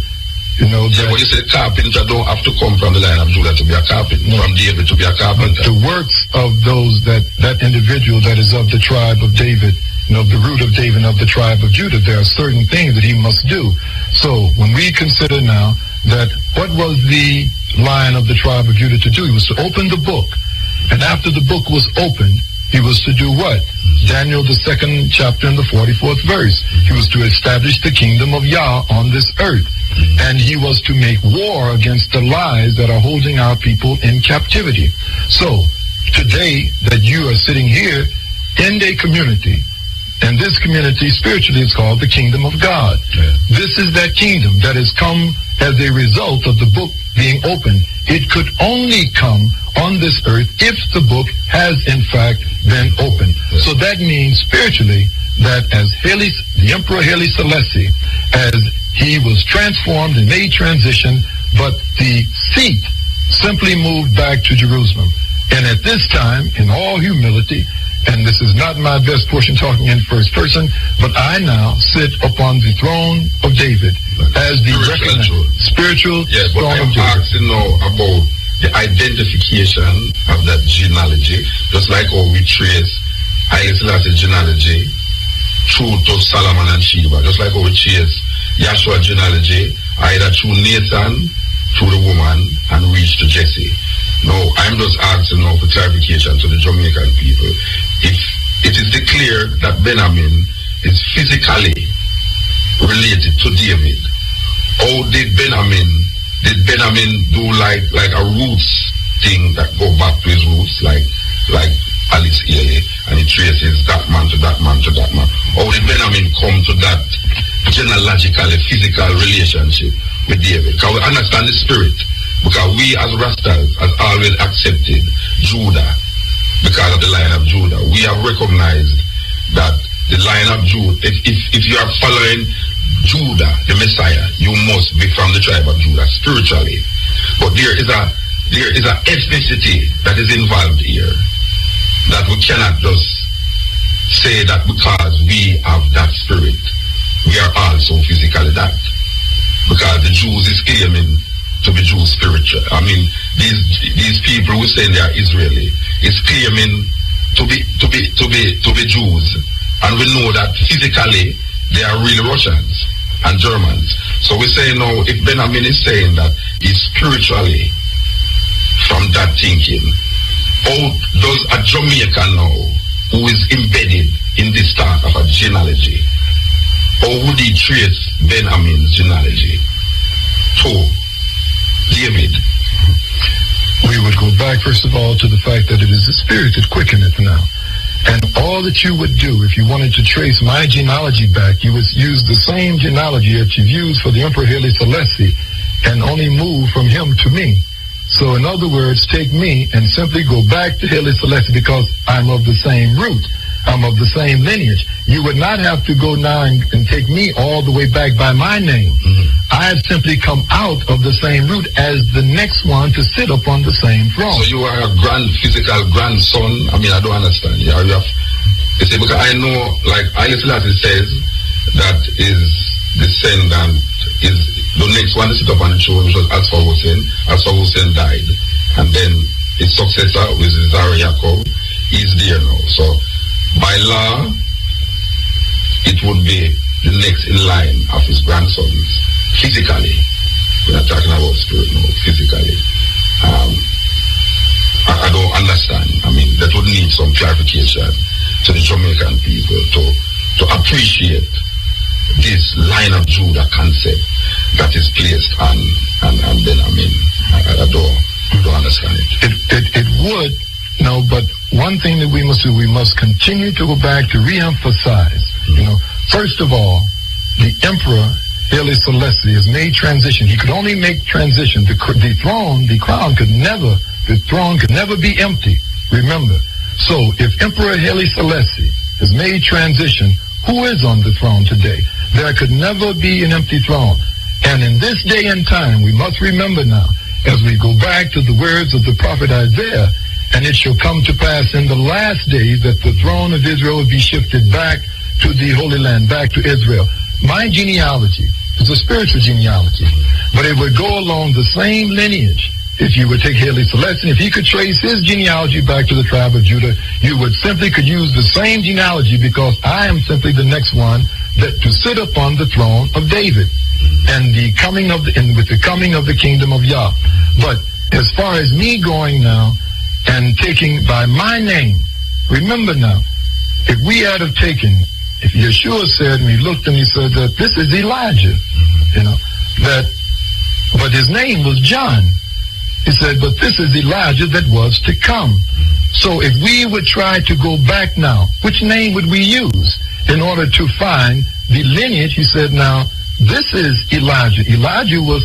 You know, yeah, when you say carpenter, don't have to come from the line of Judah to be a carpenter, from David to be a carpenter. The works of those that individual that is of the tribe of David, you know, the root of David and of the tribe of Judah, there are certain things that he must do. So when we consider now that what was the line of the tribe of Judah to do? He was to open the book. And after the book was opened, he was to do what? Daniel, the 2nd chapter and the 44th verse. He was to establish the kingdom of Yah on this earth. And he was to make war against the lies that are holding our people in captivity. So, today that you are sitting here in a community, and this community spiritually is called the kingdom of God. Yeah. This is that kingdom that has come as a result of the book being opened. It could only come on this earth if the book has in fact been opened. Yeah. So that means spiritually that as the Emperor Haile Selassie, as he was transformed and made transition, but the seat simply moved back to Jerusalem. And at this time, in all humility, and this is not my best portion talking in first person, but I now sit upon the throne of David as the spiritual throne of David. I'm asking now about the identification of that genealogy, just like how we trace Haile Selassie's genealogy through to Solomon and Sheba, just like how we trace Yahshua genealogy either through Nathan, through the woman, and reach to Jesse. No, I'm just asking now for clarification to the Jamaican people. If it is declared that Benjamin is physically related to David, how did Benjamin do like a roots thing that go back to his roots, like Alice here, and he traces that man to that man to that man? How did Benjamin come to that genealogical, physical relationship with David? Because we understand the spirit, because we as Rastas has always accepted Judah because of the line of Judah. We have recognized that the line of Judah, if you are following Judah, the Messiah, you must be from the tribe of Judah spiritually. But there is a ethnicity that is involved here that we cannot just say that because we have that spirit, we are also physically that. Because the Jews is claiming to be Jews spiritual. I mean, these people who say they are Israeli is claiming to be Jews, and we know that physically they are really Russians and Germans. So we say now, if Benjamin is saying that he's spiritually from that thinking, how does a Jamaican now, who is embedded in this start of a genealogy, how would he trace Benjamin's genealogy to David? We would go back, first of all, to the fact that it is the spirit that quickeneth now. And all that you would do, if you wanted to trace my genealogy back, you would use the same genealogy that you've used for the Emperor Haile Selassie and only move from him to me. So in other words, take me and simply go back to Haile Selassie because I'm of the same root. I'm of the same lineage. You would not have to go now and take me all the way back by my name. Mm-hmm. I've simply come out of the same root as the next one to sit upon the same throne. So you are a physical grandson? I mean, I don't understand. You see, because I know, like Haile Selassie says, that his descendant is the next one to sit up on the throne, which was Asfa Hussein. Asfa Hussein died. And then his successor, which is Zara Yaakov, is there now. So by law, it would be the next in line of his grandsons, physically. We're not talking about spirit, no, physically. I don't understand. I mean, that would need some clarification to the Jamaican people to appreciate this line of Judah concept that is placed on Benjamin. I don't understand it. It would, no, but one thing that we must do, we must continue to go back to re-emphasize, first of all, the Emperor Haile Selassie has made transition. He could only make transition. The crown could never be empty. Remember. So if Emperor Haile Selassie has made transition, who is on the throne today? There could never be an empty throne. And in this day and time, we must remember now, as we go back to the words of the prophet Isaiah, and it shall come to pass in the last days that the throne of Israel will be shifted back to the Holy Land, back to Israel. My genealogy is a spiritual genealogy, but it would go along the same lineage. If you would take Haile Selassie, if he could trace his genealogy back to the tribe of Judah, you would simply could use the same genealogy, because I am simply the next one that to sit upon the throne of David, and with the coming of the kingdom of Yah. But as far as me going now and taking by my name, remember now, if we had have taken, if Yeshua said, and he looked and he said that this is Elijah, but his name was John. He said, but this is Elijah that was to come. So if we would try to go back now, which name would we use in order to find the lineage? He said, now, this is Elijah. Elijah was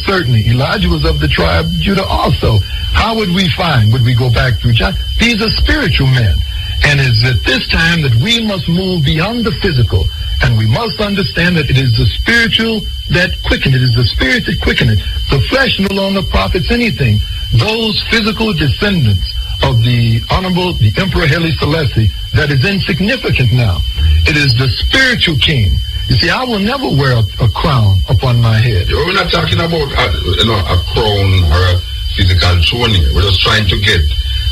of the tribe of Judah also. How would we find? Would we go back through John? These are spiritual men. And it's at this time that we must move beyond the physical. And we must understand that it is the spiritual that quicken it. It is the spirit that quicken it. The flesh no longer profits anything. Those physical descendants of the Emperor Haile Selassie, that is insignificant now. It is the spiritual king. You see, I will never wear a crown upon my head. We're not talking about a crown or a physical throne here. We're just trying to get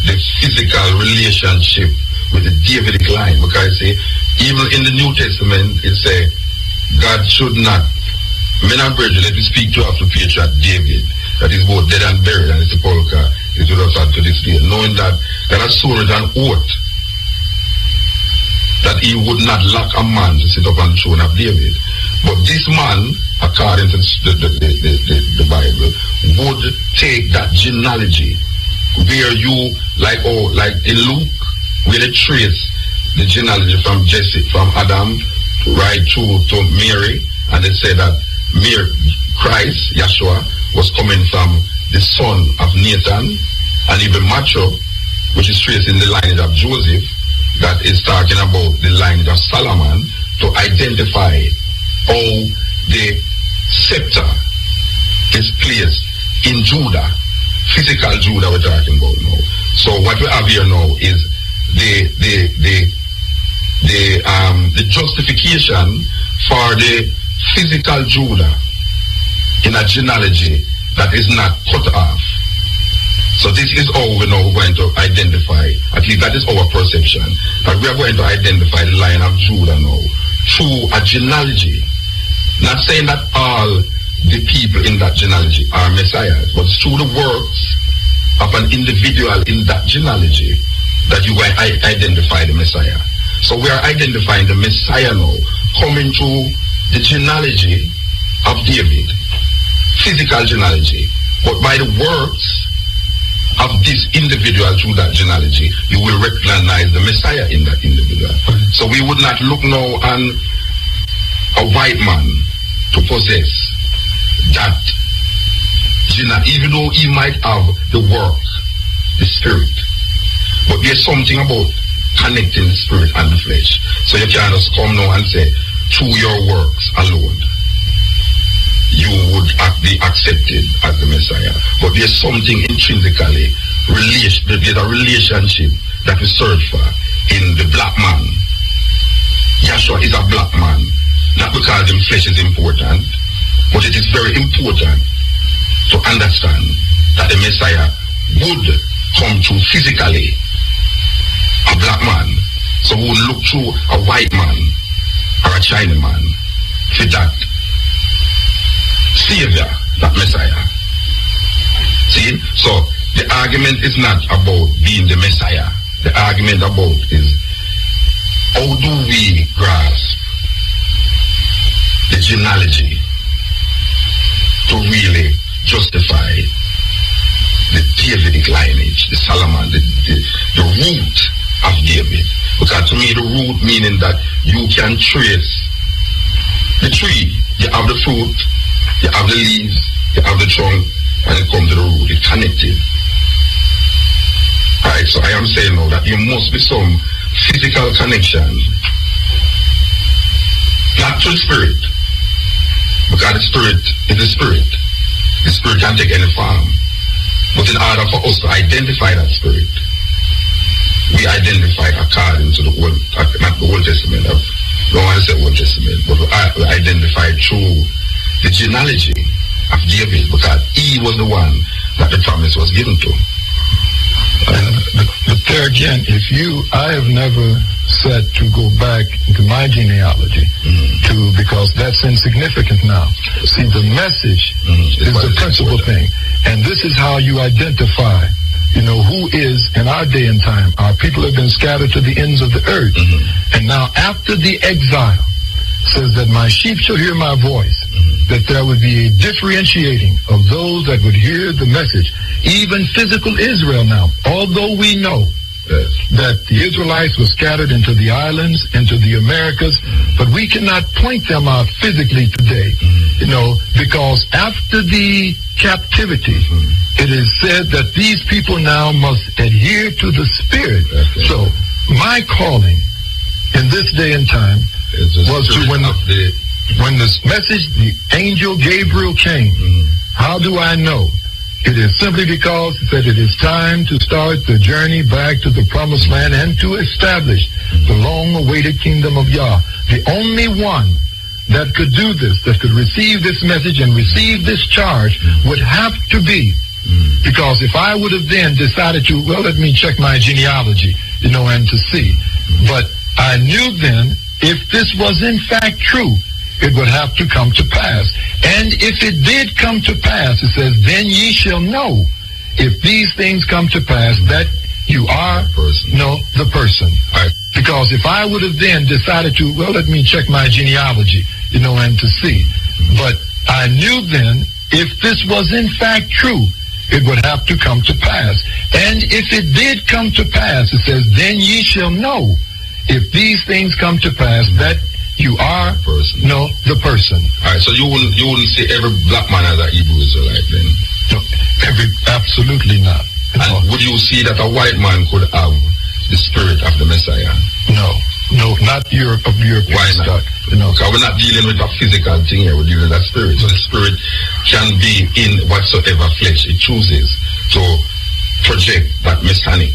the physical relationship with the Davidic line. Because see, even in the New Testament, it says God should not. Men and brethren, let me speak to the patriarch David, that is both dead and buried, and his sepulchre is with us unto this day, knowing that God has sworn with an oath that he would not lack a man to sit upon the throne of David. But this man, according to the Bible, would take that genealogy where you, like in Luke, where they trace the genealogy from Jesse, from Adam, right through to Mary, and they say that Christ, Yeshua, was coming from the son of Nathan, and even Matthew, which is traced in the lineage of Joseph, that is talking about the lineage of Solomon, to identify how the scepter is placed in Judah, physical Judah we're talking about now. So what we have here now is the justification for the physical Judah in a genealogy that is not cut off. So this is how we now going to identify, at least that is our perception, that we are going to identify the line of Judah now through a genealogy. Not saying that all the people in that genealogy are messiahs, but through the works of an individual in that genealogy that you will identify the Messiah. So we are identifying the Messiah now, coming through the genealogy of David, physical genealogy, but by the works of this individual through that genealogy, you will recognize the Messiah in that individual. So we would not look now on a white man to possess that genealogy, even though he might have the work, the spirit. But there's something about connecting the spirit and the flesh. So you can't just come now and say, through your works alone, you would be accepted as the Messiah. But there's something intrinsically, there's a relationship that we search for in the black man. Yeshua is a black man, not because his flesh is important, but it is very important to understand that the Messiah would come through physically a black man. So we would look through a white man or a Chinese man for that Savior, that Messiah. See? So the argument is not about being the Messiah. The argument about is how do we grasp the genealogy to really justify the Davidic lineage, the Solomon, the root of David. Because to me, the root meaning that you can trace the tree. You have the fruit, you have the leaves, you have the trunk, and it comes to the root. It's connected. Alright, so I am saying now that there must be some physical connection, not to the spirit, because the spirit is the spirit. The spirit can take any form. But in order for us to identify that spirit, we identify according to the Old, not the Old Testament, I don't want to say Old Testament, but we identify through the genealogy of David, because he was the one that the promise was given to. But there again, I have never said to go back to my genealogy, because that's insignificant now. See, the message is the principal thing. And this is how you identify, who is in our day and time. Our people have been scattered to the ends of the earth. And now after the exile, says that my sheep shall hear my voice, that there would be a differentiating of those that would hear the message. Even physical Israel now, although we know that the Israelites were scattered into the islands, into the Americas, but we cannot point them out physically today, because after the captivity, it is said that these people now must adhere to the Spirit. So my calling in this day and time was to when this message, the angel Gabriel came. How do I know? It is simply because that it is time to start the journey back to the promised land and to establish the long-awaited kingdom of Yah. The only one that could do this, that could receive this message and receive this charge, would have to be, because if I would have then decided to, let me check my genealogy, and to see. But I knew then, if this was in fact true, it would have to come to pass. And if it did come to pass, it says, then ye shall know, if these things come to pass, that you are the person. Right. Because if I would have then decided to, let me check my genealogy, and to see. But I knew then, if this was in fact true, it would have to come to pass. And if it did come to pass, it says, then ye shall know, if these things come to pass, that you are the person. All right, so you wouldn't say every black man as a Hebrew Israelite then? No, absolutely not. And would you see that a white man could have the spirit of the Messiah? No, not of Europe. Why not? Because we're not dealing with a physical thing here, we're dealing with a spirit. So the spirit can be in whatsoever flesh it chooses to project that messianic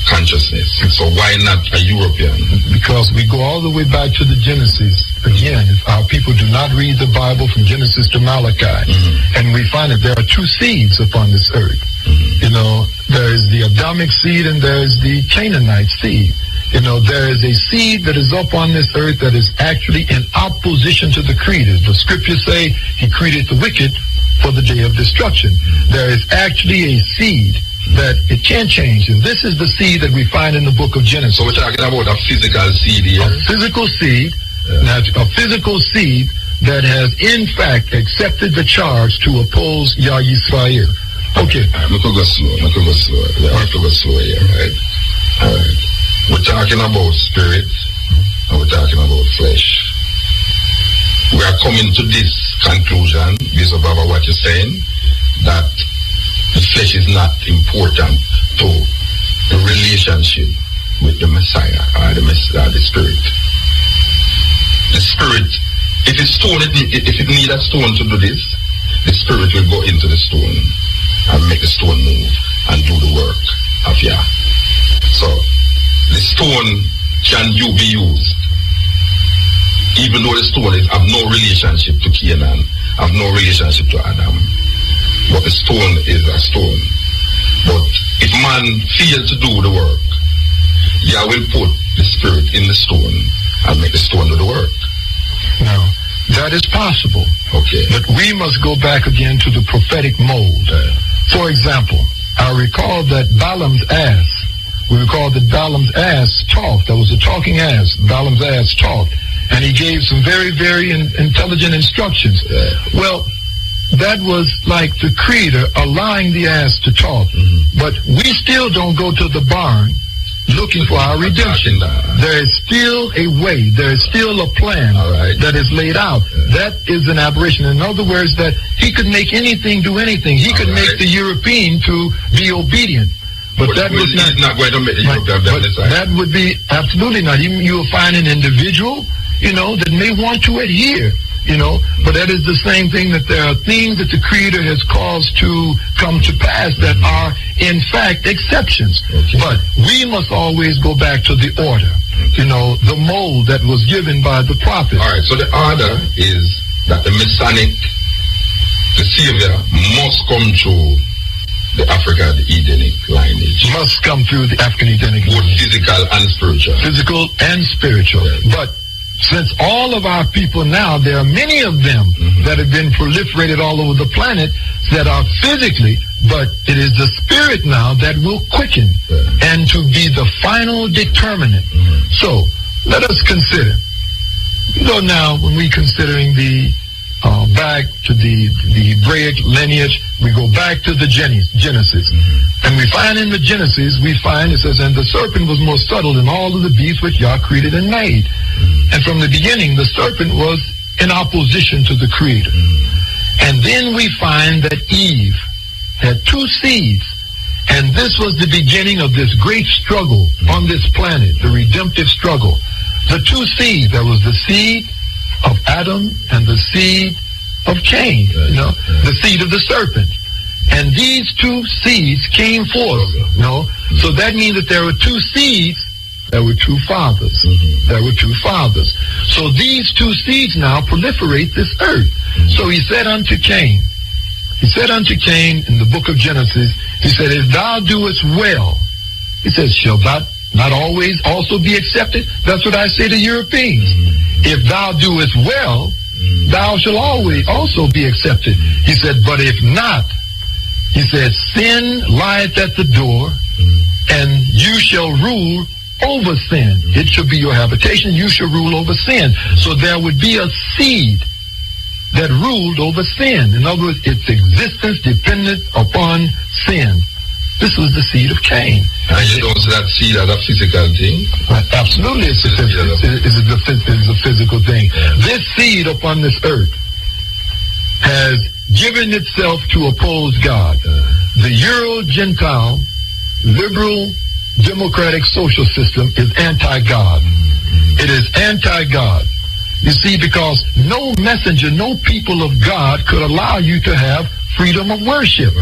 consciousness. So why not a European? Because we go all the way back to the Genesis. Again, if our people do not read the Bible from Genesis to Malachi, and we find that there are two seeds upon this earth. There is the Adamic seed and there is the Canaanite seed. There is a seed that is up on this earth that is actually in opposition to the creator. The scriptures say he created the wicked for the day of destruction. There is actually a seed that it can change, and this is the seed that we find in the book of Genesis. So we're talking about a physical seed here. A physical seed, a physical seed that has in fact accepted the charge to oppose Yah Yisrael. Okay. We could go slow. We have to go slow here, right? All right. We're talking about spirit, and we're talking about flesh. We are coming to this conclusion, based on what you're saying, that the flesh is not important to the relationship with the Messiah or the Spirit. The Spirit, if it needs a stone to do this, the Spirit will go into the stone and make the stone move and do the work of Yah. So the stone can be used, even though the stone have no relationship to Canaan, have no relationship to Adam. But the stone is a stone. But if man fails to do the work, Yah will put the Spirit in the stone and make the stone do the work. Now, that is possible. Okay. But we must go back again to the prophetic mold. For example, I recall that Balaam's ass talked. That was a talking ass. Balaam's ass talked. and he gave some very, very intelligent instructions. Well, that was like the Creator allowing the ass to talk. But we still don't go to the barn looking for our redemption. There is still a way. There is still a plan that is laid out. That is an aberration. In other words, that he could make anything do anything. He could make the European to be obedient. But that was not going to make the European that would be absolutely not. You will find an individual, that may want to adhere. But that is the same thing, that there are things that the Creator has caused to come to pass that are, in fact, exceptions. But we must always go back to the order, the mold that was given by the prophet. All right, so the order is that the Messianic, the Savior, must come through the African Edenic lineage. Must come through the African Edenic lineage. Both physical and spiritual. Physical and spiritual. But since all of our people now, there are many of them that have been proliferated all over the planet that are physically, but it is the spirit now that will quicken and to be the final determinant. So let us consider. Now, when we're considering the back to the Hebraic lineage, we go back to the Genesis. And we find in the Genesis, it says, and the serpent was more subtle than all of the beasts which Yah created and made. And from the beginning, the serpent was in opposition to the Creator. And then we find that Eve had two seeds. And this was the beginning of this great struggle on this planet, the redemptive struggle. The two seeds, there was the seed of Adam and the seed of Cain, the seed of the serpent. And these two seeds came forth, So that means that there were two seeds, there were two fathers. There were two fathers. So these two seeds now proliferate this earth. So he said unto Cain in the book of Genesis, he said, if thou doest well, he says, shall that not always also be accepted? That's what I say to Europeans. If thou doest well, thou shalt always also be accepted. He said, but if not, he said, sin lieth at the door, and you shall rule over sin. It shall be your habitation. You shall rule over sin. So there would be a seed that ruled over sin. In other words, its existence depended upon sin. This was the seed of Cain. And you don't see that seed as a physical thing? Absolutely, it's a physical thing. This seed upon this earth has given itself to oppose God. The Euro-Gentile, liberal, democratic social system is anti-God. It is anti-God. You see, because no messenger, no people of God could allow you to have freedom of worship.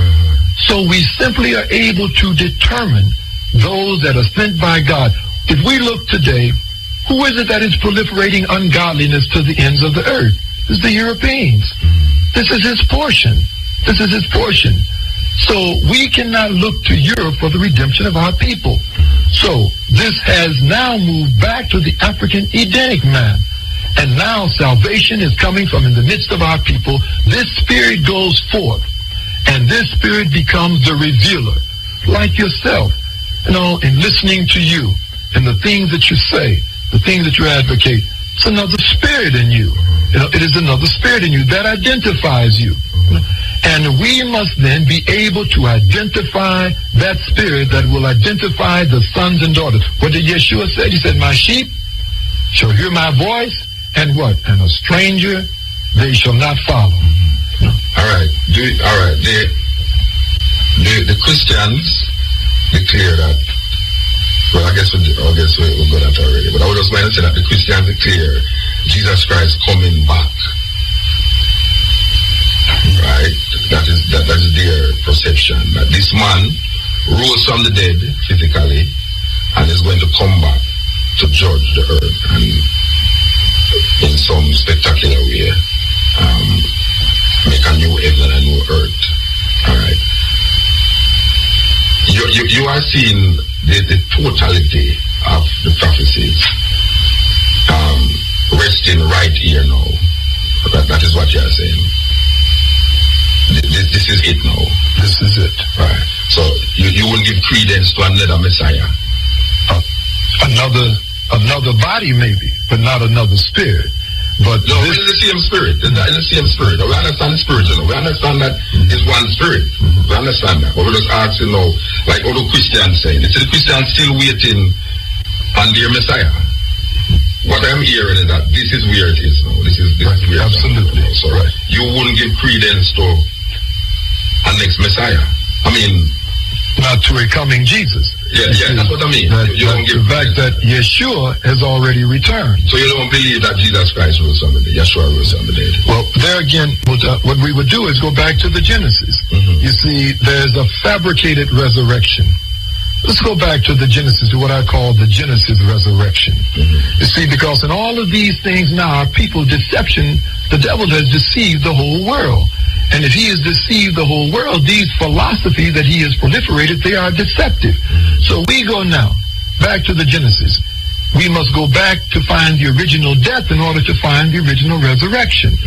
So we simply are able to determine those that are sent by God. If we look today, who is it that is proliferating ungodliness to the ends of the earth? It's the Europeans. This is his portion. This is his portion. So we cannot look to Europe for the redemption of our people. So this has now moved back to the African Edenic man. And now salvation is coming from in the midst of our people. This spirit goes forth. And this spirit becomes the revealer. Like yourself, in listening to you and the things that you say, the things that you advocate. It's another spirit in you. It is another spirit in you that identifies you. And we must then be able to identify that spirit that will identify the sons and daughters. What did Yeshua say? He said, my sheep shall hear my voice, and what? And a stranger they shall not follow. All right. The Christians declare that. Well, I guess we'll go that already. But I would just want to say that the Christians declare Jesus Christ coming back. Right? That is their perception. That this man rose from the dead physically and is going to come back to judge the earth and in some spectacular way make a new heaven and a new earth. All right. You are seeing the totality of the prophecies resting right here now. That is what you are saying. This is it now. This is it. Right. So you wouldn't give credence to another Messiah. Another another body maybe, but not another spirit. But no, it's the same spirit. It's the same spirit. We understand the spirit, you know. We understand that it's one spirit. We understand that. But we just ask, you know, like all the Christians saying, it's the Christians still waiting on their Messiah. What I'm hearing is that this is where it is now. This is where absolutely. It is. So right. You wouldn't give credence to a next Messiah. I mean, not to a coming Jesus. Yeah, that's what I mean. You don't give the fact that Yeshua has already returned. So you don't believe that Jesus Christ rose on the day, Yeshua rose on the day? Well, there again, what we would do is go back to the Genesis. You see, there's a fabricated resurrection. Let's go back to the Genesis, to what I call the Genesis resurrection. You see, because in all of these things now, people's deception, the devil has deceived the whole world. And if he has deceived the whole world, these philosophies that he has proliferated, they are deceptive. So we go now back to the Genesis. We must go back to find the original death in order to find the original resurrection.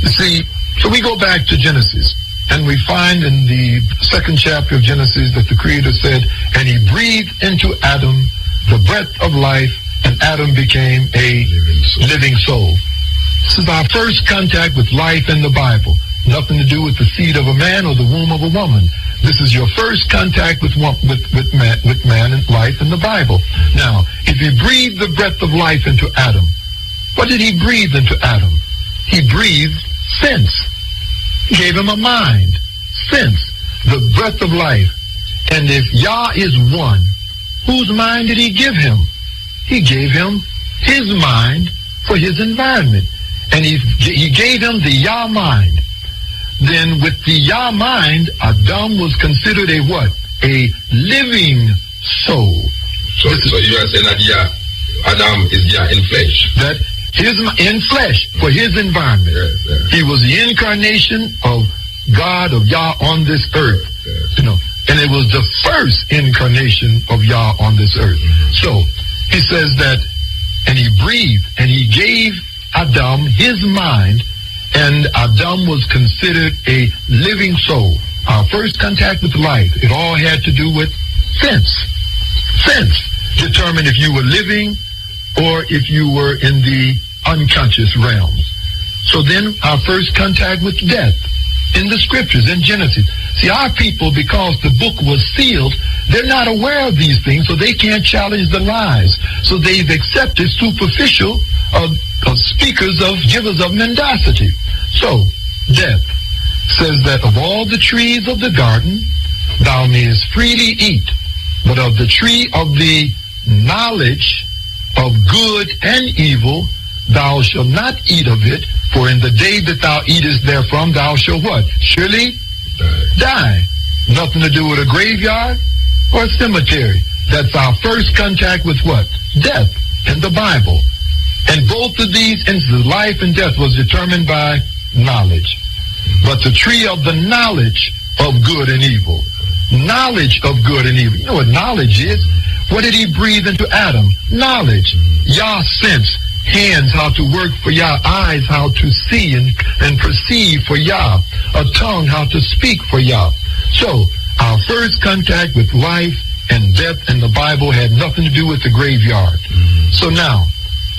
You see, so we go back to Genesis, and we find in the 2nd chapter of Genesis that the Creator said, and he breathed into Adam the breath of life, and Adam became a living soul. This is our first contact with life in the Bible. Nothing to do with the seed of a man or the womb of a woman. This is your first contact with man and life in the Bible. Now, if he breathed the breath of life into Adam, what did he breathe into Adam? He breathed sense. He gave him a mind, sense, the breath of life. And if Yah is one, whose mind did he give him? He gave him his mind for his environment. And he gave him the Yah mind. Then with the Yah mind, Adam was considered a what? A living soul. So you are saying that Adam is Yah in flesh. That in flesh for his environment. Yes. He was the incarnation of God, of Yah on this earth. Yes. You know, and it was the first incarnation of Yah on this earth. So he says that, and he breathed, and he gave Adam his mind, and Adam was considered a living soul. Our first contact with life, it all had to do with sense. Sense determined if you were living or if you were in the unconscious realms. So then our first contact with death in the scriptures, in Genesis. See, our people, because the book was sealed, they're not aware of these things, so they can't challenge the lies. So they've accepted superficial speakers of givers of mendacity. So, death says that of all the trees of the garden, thou mayest freely eat, but of the tree of the knowledge of good and evil, thou shalt not eat of it, for in the day that thou eatest therefrom, thou shalt what? Surely die. Nothing to do with a graveyard or a cemetery. That's our first contact with what? Death in the Bible. And both of these instances, life and death, was determined by knowledge. But the tree of the knowledge of good and evil. Knowledge of good and evil. You know what knowledge is? What did he breathe into Adam? Knowledge. Yah sense. Hands, how to work for Yah. Eyes, how to see and perceive for Yah. A tongue, how to speak for Yah. So, our first contact with life and death in the Bible had nothing to do with the graveyard. So now,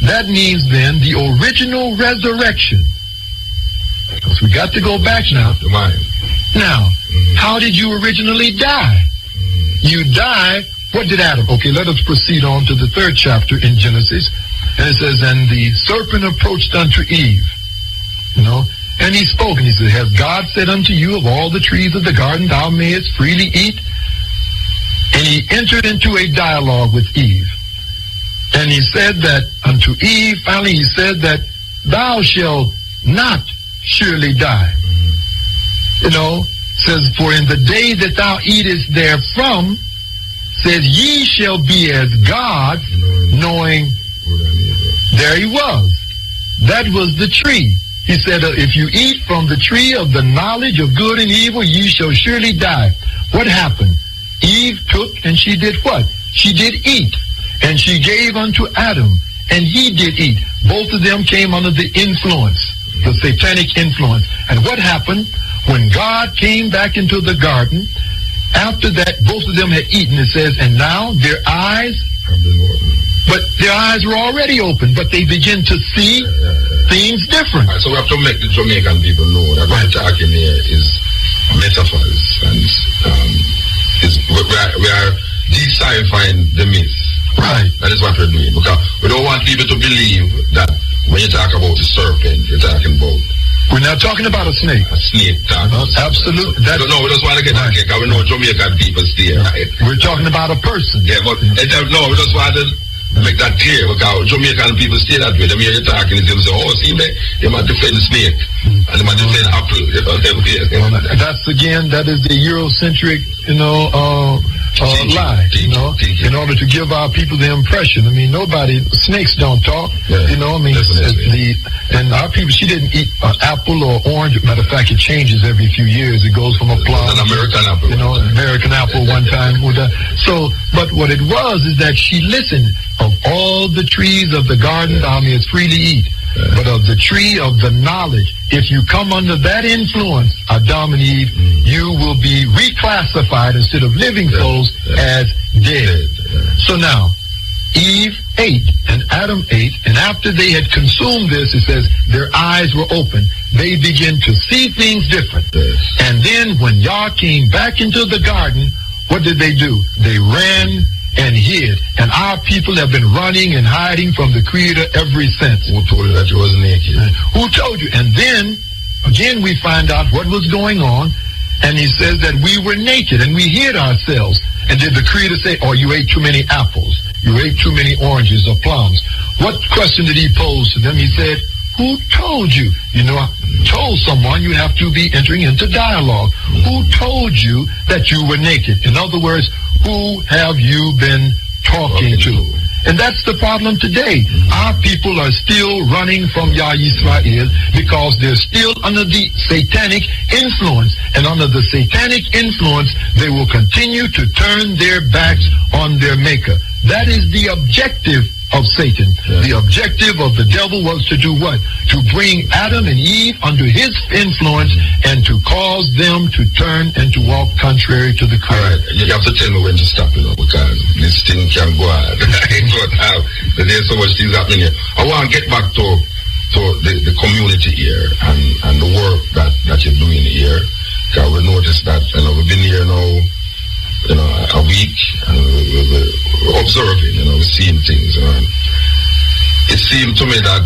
that means then the original resurrection. Because we got to go back now. Now, how did you originally die? You died. What did Adam? Okay, let us proceed on to the 3rd chapter in Genesis. And it says, and the serpent approached unto Eve. You know, and he spoke, and he said, has God said unto you, of all the trees of the garden thou mayest freely eat? And he entered into a dialogue with Eve. And he said that unto Eve, finally he said that thou shalt not surely die. You know, says, for in the day that thou eatest therefrom, says, ye shall be as gods, knowing. There he was. That was the tree. He said, if you eat from the tree of the knowledge of good and evil, ye shall surely die. What happened? Eve took and she did what? She did eat. And she gave unto Adam, and he did eat. Both of them came under the influence, the satanic influence. And what happened? When God came back into the garden, after that, both of them had eaten, it says, and now their eyes But their eyes were already open, but they begin to see things different. So we have to make the Jamaican people know that what we're talking here is metaphors, and we are deciphering the myth. Right. That is what we're doing, because we don't want people to believe that when you talk about the serpent, you're talking about. We're not talking about a snake. A snake. Absolutely. No, we just want to get that because we know Jamaican people stay. Right? We're talking about a person. Yeah, but no, we just want to make that clear, because Jamaican people stay that way. Them hear you talking, they say, oh, see me, they might defend snake, and they might defend apple. That is the Eurocentric, lie, in order to give our people the impression. I mean, snakes don't talk, and our people, she didn't eat an apple or orange. Matter of fact, it changes every few years. It goes from a plum, an American apple, American apple one time. But what it was is that she listened. Of all the trees of the garden, thou mayest freely eat. But of the tree of the knowledge, if you come under that influence, Adam and Eve, you will be reclassified instead of living souls as dead. So now, Eve ate and Adam ate, and after they had consumed this, it says their eyes were open. They began to see things different. And then when Yah came back into the garden, what did they do? They ran and hid. And our people have been running and hiding from the Creator ever since. Who told you that you was naked? Who told you? And then, again, we find out what was going on. And he says that we were naked and we hid ourselves. And did the Creator say, oh, you ate too many apples? You ate too many oranges or plums? What question did he pose to them? He said, who told you? I told someone you have to be entering into dialogue. Who told you that you were naked? In other words, who have you been talking to? And that's the problem today. Our people are still running from Yah Yisrael because they're still under the satanic influence. And under the satanic influence, they will continue to turn their backs on their Maker. That is the objective of Satan. The objective of the devil was to do what? To bring Adam and Eve under his influence and to cause them to turn and to walk contrary to the Creator. Right. You have to tell me when to stop, because this thing can go on. There's so much things happening here. I want to get back to the community here and the work that you're doing here. Because we noticed that, we've been here now, a week, and we're observing, we're seeing things. It seemed to me that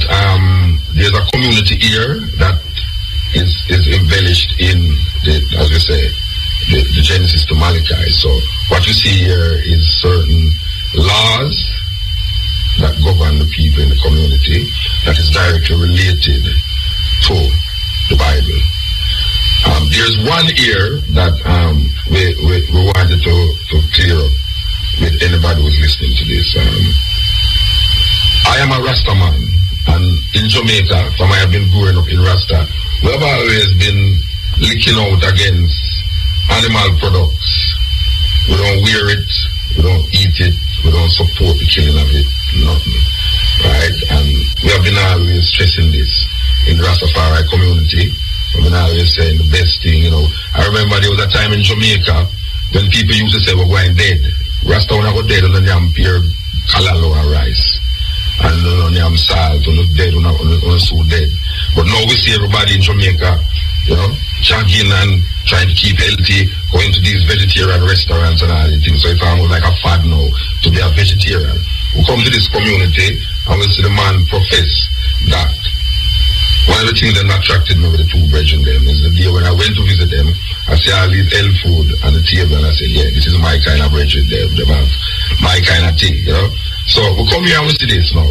there's a community here that is embellished in as we say, the Genesis to Malachi. So what you see here is certain laws that govern the people in the community that is directly related to the Bible. There's one here that we wanted to clear up with anybody who's listening to this. I am a Rasta man, and in Jamaica, from I have been growing up in Rasta, we have always been licking out against animal products. We don't wear it, we don't eat it, we don't support the killing of it, nothing. Right? And we have been always stressing this in the Rastafari community. We've been always saying the best thing, I remember there was a time in Jamaica when people used to say we're going dead. Rasta when I go dead, and then I'm pure kalalo and rice. And then I'm salt, when I'm dead, when I'm so dead. But now we see everybody in Jamaica, jogging and trying to keep healthy, going to these vegetarian restaurants and all these things. So it's almost like a fad now to be a vegetarian. We come to this community and we see the man profess that. One of the things that attracted me with the two brethren them is the day when I went to visit them, I see all these health food on the table, and I said, yeah, this is my kind of brethren there. They have my kind of thing, So we come here and we see this now.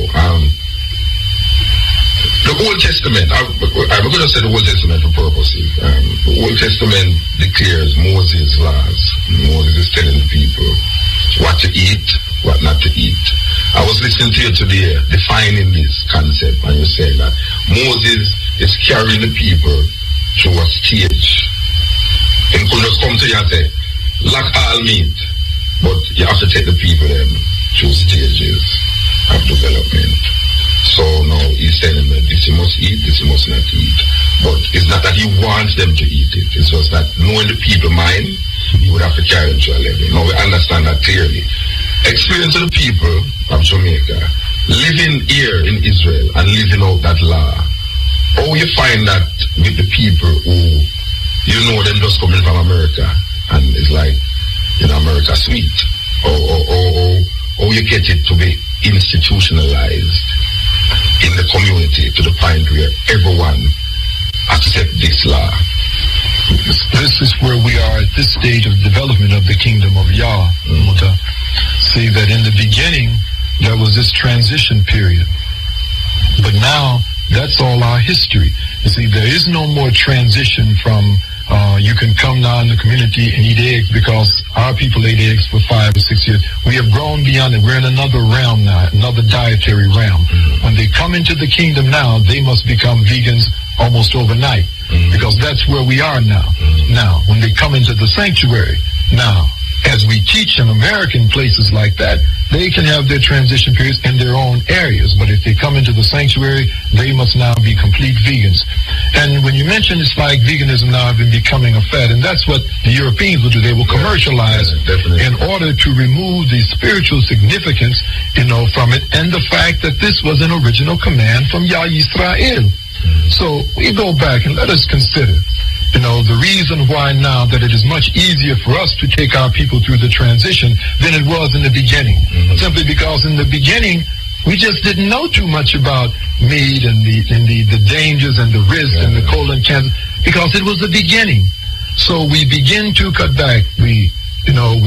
The Old Testament, I'm going to say the Old Testament for purposes. The Old Testament declares Moses' laws. Moses is telling the people what to eat, what not to eat. I was listening to you today defining this concept, and you're saying that Moses is carrying the people through a stage. And could just come to you and say, lack all meat, but you have to take the people then through stages of development. So now he's telling them this you must eat, this you must not eat. But it's not that he wants them to eat it. It's just that knowing the people mind, you would have to carry them to a level. Now we understand that clearly. experience of the people of Jamaica living here in Israel and living out that law. How you find that with the people who, you know, them just coming from America and it's like, you know, America sweet. Or you get it to be institutionalized in the community to the point where everyone accept this law. This is where we are at this stage of development of the kingdom of Yah. See that in the beginning there was this transition period, but now that's all our history. You see, there is no more transition from you can come now in the community and eat eggs because our people ate eggs for 5 or 6 years. We have grown beyond it. We're in another realm now, another dietary realm. When they come into the kingdom now, they must become vegans almost overnight because that's where we are now. Now, when they come into the sanctuary, now, as we teach in American places like that, they can have their transition periods in their own areas. But if they come into the sanctuary, they must now be complete vegans. And when you mention it's like veganism now has been becoming a fad, and that's what the Europeans will do. They will commercialize in order to remove the spiritual significance, you know, from it, and the fact that this was an original command from Yah Yisrael. So we go back and let us consider, you know, the reason why now that it is much easier for us to take our people through the transition than it was in the beginning. Simply because in the beginning, we just didn't know too much about meat and the dangers and the risks and the colon cancer, because it was the beginning. So we begin to cut back. We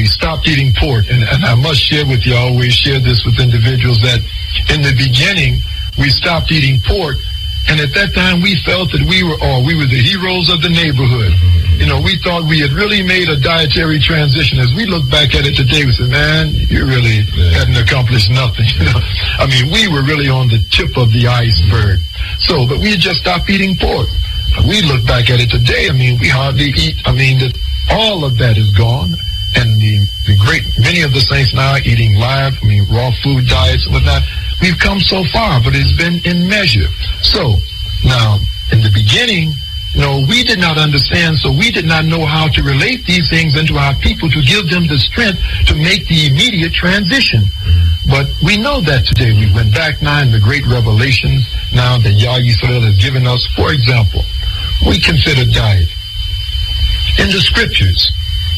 stopped eating pork. And I must share with you, I always share this with individuals, that in the beginning, we stopped eating pork. And at that time, we felt that we were the heroes of the neighborhood. You know, we thought we had really made a dietary transition. As we look back at it today, we said, man, you really hadn't accomplished nothing. You know, I mean, we were really on the tip of the iceberg. So, but we had just stopped eating pork. We look back at it today, I mean, we hardly eat. I mean, that all of that is gone. And many of the saints now are eating live, raw food diets and whatnot. We've come so far, but it's been in measure. So, now, in the beginning, you know, we did not understand, so we did not know how to relate these things into our people to give them the strength to make the immediate transition. But we know that today. We went back now in the great revelations now that Yah Yisrael has given us. For example, we consider diet. In the scriptures,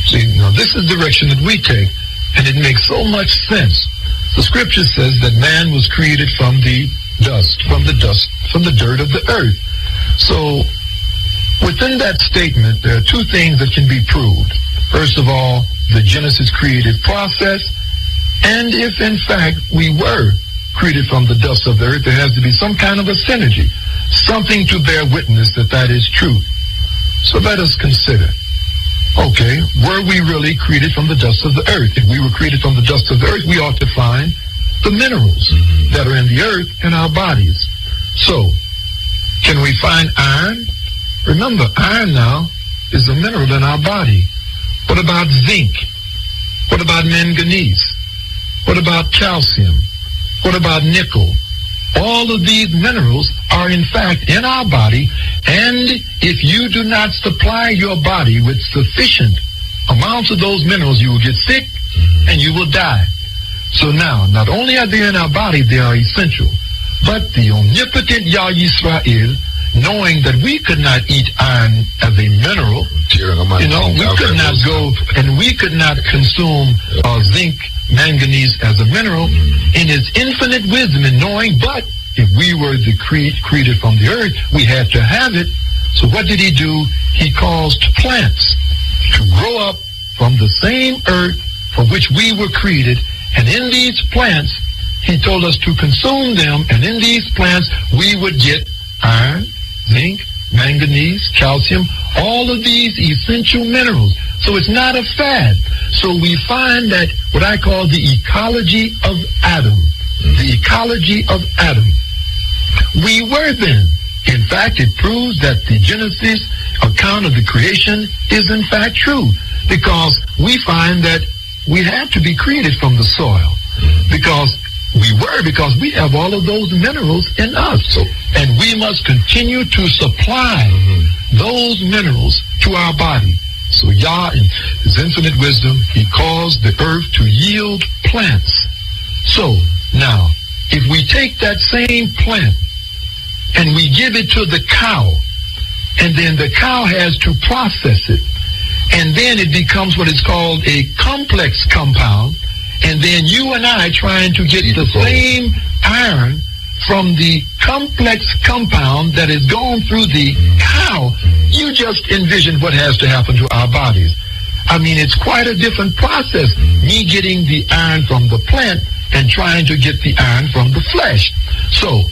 see, now this is the direction that we take, and it makes so much sense. The scripture says that man was created from the dust, from the dirt of the earth. So within that statement, there are two things that can be proved. First of all, the Genesis creative process, and if in fact we were created from the dust of the earth, there has to be some kind of a synergy, something to bear witness that that is true. So let us consider. Okay, were we really created from the dust of the earth? If we were created from the dust of the earth, we ought to find the minerals that are in the earth in our bodies. So, can we find iron? Remember, iron now is a mineral in our body. What about zinc? What about manganese? What about calcium? What about nickel? All of these minerals are in fact in our body, and if you do not supply your body with sufficient amounts of those minerals, you will get sick and you will die. So now, not only are they in our body, they are essential, but the omnipotent Yah Yisrael, knowing that we could not eat iron as a mineral, you know, we could not go and we could not consume zinc, manganese as a mineral, in his infinite wisdom and knowing, but if we were created from the earth, we had to have it. So what did he do? He caused plants to grow up from the same earth from which we were created, and in these plants, he told us to consume them, and in these plants, we would get iron, zinc, manganese, calcium, all of these essential minerals. So it's not a fad. So we find that what I call the ecology of Adam, the ecology of Adam. We were then. In fact, it proves that the Genesis account of the creation is in fact true, because we find that we have to be created from the soil, because we have all of those minerals in us. And we must continue to supply those minerals to our body. So Yah, in his infinite wisdom, he caused the earth to yield plants. So now, if we take that same plant and we give it to the cow, and then the cow has to process it, and then it becomes what is called a complex compound, and then you and I trying to get the same iron from the complex compound that has gone through the cow, you just envision what has to happen to our bodies. I mean, it's quite a different process, me getting the iron from the plant and trying to get the iron from the flesh. So,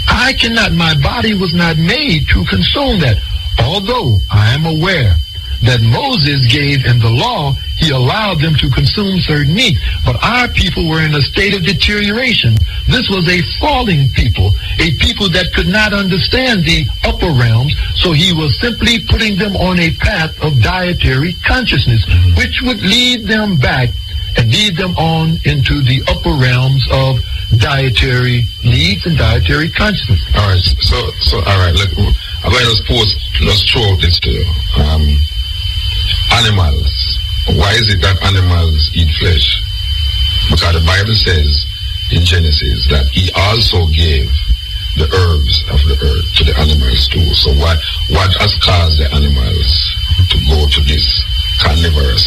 I cannot, my body was not made to consume that. Although I am aware that Moses gave in the law, he allowed them to consume certain meat. But our people were in a state of deterioration. This was a falling people, a people that could not understand the upper realms, so he was simply putting them on a path of dietary consciousness, which would lead them back and lead them on into the upper realms of dietary needs and dietary consciousness. All right, so all right, look, I'm going to just throw out this to you. Animals. Why is it that animals eat flesh? Because the Bible says in Genesis that he also gave the herbs of the earth to the animals too. So what has caused the animals to go to this carnivorous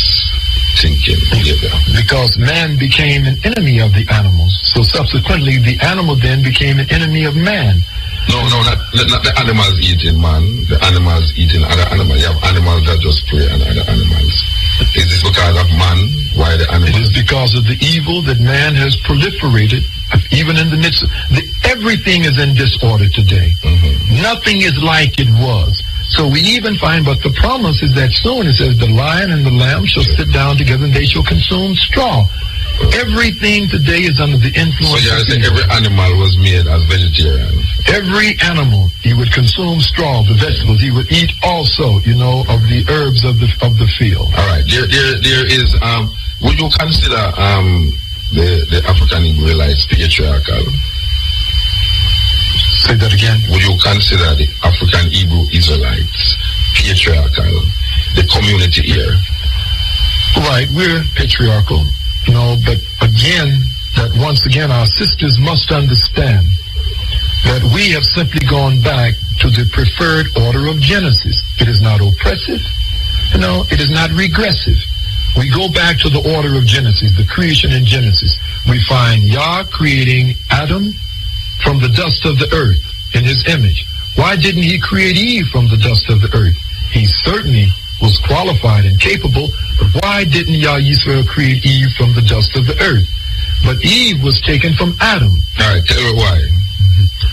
thinking behavior? Because man became an enemy of the animals. So subsequently, the animal then became an enemy of man. No, not the animals eating man. The animals eating other animals. You have animals that just prey on other animals. Is this because of man? Why the animals? It is because of the evil that man has proliferated, even in the midst of... everything is in disorder today. Nothing is like it was. So we even find, but the promise is that soon it says the lion and the lamb shall sit down together and they shall consume straw. Everything today is under the influence. So you say every animal was made as vegetarian. Every animal, he would consume straw, the vegetables. He would eat also, of the herbs of the field. All right. There is. Would you consider the African Israelites patriarchal? Say that again. Would you consider the African Hebrew Israelites patriarchal? The community here. Right. We're patriarchal. But again, that once again our sisters must understand that we have simply gone back to the preferred order of Genesis. It is not oppressive, it is not regressive. We go back to the order of Genesis, the creation in Genesis. We find Yah creating Adam from the dust of the earth in his image. Why didn't he create Eve from the dust of the earth? He certainly was qualified and capable, but why didn't Yah Yisrael create Eve from the dust of the earth? But Eve was taken from Adam. All right, tell me why.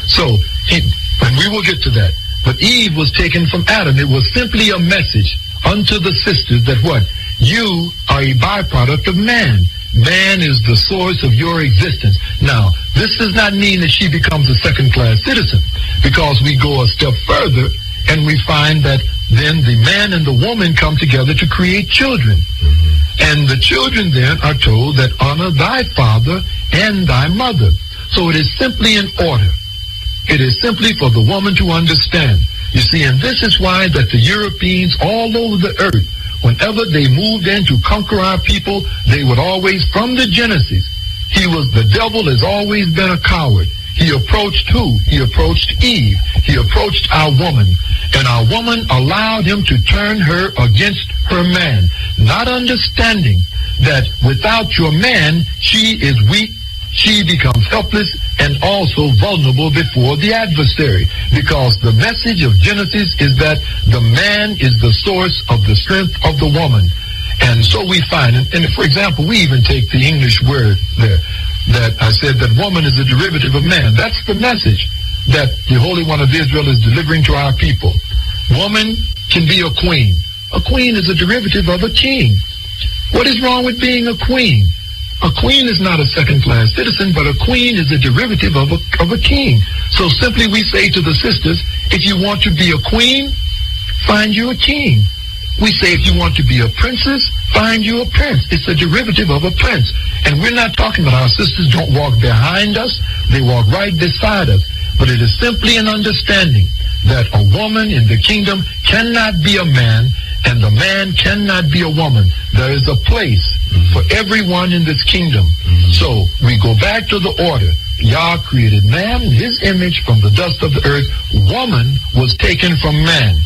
So, and we will get to that. But Eve was taken from Adam. It was simply a message unto the sisters that what? You are a byproduct of man. Man is the source of your existence. Now, this does not mean that she becomes a second-class citizen, because we go a step further and we find that then the man and the woman come together to create children. And the children then are told that honor thy father and thy mother. So it is simply in order. It is simply for the woman to understand. You see, and this is why that the Europeans all over the earth, whenever they moved in to conquer our people, they would always, from the Genesis, the devil has always been a coward. He approached who? He approached Eve. He approached our woman. And our woman allowed him to turn her against her man, not understanding that without your man, she is weak, she becomes helpless, and also vulnerable before the adversary. Because the message of Genesis is that the man is the source of the strength of the woman. And so we find, and for example, we even take the English word there, that I said that woman is a derivative of man. That's the message that the Holy One of Israel is delivering to our people. Woman can be a queen. A queen is a derivative of a king. What is wrong with being a queen? A queen is not a second-class citizen, but a queen is a derivative of a king. So simply we say to the sisters, if you want to be a queen, find you a king. We say if you want to be a princess, find you a prince. It's a derivative of a prince. And we're not talking about our sisters don't walk behind us. They walk right beside us. But it is simply an understanding that a woman in the kingdom cannot be a man, And a man cannot be a woman. There is a place for everyone in this kingdom. So we go back to the order. Yah created man in his image from the dust of the earth. Woman was taken from man.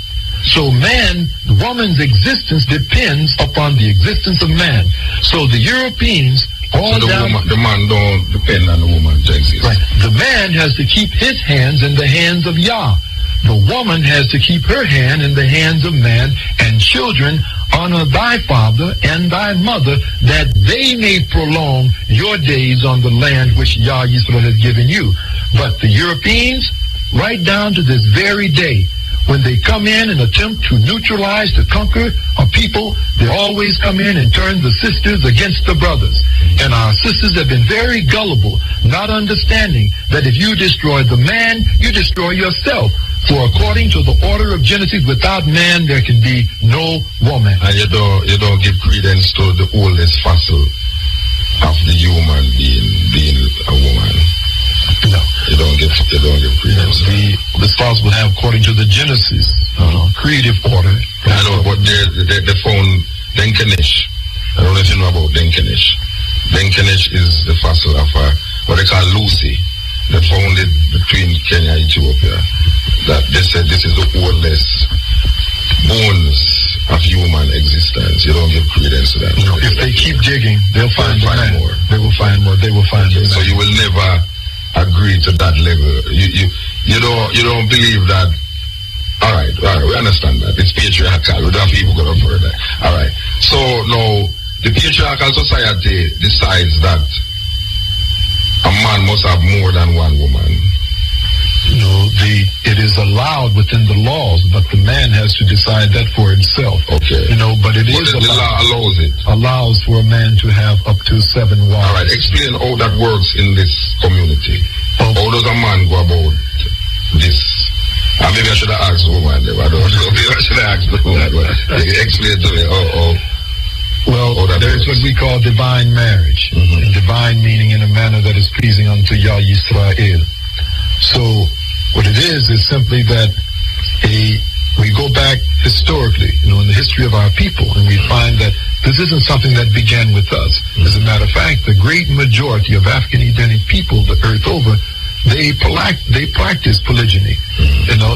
So man, woman's existence depends upon the existence of man. So the Europeans, all So down... the man don't depend on the woman to exist. Right. The man has to keep his hands in the hands of Yah. The woman has to keep her hand in the hands of man. And children, honor thy father and thy mother, that they may prolong your days on the land which Yah Yisrael has given you. But the Europeans, right down to this very day, when they come in and attempt to neutralize, to conquer a people, they always come in and turn the sisters against the brothers. And our sisters have been very gullible, not understanding that if you destroy the man, you destroy yourself. For according to the order of Genesis, without man there can be no woman. And you don't give credence to the oldest fossil of the human being a woman. No. You don't give credence. The spouse will have, according to the Genesis, creative order. I know, but they found Denkenesh. I don't know if you know about Denkenesh. Denkenesh is the fossil of what they call Lucy. They found it between Kenya and Ethiopia. That they said this is the oldest bones of human existence. You don't give credence to that. No, if they keep digging, they'll find more. They will find more. They will find more. So you will never agree to that level. You don't believe that. All right, we understand that it's patriarchal. We don't have people go further. All right. So now the patriarchal society decides that a man must have more than one woman. No, it is allowed within the laws, but the man has to decide that for himself. Okay. But it is the law allows it. Allows for a man to have up to 7 wives. All right. Explain how that works in this community. How does a man go about this? Maybe I should have asked the woman. I don't know. Maybe I should have asked the woman. Explain to me. Well, there's what we call divine marriage. And divine meaning in a manner that is pleasing unto Yah Yisrael. So what it is simply that we go back historically, in the history of our people, and we find that this isn't something that began with us. As a matter of fact, the great majority of African Edenic people the earth over, they practice polygyny.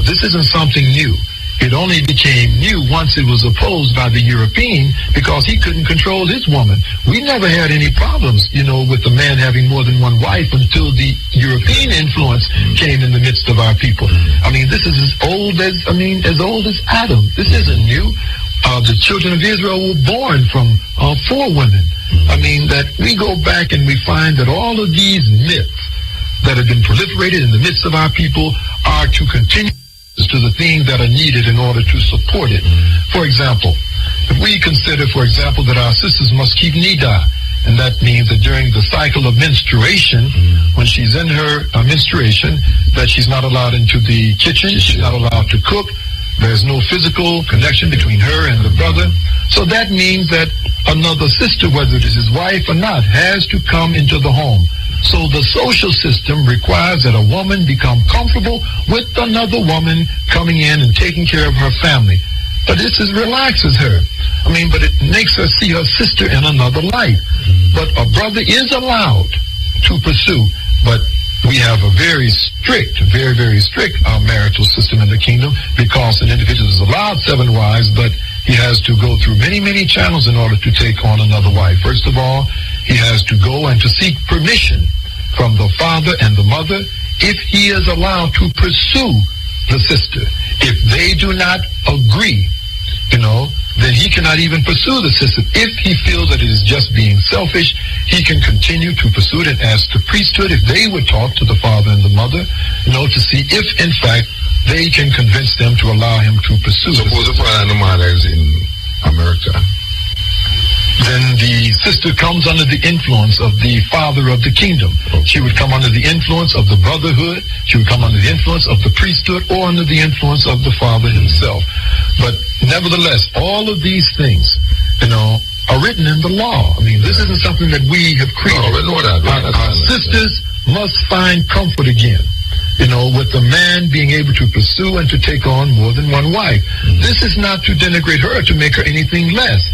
This isn't something new. It only became new once it was opposed by the European because he couldn't control his woman. We never had any problems, with the man having more than one wife until the European influence came in the midst of our people. This is as old as Adam. This isn't new. The children of Israel were born from 4 women. That we go back and we find that all of these myths that have been proliferated in the midst of our people are to continue to the things that are needed in order to support it. For example, if we consider, that our sisters must keep nida, and that means that during the cycle of menstruation, when she's in her menstruation, that she's not allowed into the kitchen, she's not allowed to cook, there's no physical connection between her and the brother. So that means that another sister, whether it is his wife or not, has to come into the home. So the social system requires that a woman become comfortable with another woman coming in and taking care of her family. But this relaxes her. But it makes her see her sister in another light. But a brother is allowed to pursue. But we have a very strict marital system in the kingdom, because an individual is allowed 7 wives, but he has to go through many, many channels in order to take on another wife. First of all, he has to go and to seek permission from the father and the mother if he is allowed to pursue the sister. If they do not agree, then he cannot even pursue the sister. If he feels that it is just being selfish, he can continue to pursue it and ask the priesthood if they would talk to the father and the mother, to see if, in fact, they can convince them to allow him to pursue. Suppose the father and the mother is in America. Then the sister comes under the influence of the father of the kingdom. She would come under the influence of the brotherhood. She would come under the influence of the priesthood, or under the influence of the father himself. But nevertheless, all of these things, are written in the law. This isn't something that we have created. No, we know that. Our sisters must find comfort again, with the man being able to pursue and to take on more than one wife. This is not to denigrate her, to make her anything less,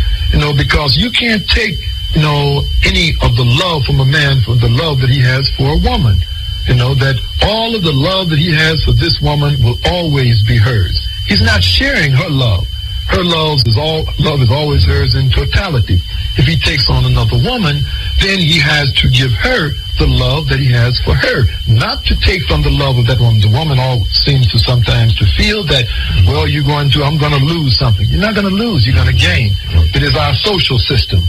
because you can't take, any of the love from a man for the love that he has for a woman. That all of the love that he has for this woman will always be hers. He's not sharing her love. Her love is always hers in totality. If he takes on another woman, then he has to give her the love that he has for her, not to take from the love of that woman. The woman all seems to sometimes to feel that, well, I'm going to lose something. You're not going to lose, you're going to gain. It is our social system.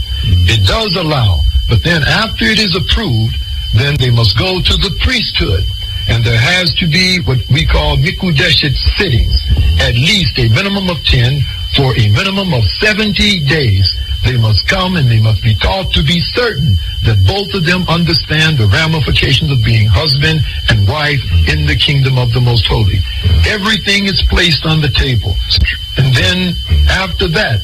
It does allow, but then after it is approved, then they must go to the priesthood. And there has to be what we call mikudeshet sittings, at least a minimum of 10 for a minimum of 70 days. They must come and they must be taught to be certain that both of them understand the ramifications of being husband and wife in the kingdom of the Most Holy. Everything is placed on the table. And then after that,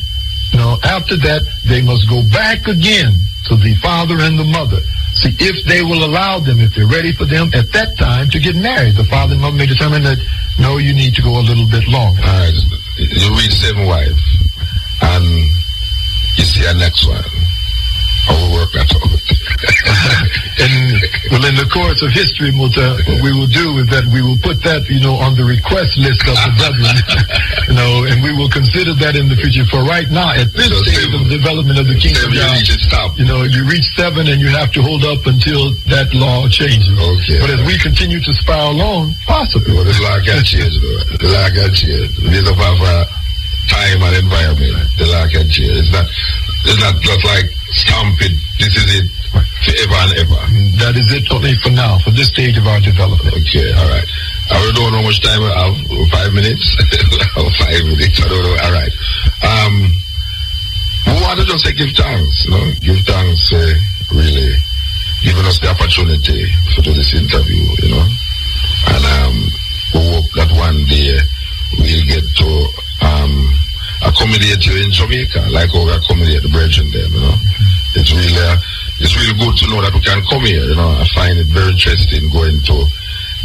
they must go back again to the father and the mother. See, if they will allow them, if they're ready for them at that time to get married, the father and mother may determine that, no, you need to go a little bit longer. All right. You reach 7 wives, and you see a next one. I will work that out. In the course of history, Muta, what we will do is that we will put that, on the request list of the brethren, and we will consider that in the future. For right now, at this stage of the development of the kingdom, you reach 7 and you have to hold up until that law changes. Okay. But as we continue to spiral on, possibly. Well, the law can change, though. The law can change. Because of our time and environment, the law can change. It's not just like stamp it. This is it forever and ever. That is it only for now, for this stage of our development. Okay, all right. I don't know how much time I have. 5 minutes? 5 minutes. I don't know. All right. We want to just say give thanks, Give thanks, really, giving us the opportunity to do this interview, And we hope that one day we'll get to accommodate you in Jamaica, like how we accommodate the brethren there, It's really good to know that we can come here, I find it very interesting going to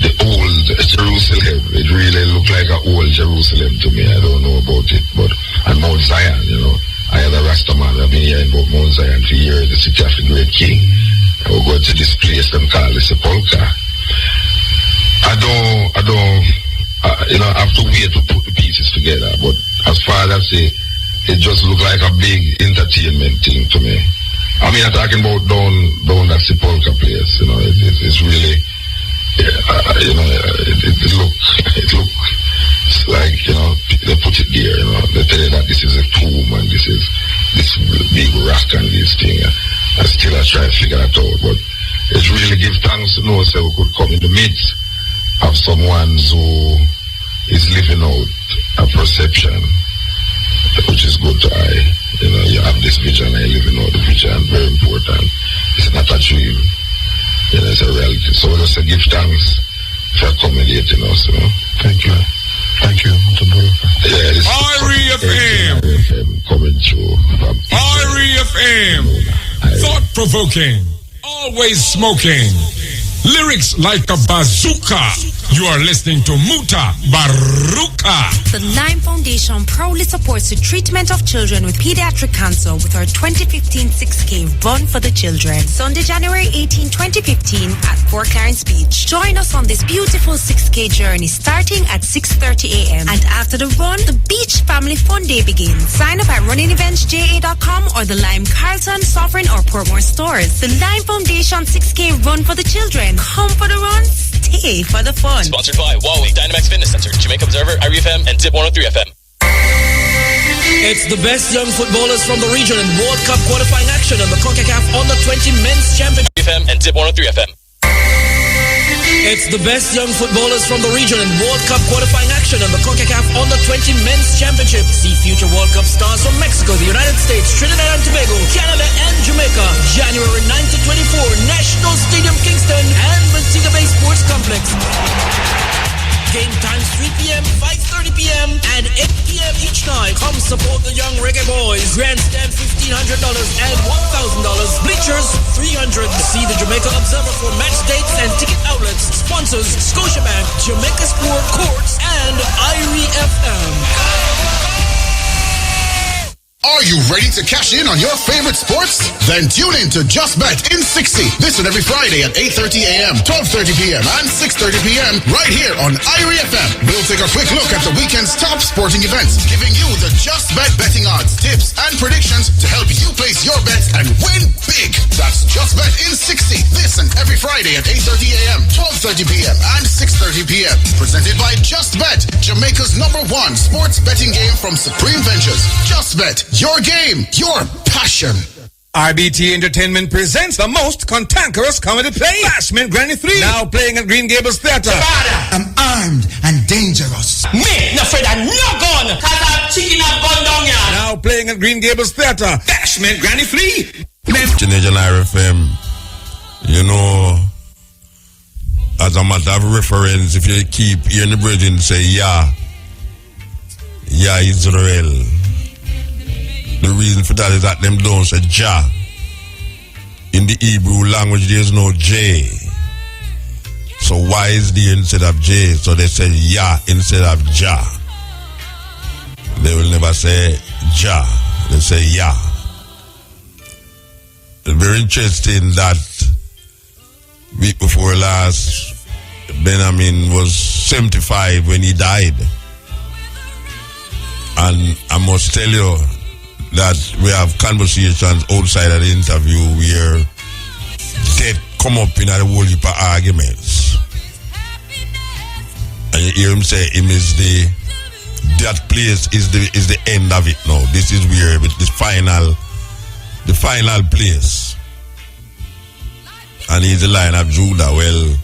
the old Jerusalem. It really looked like an old Jerusalem to me. I don't know about it, and Mount Zion, I am a Rastaman. I've been hearing about Mount Zion for years, the city of the great king. We're going to this place and call the Sepulchre. I have to wait to put the pieces together, but as far as it just looked like a big entertainment thing to me. I mean, I'm talking about down that Sepulchre place, it's really, it looks like, they put it there, they tell you that this is a tomb and this is this big rock and this thing. I still try to figure that out, but it's really give thanks to know so we could come in the midst of someone who is living out a perception, which is good to I. You have this vision, I living out the vision, very important. It's not a dream, it's a reality. So we just give thanks for accommodating us, Thank you. Thank you, Mutabaruka. Yeah, this REFM coming through. REFM, thought-provoking, always smoking, lyrics like a bazooka. You are listening to Mutabaruka. The Lime Foundation proudly supports the treatment of children with pediatric cancer with our 2015 6K Run for the Children. Sunday, January 18, 2015 at Fort Clarence Beach. Join us on this beautiful 6K journey starting at 6:30 a.m. And after the run, the Beach Family Fun Day begins. Sign up at runningevents.ja.com or the Lime Carlton, Sovereign or Portmore stores. The Lime Foundation 6K Run for the Children. Come for the run, stay for the fun. Sponsored by Huawei Dynamax Fitness Center, Jamaica Observer, IRFM, and Tip 103 FM. It's the best young footballers from the region in World Cup qualifying action in the CONCACAF Under-20 Men's Championship. FM and Tip 103 FM. It's the best young footballers from the region in World Cup qualifying action in the CONCACAF Under-20 Men's Championship. See future World Cup stars from Mexico, the United States, Trinidad and Tobago, Canada and Jamaica. January 9 to 24, National Stadium, Kingston and Montego Bay Sports Complex. Game times 3 p.m., 5:30 p.m. and 8 p.m. each night. Come support the young reggae boys. Grandstand $1,500 and $1,000. Bleachers $300. 300. See the Jamaica Observer for match dates and ticket outlets. Sponsors Scotiabank, Jamaica Sport Courts, and Irie FM. Are you ready to cash in on your favorite sports? Then tune in to Just Bet in 60. Listen every Friday at 8:30 a.m., 12:30 p.m., and 6:30 p.m. right here on Irie FM. We'll take a quick look at the weekend's top sporting events, giving you the Just Bet betting odds, tips, and predictions to help you place your bets and win big. That's Just Bet in 60. Listen every Friday at 8:30 a.m., 12:30 p.m., and 6:30 p.m. Presented by Just Bet, Jamaica's #1 sports betting game from Supreme Ventures. Just Bet. Your game, your passion. RBT Entertainment presents the most cantankerous comedy play, Bashment Granny 3, now playing at Green Gables Theatre. I'm armed and dangerous. Me, no afraid of no gun, cause I'm chicken and gun down here. Now playing at Green Gables Theatre, Bashment Granny 3. Teenage RFM, you know, as a matter of reference, if you keep hearing the brethren say, yeah, Israel. The reason for that is that them don't say Jah. In the Hebrew language, there's no J. So why is there instead of J? So they say Yah instead of Jah. They will never say Jah. They say Yah. It's very interesting that week before last, Benjamin was 75 when he died. And I must tell you that we have conversations outside of the interview where death come up in a whole heap of arguments. And you hear him say that place is the end of it now. This is where the final place. And he's the Lion of Judah. Well,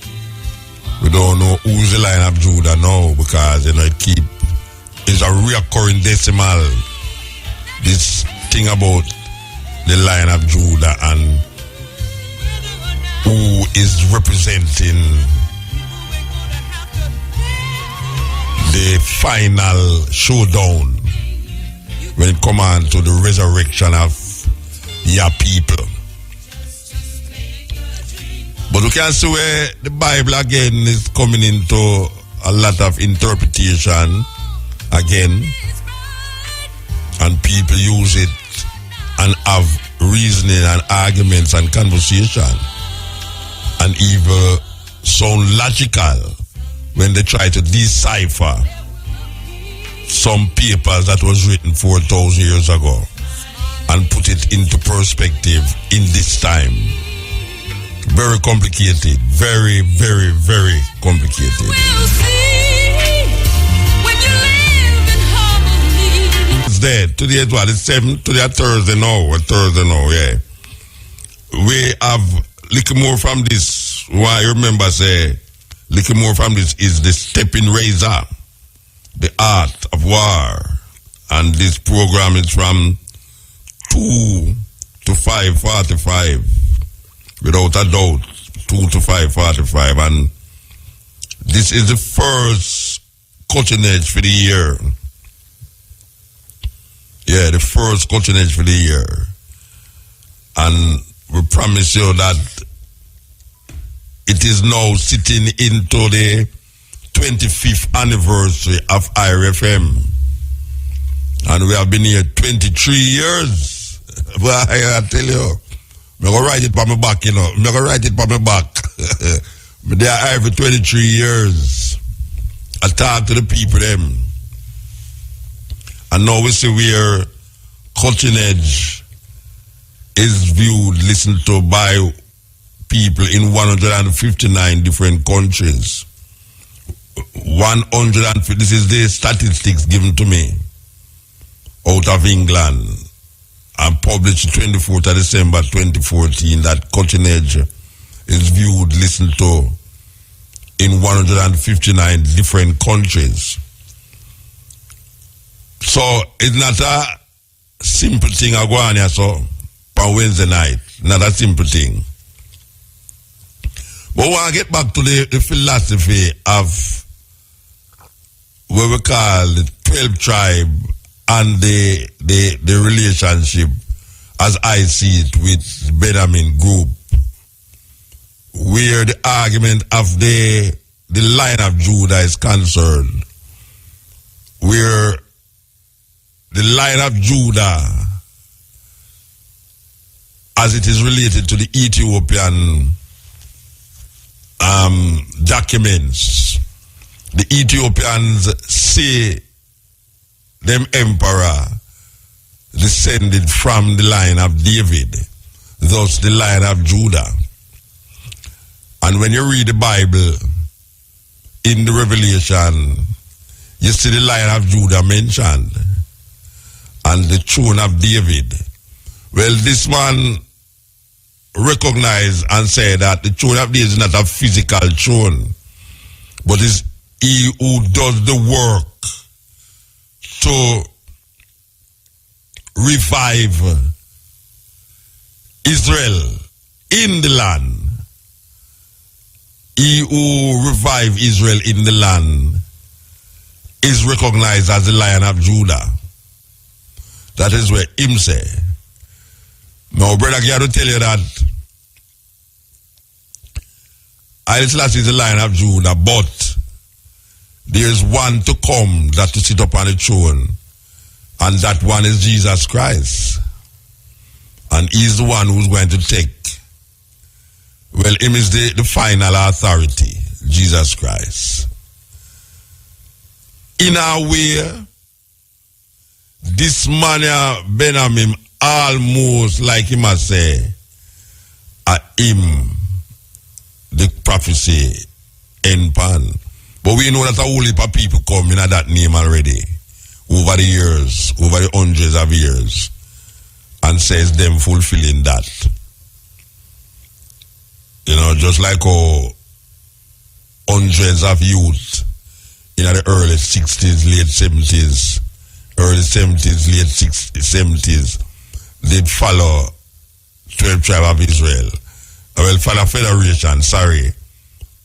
we don't know who's the Lion of Judah now because it's a reoccurring decimal. This thing about the Lion of Judah and who is representing the final showdown when it comes on to the resurrection of your people. But we can see where the Bible again is coming into a lot of interpretation again. And people use it and have reasoning and arguments and conversation and even sound logical when they try to decipher some papers that was written 4,000 years ago and put it into perspective in this time. Very complicated. Very, very, very complicated. There. Today is what? It's 7. Today is Thursday now. Yeah. We have little more from this. Why I remember say little more from this is the stepping razor, the art of war. And this program is from 2 to 5:45. Without a doubt. 2 to 5:45. And this is the first cutting edge for the year. Yeah, the first cutting edge for the year. And we promise you that it is now sitting into the 25th anniversary of IRFM. And we have been here 23 years. Well, I tell you, I'm going to write it by my back, you know. I'm going to write it by my back. They are here for 23 years. I talk to the people, them. And now we see where cutting edge is viewed, listened to by people in 159 different countries. 150, this is the statistics given to me out of England and published 24th of December 2014 that cutting edge is viewed, listened to in 159 different countries. So it's not a simple thing I go on here, so on Wednesday night. Not a simple thing. But we want to get back to the philosophy of what we call the 12 tribe and the relationship as I see it with Benjamin Group where the argument of the line of Judah is concerned, where the line of Judah, as it is related to the Ethiopian documents, the Ethiopians say them emperor descended from the line of David, thus the line of Judah. And when you read the Bible in the Revelation, you see the line of Judah mentioned and the throne of David. Well, this man recognized and said that the throne of David is not a physical throne, but is he who does the work to revive Israel in the land. He who revived Israel in the land is recognized as the Lion of Judah. That is where him say. Now, brother, I got to tell you that Haile Selassie is the Lion of Judah, but there is one to come that to sit upon the throne, and that one is Jesus Christ. And he's the one who's going to take, well, him is the final authority, Jesus Christ. In our way, this man Benjamin almost like him has say, him, the prophecy in pan. But we know that a whole heap of people come in that name already over the years, over the hundreds of years, and says them fulfilling that. You know, just like hundreds of youth in the early 60s, late 70s, early 70s, late 70s, did follow 12 tribe of Israel. Well, follow federation, sorry.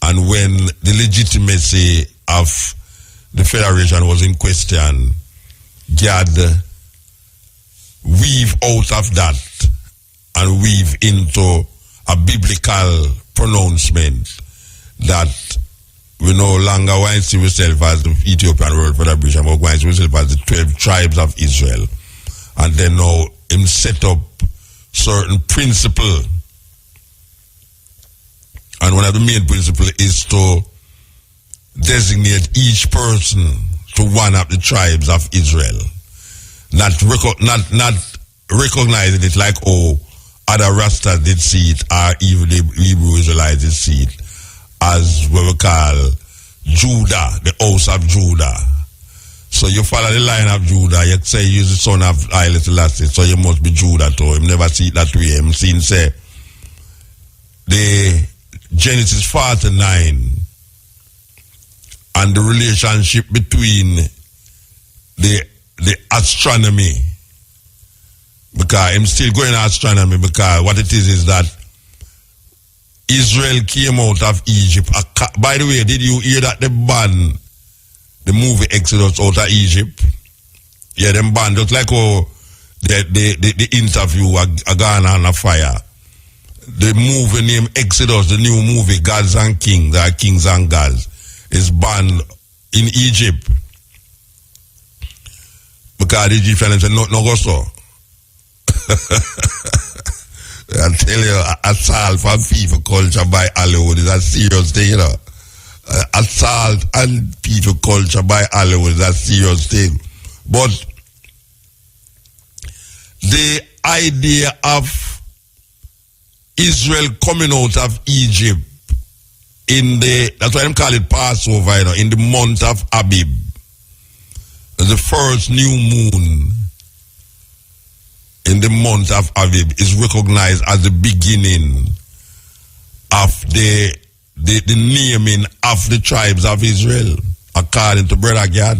And when the legitimacy of the federation was in question, God weave out of that and weave into a biblical pronouncement that we no longer want to see ourselves as the Ethiopian World Federation, but we want to see ourselves as the 12 tribes of Israel. And then now him set up certain principle. And one of the main principles is to designate each person to one of the tribes of Israel. Not recognizing it like, other Rastas did see it, or even the Hebrew Israelites did see it, as what we call Judah, the house of Judah. So you follow the line of Judah, you say you're the son of Haile Selassie, so you must be Judah too. Him never see it that way. Him seen say, the Genesis 49 and the relationship between the astronomy, because I'm still going to astronomy, because what it is that Israel came out of Egypt. By the way, did you hear that they banned the movie Exodus out of Egypt? Yeah, them banned, just like the interview a gone on a fire. The movie named Exodus, the new movie Gods and Kings, or Kings and Gods, is banned in Egypt. Because the Egyptians said, no go so. I tell you, assault for people culture by Hollywood is a serious thing, you know. Assault and people culture by Hollywood is a serious thing. But the idea of Israel coming out of Egypt that's why they call it Passover, you know, in the month of Abib, the first new moon in the month of Abib is recognized as the beginning of the naming of the tribes of Israel, according to Brother Gad.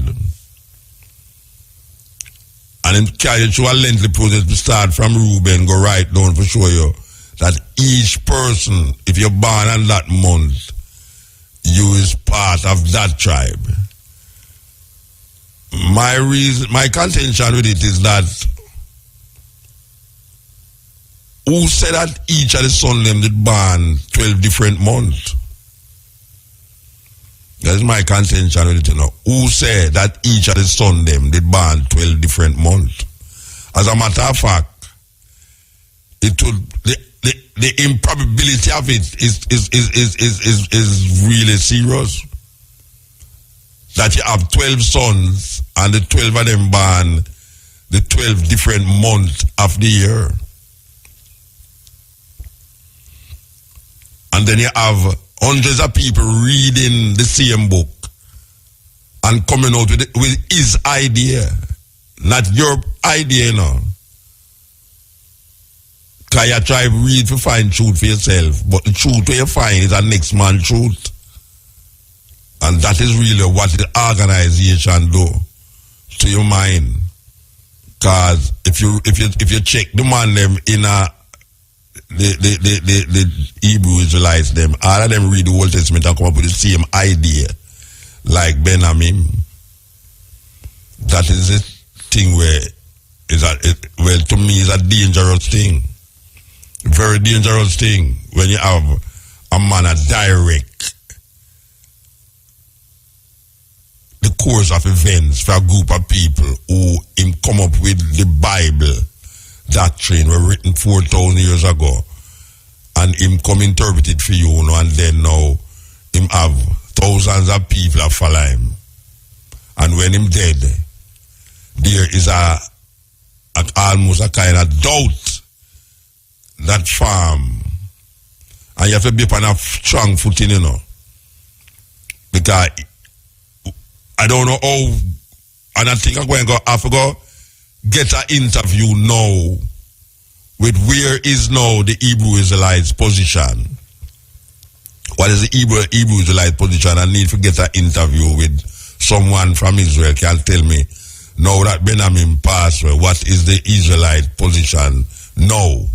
And then carry through a lengthy process to start from Reuben, go right down for show you that each person, if you're born on that month, you is part of that tribe. My contention with it is that Who said that each of the son them did born 12 different months? That is my contention with it, you know. Who said that each of the son them did born 12 different months? As a matter of fact, it would the improbability of it is really serious. That you have 12 sons and the 12 of them born the 12 different months of the year. And then you have hundreds of people reading the same book and coming out with his idea, not your idea, you know. Because you try to read to find truth for yourself, but the truth you find is a next man's truth. And that is really what the organization do to your mind. Because if you check the man them in the Hebrew Israelites them, all of them read the Old Testament and come up with the same idea like Benjamin. That is a thing where to me is a dangerous thing. Very dangerous thing when you have a man a direct the course of events for a group of people who him come up with the Bible doctrine were written 4,000 years ago, and him come interpret it for you, and then now him have thousands of people that follow him. And when him dead, there is almost a kind of doubt that farm, and you have to be on a strong footing, you know, because I don't know how, and I think I'm going to have to go get an interview now with where is now the Hebrew Israelites position. What is the Hebrew Israelite position? I need to get an interview with someone from Israel can tell me now that Benjamin passed away, what is the Israelite position now?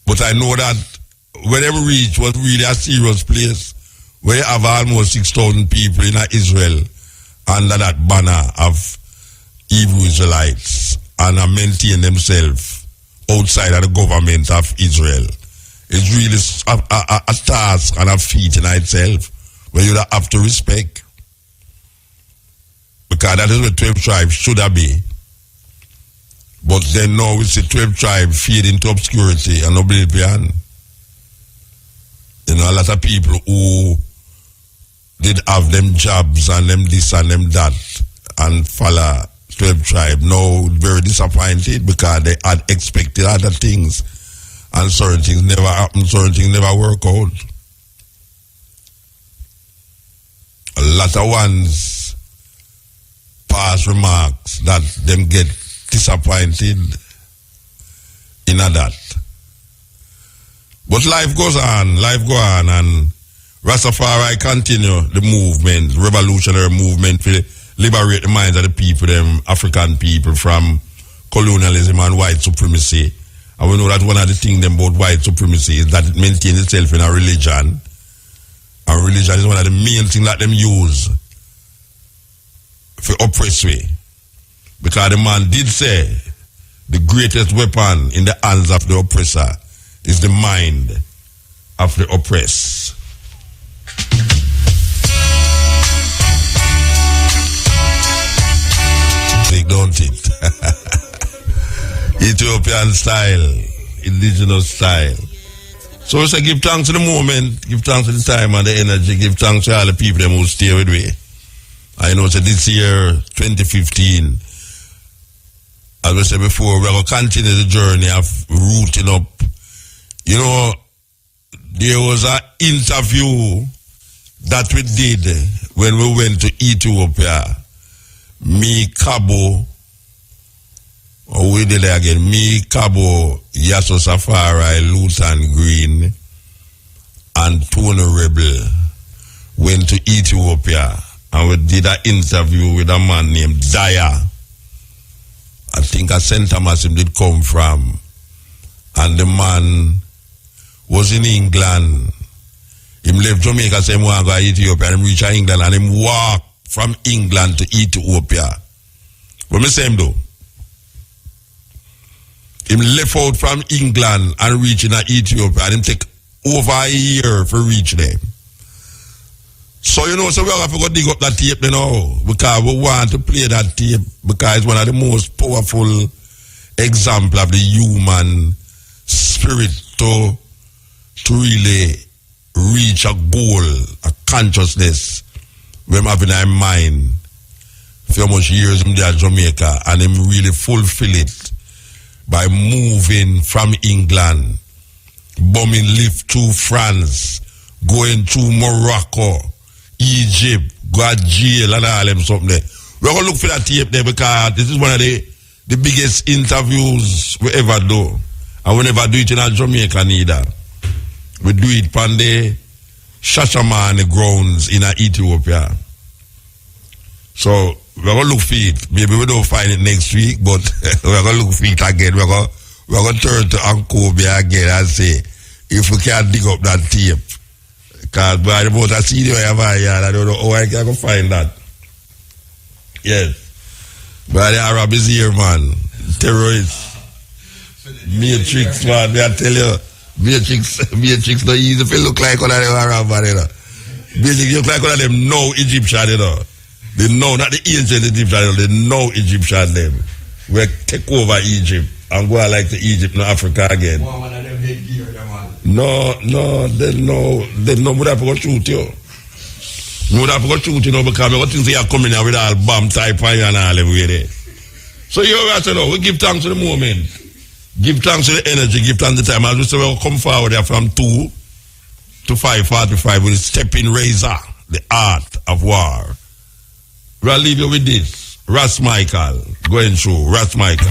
But I know that wherever reach was really a serious place where you have almost 6,000 people in Israel under that banner of Hebrew Israelites and maintain themselves outside of the government of Israel. It's really a task and a feat in itself where you have to respect. Because that is what 12 tribes should have been. But then now we see 12 tribes fade into obscurity and oblivion. You know, a lot of people who did have them jobs and them this and them that and follow 12 tribes now very disappointed because they had expected other things and certain things never happen, certain things never work out. A lot of ones pass remarks that them get disappointed in that. But life goes on, and Rastafari continue the movement, revolutionary movement to liberate the minds of the people, them African people from colonialism and white supremacy. And we know that one of the things about white supremacy is that it maintains itself in a religion. And religion is one of the main things that them use for oppress we. Because the man did say the greatest weapon in the hands of the oppressor is the mind of the oppressed. Don't it? Ethiopian style, indigenous style. So we say give thanks to the moment, give thanks to the time and the energy, give thanks to all the people who stay with me. I know that this year, 2015, as we said before, we're going to continue the journey of rooting up. You know, there was an interview that we did when we went to Ethiopia. Me, Cabo, or we did it again, me, Cabo, Yasso Safari, Luton Green, and Tony Rebel went to Ethiopia and we did an interview with a man named Daya. I think a St. Thomas him did come from, and the man was in England. Him left Jamaica, say he want to go to Ethiopia, and him reach England, and him walk from England to Ethiopia. What me say him do? him left out from England and reach in Ethiopia, and him take over a year for reach there. So so we have to go dig up that tape now, because we want to play that tape, because it's one of the most powerful example of the human spirit to really reach a goal, a consciousness we have in our mind for how much years in Jamaica, and him really fulfill it by moving from England, bombing lift to France, going to Morocco, Egypt, go to jail and all them something there. We're going to look for that tape there, because this is one of the biggest interviews we ever do. And we never do it in Jamaica neither. We do it on the Shashamane grounds in Ethiopia. So we're going to look for it. Maybe we don't find it next week, but we're going to look for it again. We're going to turn to Ankobia again and say, if we can dig up that tape. Because by the boat I see the way I don't know how I can find that. Yes. But the Arab is here, man. Terrorists. Matrix, man. I tell you, Matrix no easy if you look like one of them Arab, man, you know. Basically, you look like one of them no Egyptian, you know. They know, not the ancient Egyptian, you know, they know Egyptian them. We take over Egypt and go like to Egypt, no Africa again. No, they know would have to go shoot you. Would have to go shoot you, because what things they are coming out with all bomb type and all everywhere there. So you have to know, we give thanks to the moment. Give thanks to the energy, give thanks to the time. As we say, we'll come forward there from 2 to 5:45 with the stepping razor, the art of war. We'll leave you with this. Ras Michael, going through. Ras Michael.